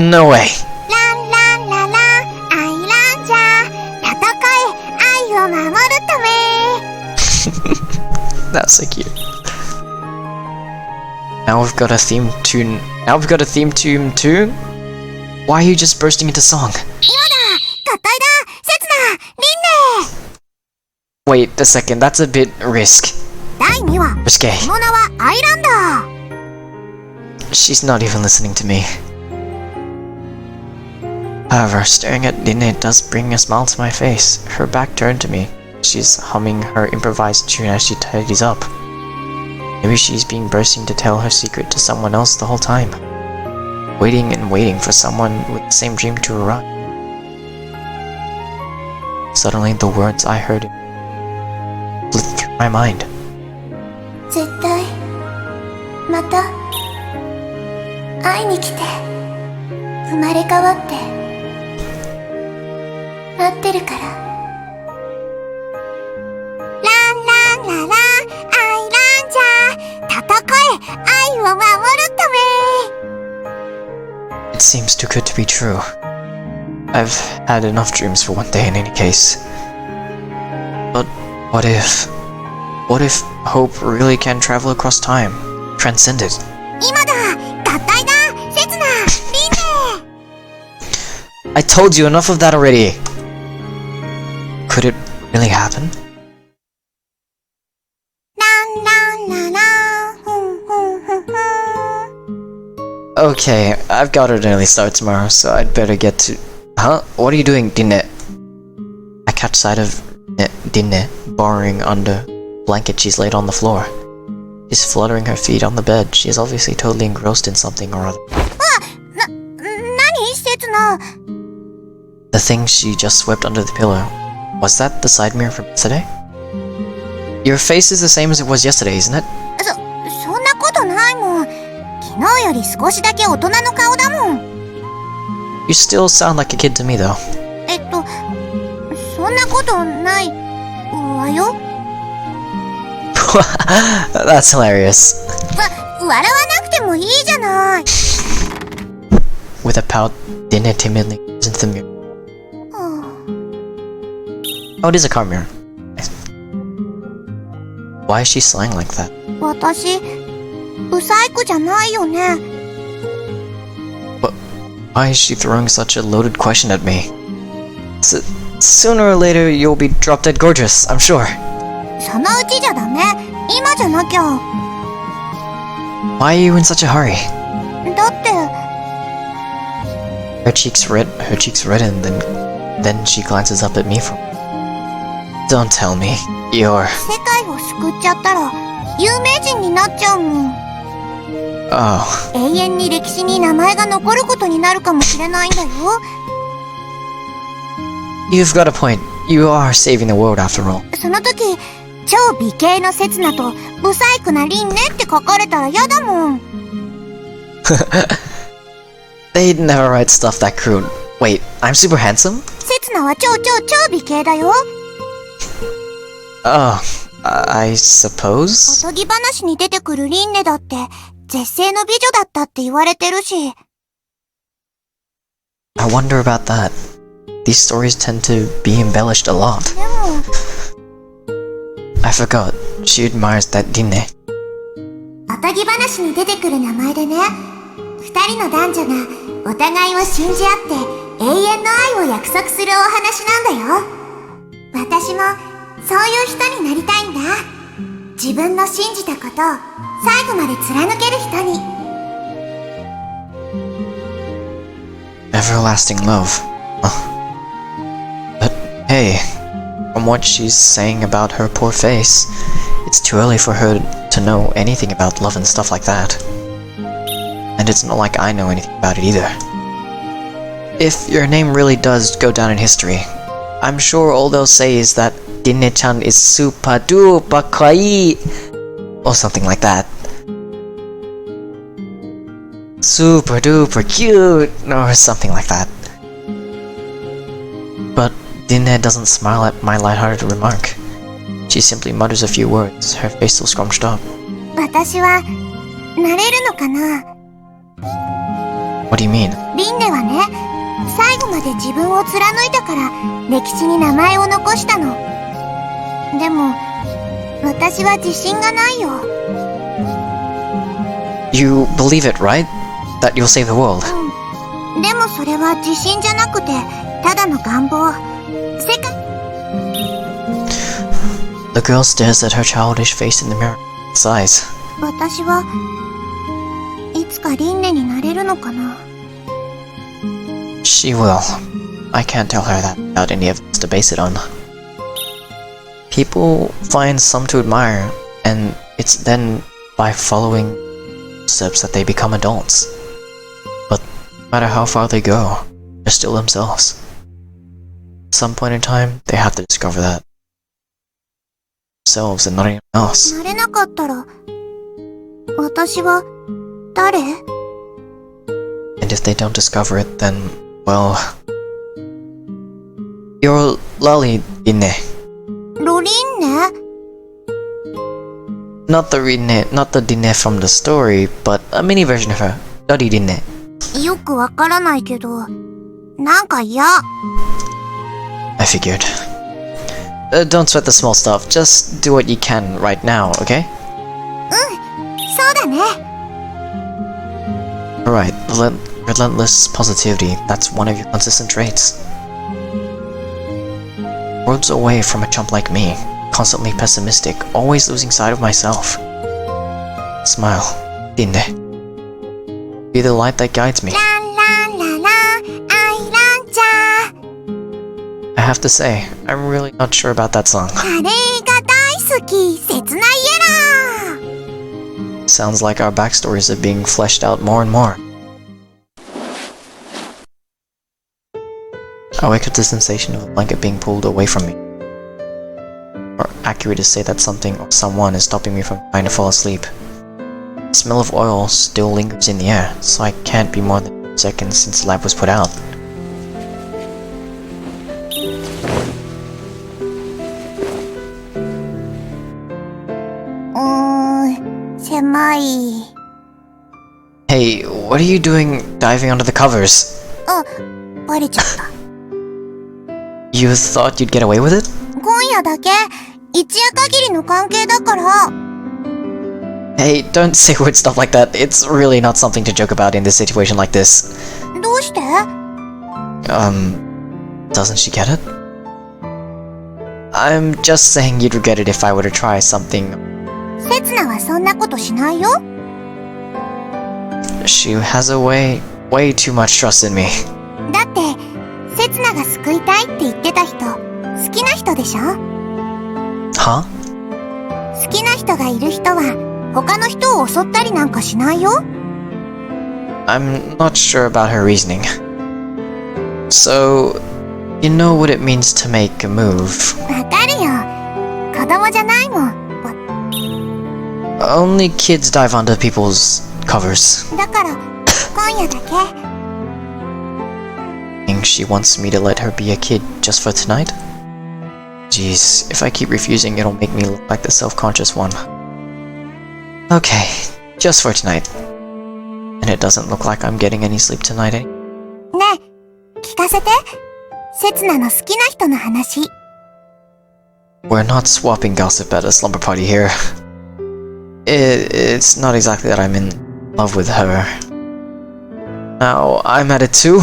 No way. ランランラランアイランジャー、戦え愛を守るため。 That's so cute. Now we've got a theme tune. Now we've got a theme tune too. Why are you just bursting into song? 今だ、合体だ、せつな、リンネ。 Wait a second. That's a bit risky. 第2話、 Risque. その名はアイランダー。 She's not even listening to me. However, staring at Dinne does bring a smile to my face. Her back turned to me. she's humming her improvised tune as she tidies up. Maybe she's been bursting to tell her secret to someone else the whole time. Waiting and waiting for someone with the same dream to arrive. Suddenly the words I heard flit through my mind. 絶対また会いに来て生まれ変わって待ってるから。ランランラランアイランジャー戦え愛を守るため。 It seems too good to be true. I've had enough dreams for one day in any case. But what if hope really can travel across time? Transcend it. 今だ合体だ刹那輪廻。 I told you enough of that already! Could it really happen? ランランラランふんふんふんふん。 Okay, I've got an early start tomorrow, so I'd better get to... Huh? What are you doing, Dinne? I catch sight of Dinne burrowing under blanket she's laid on the floor. She's fluttering her feet on the bed. She is obviously totally engrossed in something or other. 何刹那。 The thing she just swept under the pillow. Was that the side mirror from yesterday? Your face is the same as it was yesterday, isn't it? そんなことないもん。昨日より少しだけ大人の顔だもん。 You still sound like a kid to me, though. そんなことないわよ。That's hilarious. 笑わなくてもいいじゃない。 With a pout, Dinne timidly goes into the mirror. Oh, it is a car mirror. Why is she sighing like that? 私、ブサイクじゃないよね。 Why is she throwing such a loaded question at me? Sooner or later, you'll be drop dead gorgeous, I'm sure. そのうちじゃダメ。今じゃなきゃ。 Why are you in such a hurry? だって、 Her cheeks redden, then she glances up at me from... Don't tell me, you're... 世界を救っちゃったら、有名人になっちゃうもん。 Oh, 永遠に歴史に名前が残ることになるかもしれないんだよ。 you've got a point. You are saving the world after all. その時、超美形の刹那とブサイクな輪廻って書かれたら嫌だもん。 They'd never write stuff that crude. Wait, I'm super handsome? 刹那は超美形だよ。 Oh, I suppose? おとぎ話に出てくる輪廻だって絶世の美女だったって言われてるし。 I wonder about that. These stories tend to be embellished a lot. でも I forgot. She admires that Dinne. おとぎ話に出てくる名前でね、二人の男女がお互いを信じ合って永遠の愛を約束するお話なんだよ。私もそういう人になりたいんだ。自分の信じたことを最後まで貫ける人に。 Everlasting love. But hey, from what she's saying about her poor face, it's too early for her to know anything about love and stuff like that. And it's not like I know anything about it either. If your name really does go down in history, I'm sure all they'll say is that Dinne-chan is super duper kawaii, or something like that. Super duper cute, or something like that. But Dinne doesn't smile at my lighthearted remark. She simply mutters a few words, her face still scrunched up. 私はなれるのかな。 What do you mean? 輪廻はね、最後まで自分を貫いたから歴史に名前を残したの。でも私は自信がないよ。 You believe it, right? That you'll save the world. でもそれは自信じゃなくてただの願望。世界 The girl stares at her childish face in the mirror. Sighs. 私はいつか輪廻になれるのかな。 She will. I can't tell her that without any evidence to base it on. People find some to admire, and it's then by following steps that they become adults. But no matter how far they go, they're still themselves. At some point in time, they have to discover that themselves and not anyone else. なれなかったら、私は誰？ And if they don't discover it, then, well, you're Lolly Rinne. ロリンね。 Not the Rinne, not the Rinne from the story, but a mini version of her. Lolly Rinne. よくわからないけど、なんか嫌。I figured. Don't sweat the small stuff, just do what you can right now, okay? そうだね。 Alright, relentless positivity, that's one of your consistent traits. Worlds away from a chump like me, constantly pessimistic, always losing sight of myself. Smile, Rinne. Be the light that guides me. ランランララン、アイランちゃん。 I have to say, I'm really not sure about that song. カレーが大好き、切ないエラー。 Sounds like our backstories are being fleshed out more and more. I wake up to the sensation of a blanket being pulled away from me. Or accurate to say that something or someone is stopping me from trying to fall asleep. The smell of oil still lingers in the air, so I can't be more than seconds since the lamp was put out. Mm, 狭い。 Hey, what are you doing diving under the covers? あ、バレちゃった。 You thought you'd get away with it? 今夜だけ、一夜限りの関係だから。 Hey, don't say weird stuff like that. It's really not something to joke about in this situation like this. どうして？ Doesn't she get it? I'm just saying you'd regret it if I were to try something. せつなはそんなことしないよ。 She has a way too much trust in me. だって、せつなが救いたいって言ってた人、好きな人でしょ？ Huh? 好きな人がいる人は、他の人を襲ったりなんかしないよ。 I'm not sure about her reasoning. So, you know what it means to make a move. わかるよ。子供じゃないもん。Only kids dive under people's covers. だから、今夜だけ。 Think she wants me to let her be a kid just for tonight? Jeez, if I keep refusing, it'll make me look like the self-conscious one. Okay, just for tonight. And it doesn't look like I'm getting any sleep tonight, eh? ねえ、聞かせて。せつなの好きな人の話。 We're not swapping gossip at a slumber party here. It's not exactly that I'm in love with her. Now, I'm at it too?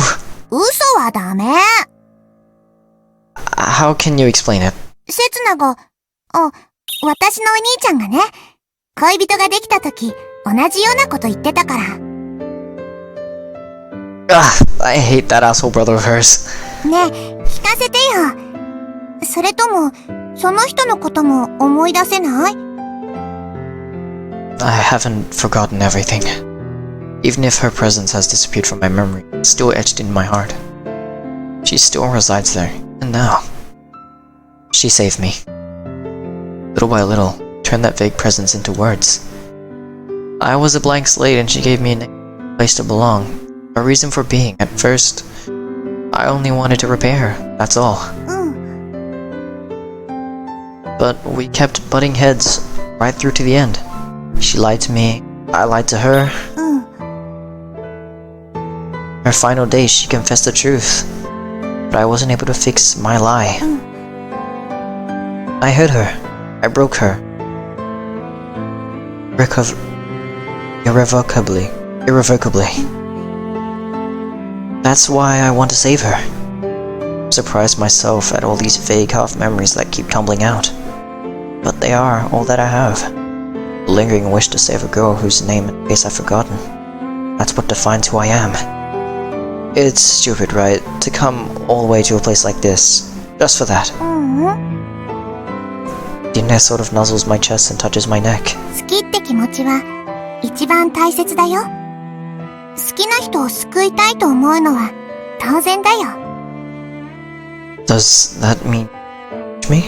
嘘はダメ。 How can you explain it? せつなが、私のお兄ちゃんがね、恋人ができた時、同じようなこと言ってたから。I hate that asshole brother of hers. ねえ、聞かせてよ。それとも、その人のことも思い出せない？ I haven't forgotten everything. Even if her presence has disappeared from my memory, it's still etched in my heart. She still resides there, and now, she saved me. Little by little, turned that vague presence into words. I was a blank slate and she gave me a place to belong, a reason for being. At first, I only wanted to repay her, that's all. うん。 But we kept butting heads right through to the end. She lied to me, I lied to her. うん。 Her final day, she confessed the truth, but I wasn't able to fix my lie. I hurt her. I broke her. Irrevocably. That's why I want to save her. Surprised myself at all these vague half memories that keep tumbling out. But they are all that I have. A lingering wish to save a girl whose name and face I've forgotten. That's what defines who I am. It's stupid, right? To come all the way to a place like this, just for that. うん。Dinne sort of nuzzles my chest and touches my neck. 好きって気持ちは一番大切だよ。好きな人を救いたいと思うのは当然だよ。Does that mean me?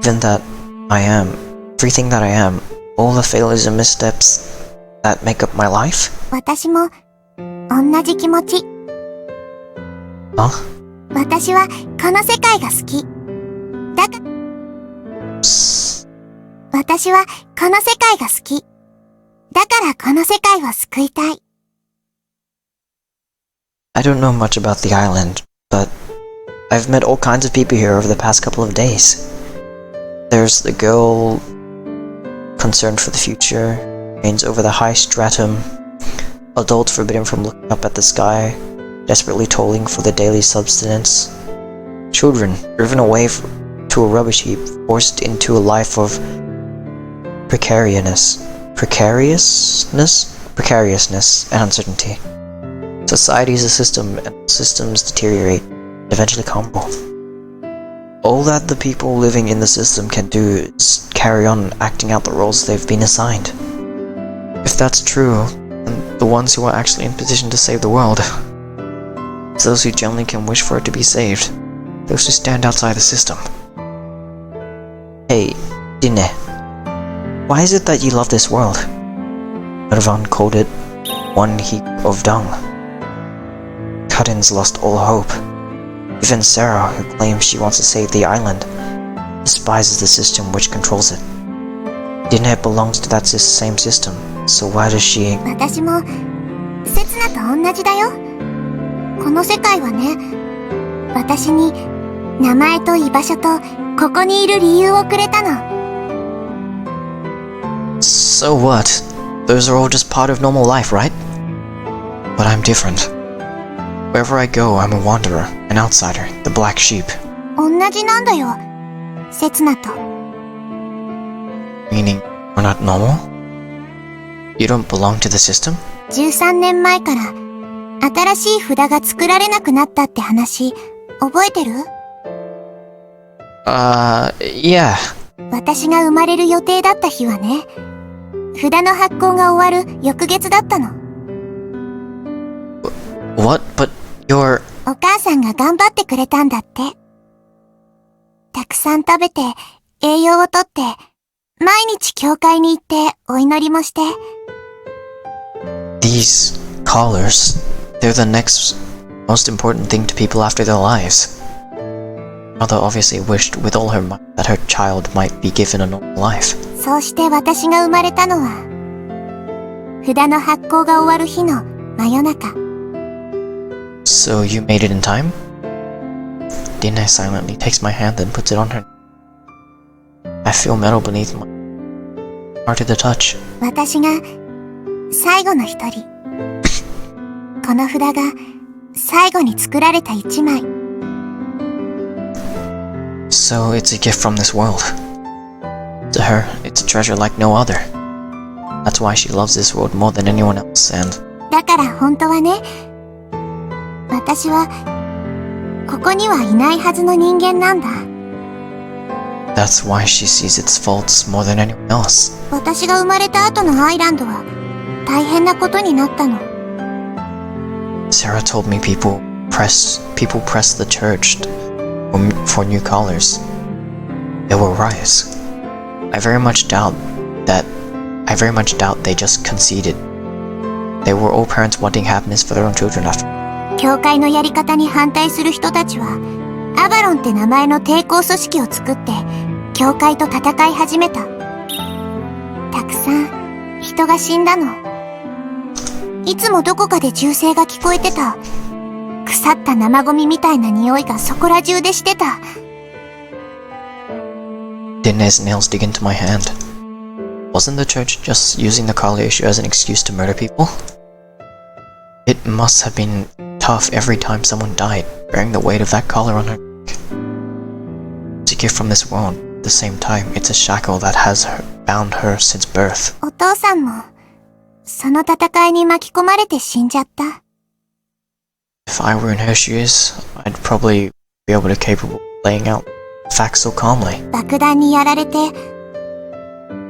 Even that I am, everything that I am, all the failures and missteps that make up my life? 私も同じ気持ち。Huh? 私はこの世界が好き。だから私はこの世界が好き。だからこの世界を救いたい。I don't know much about the island, but I've met all kinds of people here over the past couple of days. There's the girl concerned for the future, reigns over the high stratum, adults forbidden from looking up at the sky, desperately toiling for their daily subsistence, children driven away to a rubbish heap, forced into a life of precariousness and uncertainty. Society is a system, and systems deteriorate, eventually crumble. All that the people living in the system can do is carry on acting out the roles they've been assigned. If that's true, then the ones who are actually in position to save the world is those who generally can wish for it to be saved, those who stand outside the system. Hey, Dinne, why is it that you love this world? Mervan called it one heap of dung. Cuttin's lost all hope. Even Sarah, who claims she wants to save the island, despises the system which controls it. Dinne belongs to that same system, so why does she... 私もセツナと同じだよ。この世界はね、私に名前と居場所とここにいる理由をくれたの。So what? Those are all just part of normal life, right? But I'm different. Wherever I go, I'm a wanderer, an outsider, the black sheep. 同じなんだよ、セツナと。Meaning, we're not normal? You don't belong to the system? 13年前から新しい札が作られなくなったって話、覚えてる？ Yeah. 私が生まれる予定だった日はね、札の発行が終わる翌月だったの。What? But you're... お母さんが頑張ってくれたんだって。たくさん食べて、栄養をとって、毎日教会に行ってお祈りもして。These collars, they're the next most important thing to people after their lives. Mother obviously wished with all her might that her child might be given a normal life. そうして私が生まれたのは、札の発行が終わる日の真夜中。So you made it in time? Dinne silently takes my hand and puts it on her. I feel metal beneath my heart to the touch. 私が最後の一人。この札が最後に作られた一枚。So it's a gift from this world. To her, it's a treasure like no other. That's why she loves this world more than anyone else, and... だから本当はね、私はここにはいないはずの人間なんだ。That's why she sees its faults more than anyone else. 私が生まれた後のアイランドは大変なことになったの。Sarah told me people press the church for new collars. There were riots. I very much doubt they just conceded. They were all parents wanting happiness for their own children after. 教会のやり方に反対する人たちは、アバロンって名前の抵抗組織を作って、教会と戦い始めた。たくさん人が死んだの。いつもどこかで銃声が聞こえてた。腐った生ゴミみたいな匂いがそこら中でしてた。Dinne's nails dig into my hand. Wasn't the church just using the collar issue as an excuse to murder people? It must have been tough every time someone died, bearing the weight of that collar on her neck. It's a gift from this world. At the same time, it's a shackle that has bound her since birth. お父さんも、その戦いに巻き込まれて死んじゃった。If I were in her shoes, I'd probably be capable of playing out facts so calmly. 爆弾にやられて、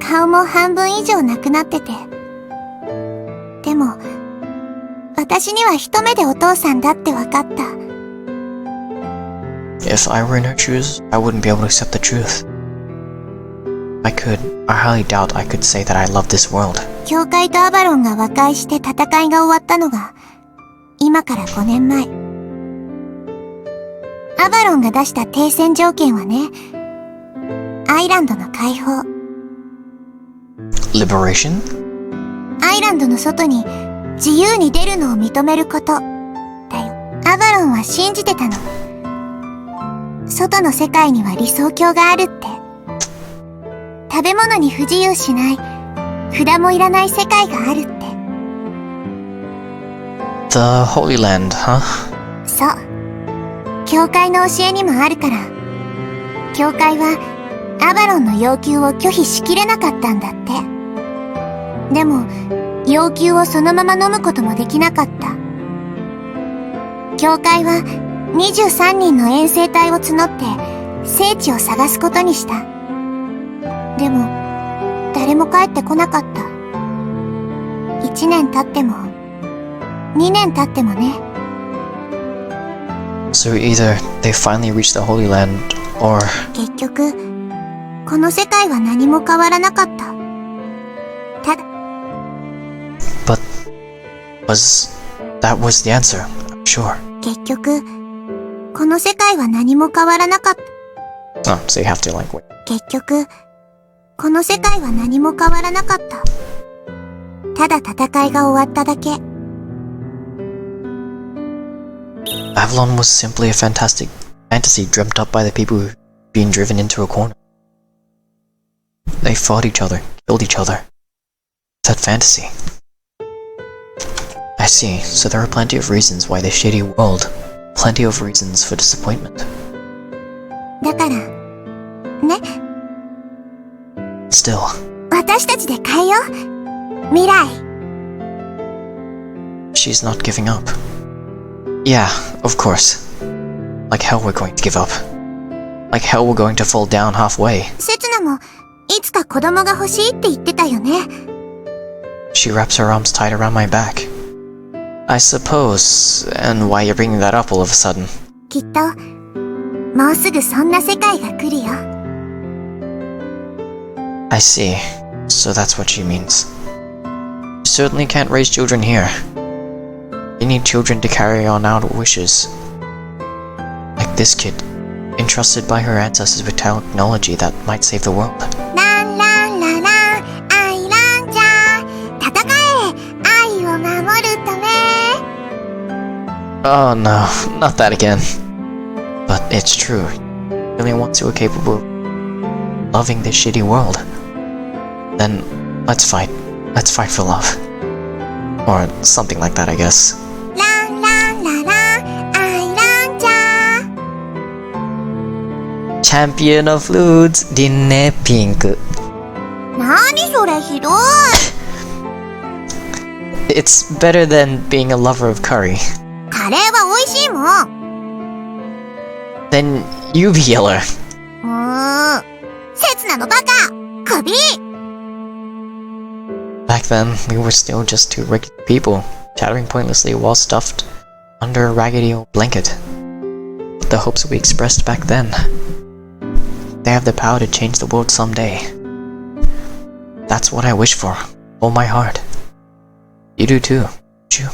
顔も半分以上なくなってて。でも、私には一目でお父さんだってわかった。If I were in her shoes, I wouldn't be able to accept the truth. I highly doubt I could say that I love this world. 教会とアバロンが和解して戦いが終わったのが、今から5年前。アバロンが出した停戦条件はね、アイランドの解放。Liberation? アイランドの外に自由に出るのを認めること。だよ。アバロンは信じてたの。外の世界には理想郷があるって。食べ物に不自由しない、札もいらない世界があるって。The Holy Land, huh? そう。教会の教えにもあるから。教会はアバロンの要求を拒否しきれなかったんだって。でも、要求をそのまま飲むこともできなかった。教会は23人の遠征隊を募って聖地を探すことにした。でも、誰も帰ってこなかった。1年経っても、2年経ってもね。So either they finally reached the Holy Land, or... 結局、この世界は何も変わらなかった。ただ、But that was the answer, I'm sure. 結局、この世界は何も変わらなかった。Oh, so you have to like wait. 結局、この世界は何も変わらなかった。ただ戦いが終わっただけ。Avalon was simply a fantasy dreamt up by the people who've been driven into a corner. They fought each other, killed each other. That fantasy. I see, so there are plenty of reasons why this shitty world, plenty of reasons for disappointment. だから、ね。Still, 私たちで変えよう。未来。she's not giving up. Yeah, of course. Like hell we're going to give up. Like hell we're going to fall down halfway. セツナも、いつか子供が欲しいって言ってたよね。She wraps her arms tight around my back. I suppose, and why you're bringing that up all of a sudden? きっと、もうすぐそんな世界が来るよ。I see. So that's what she means. You certainly can't raise children here. You need children to carry on our wishes. Like this kid, entrusted by her ancestors with technology that might save the world. ランランララン、アイランジャー。戦え、愛を守るため。Oh no, not that again. But it's true. The only ones who are capable of loving this shitty world. Then, let's fight. Let's fight for love. Or something like that, I guess. ランランララン、アイランジャー。 Champion of Flutes, Dinne Pink. なにそれひどい。It's better than being a lover of curry. カレーは美味しいもん。Then you be yeller. セツナのバカ。首。Back then, we were still just two regular people, chattering pointlessly while stuffed under a raggedy old blanket. But the hopes we expressed back then, they have the power to change the world someday. That's what I wish for, all my heart. You do too, don't you?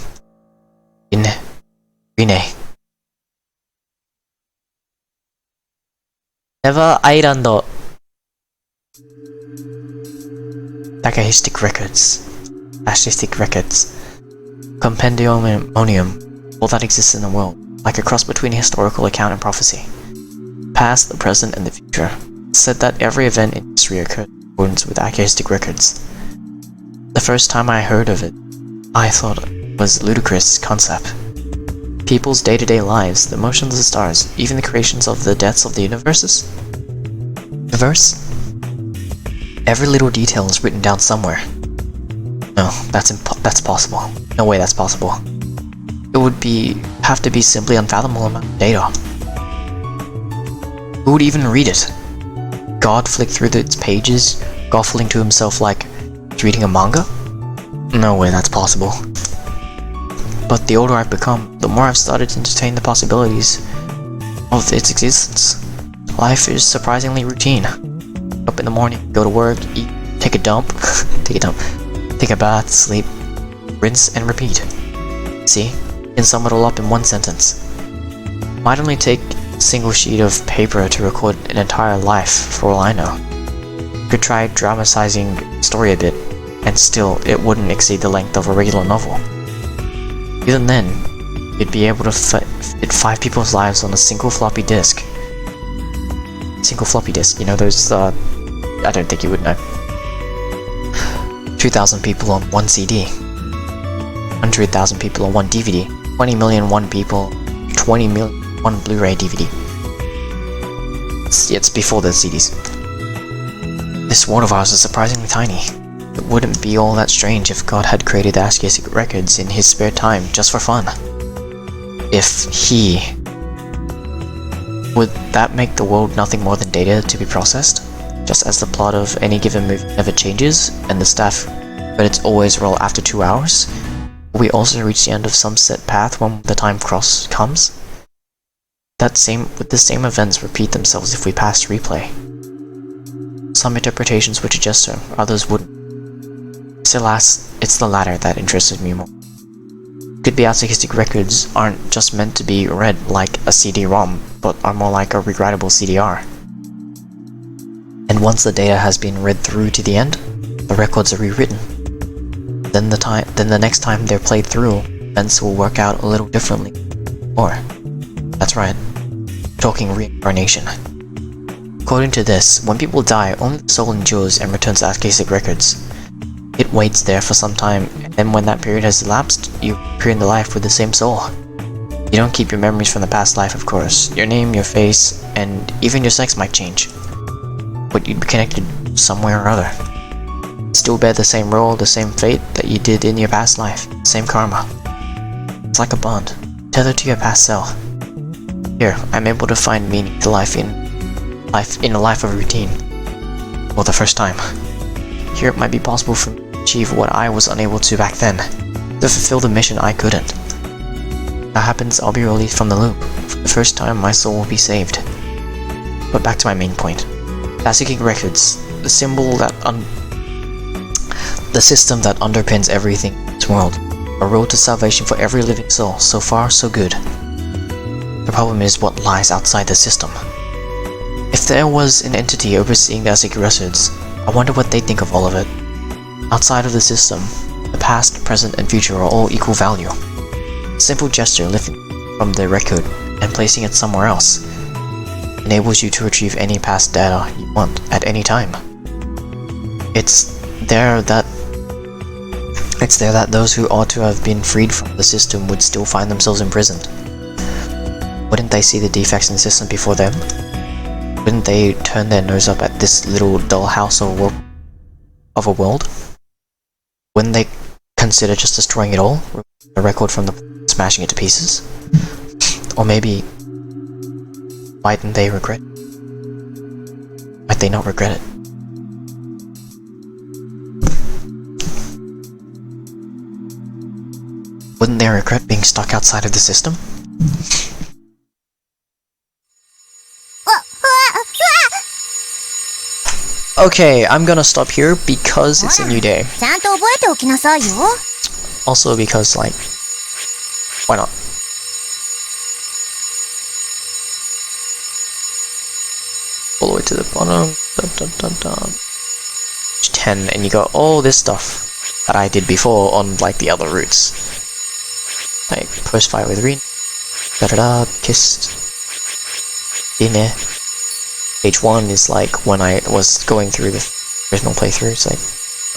Rine. Never Island. Atheistic records, compendium, all that exists in the world, like a cross between historical account and prophecy. Past, the present, and the future. It's said that every event in history occurred in accordance with atheistic records. The first time I heard of it, I thought it was a ludicrous concept. People's day-to-day lives, the motions of the stars, even the creations of the deaths of the universes. Every little detail is written down somewhere. No, that's possible. No way that's possible. It would have to be simply unfathomable amount of data. Who would even read it? God flicked through its pages, guffling to himself like he's reading a manga? No way that's possible. But the older I've become, the more I've started to entertain the possibilities of its existence. Life is surprisingly routine. Up in the morning, go to work, eat, take a dump, take a bath, sleep, rinse and repeat. See, you can sum it all up in one sentence. Might only take a single sheet of paper to record an entire life, for all I know. You could try dramatizing the story a bit, and still it wouldn't exceed the length of a regular novel. Even then, you'd be able to fit 5 people's lives on a single floppy disk. Single floppy disk, you know those, I don't think you would know. 2,000 people on one CD. 100,000 people on one DVD. 20 million one people, 20 million one Blu-ray DVD. It's before the CDs. This world of ours is surprisingly tiny. It wouldn't be all that strange if God had created the ASCII records in his spare time just for fun. If he... Would that make the world nothing more than data to be processed? Just as the plot of any given movie never changes, and the staff credits always roll after 2 hours? Will we also reach the end of some set path when the time cross comes? Would the same events repeat themselves if we passed replay? Some interpretations would suggest so, others wouldn't. It's the latter that interested me more. Could be ASCII records aren't just meant to be read like a CD-ROM, but are more like a rewritable CDR. And once the data has been read through to the end, the records are rewritten. Then the next time they're played through, events will work out a little differently. Or, that's right, talking reincarnation. According to this, when people die, only the soul endures and returns to ASCII records. It waits there for some time, and then when that period has elapsed, you appear in the life with the same soul. You don't keep your memories from the past life, of course. Your name, your face, and even your sex might change. But you'd be connected somewhere or other. Still bear the same role, the same fate that you did in your past life, same karma. It's like a bond, tethered to your past self. Here, I'm able to find meaning to life in a life of routine. For the first time. Here it might be possible for me to achieve what I was unable to back then, to fulfill the mission I couldn't. If that happens, I'll be released from the loop. For the first time, my soul will be saved. But back to my main point. ASCII records, the symbol that the system that underpins everything in this world. A road to salvation for every living soul. So far, so good. The problem is what lies outside the system. If there was an entity overseeing the ASCII records, I wonder what they think of all of it. Outside of the system, the past, present, and future are all equal value. A simple gesture lifting from the record and placing it somewhere else enables you to retrieve any past data you want at any time. It's there that those who ought to have been freed from the system would still find themselves imprisoned. Wouldn't they see the defects in the system before them? Wouldn't they turn their nose up at this little dollhouse of a world? Wouldn't they consider just destroying it all? A record from smashing it to pieces? Or maybe... mightn't they regret it? Might they not regret it? Wouldn't they regret being stuck outside of the system? Okay, I'm gonna stop here because it's a new day. Also because, like, why not? All the way to the bottom. Dun, dun, dun, dun. 10, and you got all this stuff that I did before on, like, the other routes. Like, post-fight with Rin. Da-da-da, kissed. Dinner. Page 1 is like when I was going through the original playthrough, it's like,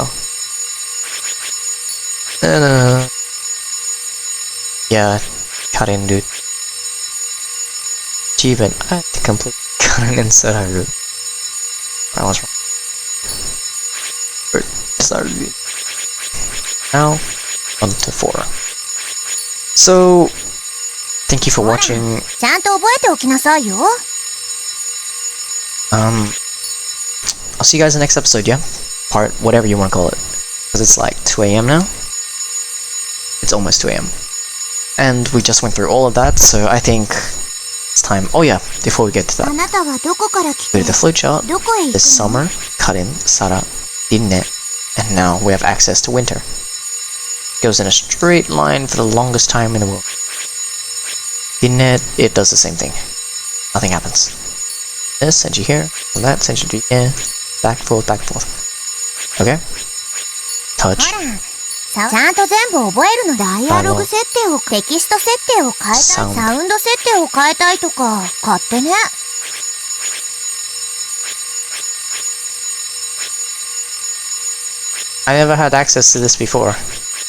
oh. Yeah, cut in, dude. Achievement, I had to complete Karin and Sera route. I was wrong. Started now, on to 4. So, thank you for watching. I'll see you guys in the next episode, yeah? Part, whatever you want to call it. Because it's like 2 a.m. now. It's almost 2 a.m. And we just went through all of that, so I think it's time. Oh yeah, before we get to あ that. なたはどこから来て Go to the flowchart. どこへ行く This summer, Karin, Sara, Dinne, and now we have access to winter. Goes in a straight line for the longest time in the world. Dinne, it does the same thing. Nothing happens. This sends you here, and that sends you to here. Back and forth, back and forth. Okay? ほ Touch. らちゃんと全部覚えるの。ダイアログ設定をテキスト設定を変えたい、サウンド設定を変えたいとか勝手ね。I never had access to this before.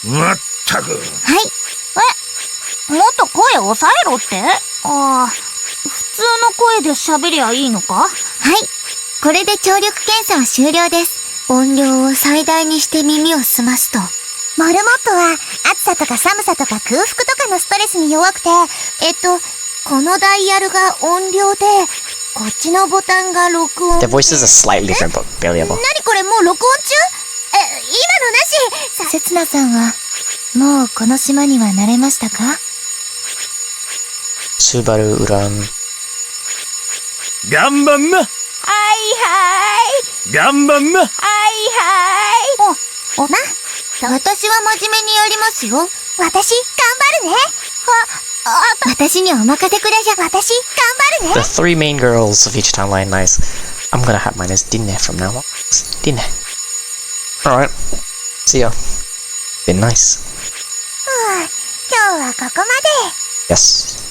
まったく。はい。もっと声抑えろって？ああ、普通の声で喋りゃいいのか？はい。これで聴力検査は終了です。音量を最大にして耳を澄ますと。モルモットは暑さとか寒さとか空腹とかのストレスに弱くて、このダイヤルが音量で、こっちのボタンが録音。 The voices are slightly different, but barely able. 何これもう録音中？今のなし。せつなさんは、もうこの島には慣れましたか？ Subaru Uran. 頑張んな。はいはい頑張んな。はいはいおな、私は真面目にやりますよ。私、頑張るね。私にお任せください。私、頑張るね。 The 3 main girls of each timeline, nice. I'm gonna have mine as Dinne from now on. Dinne. Alright. See ya. Been nice. 今日はここまで。 Yes.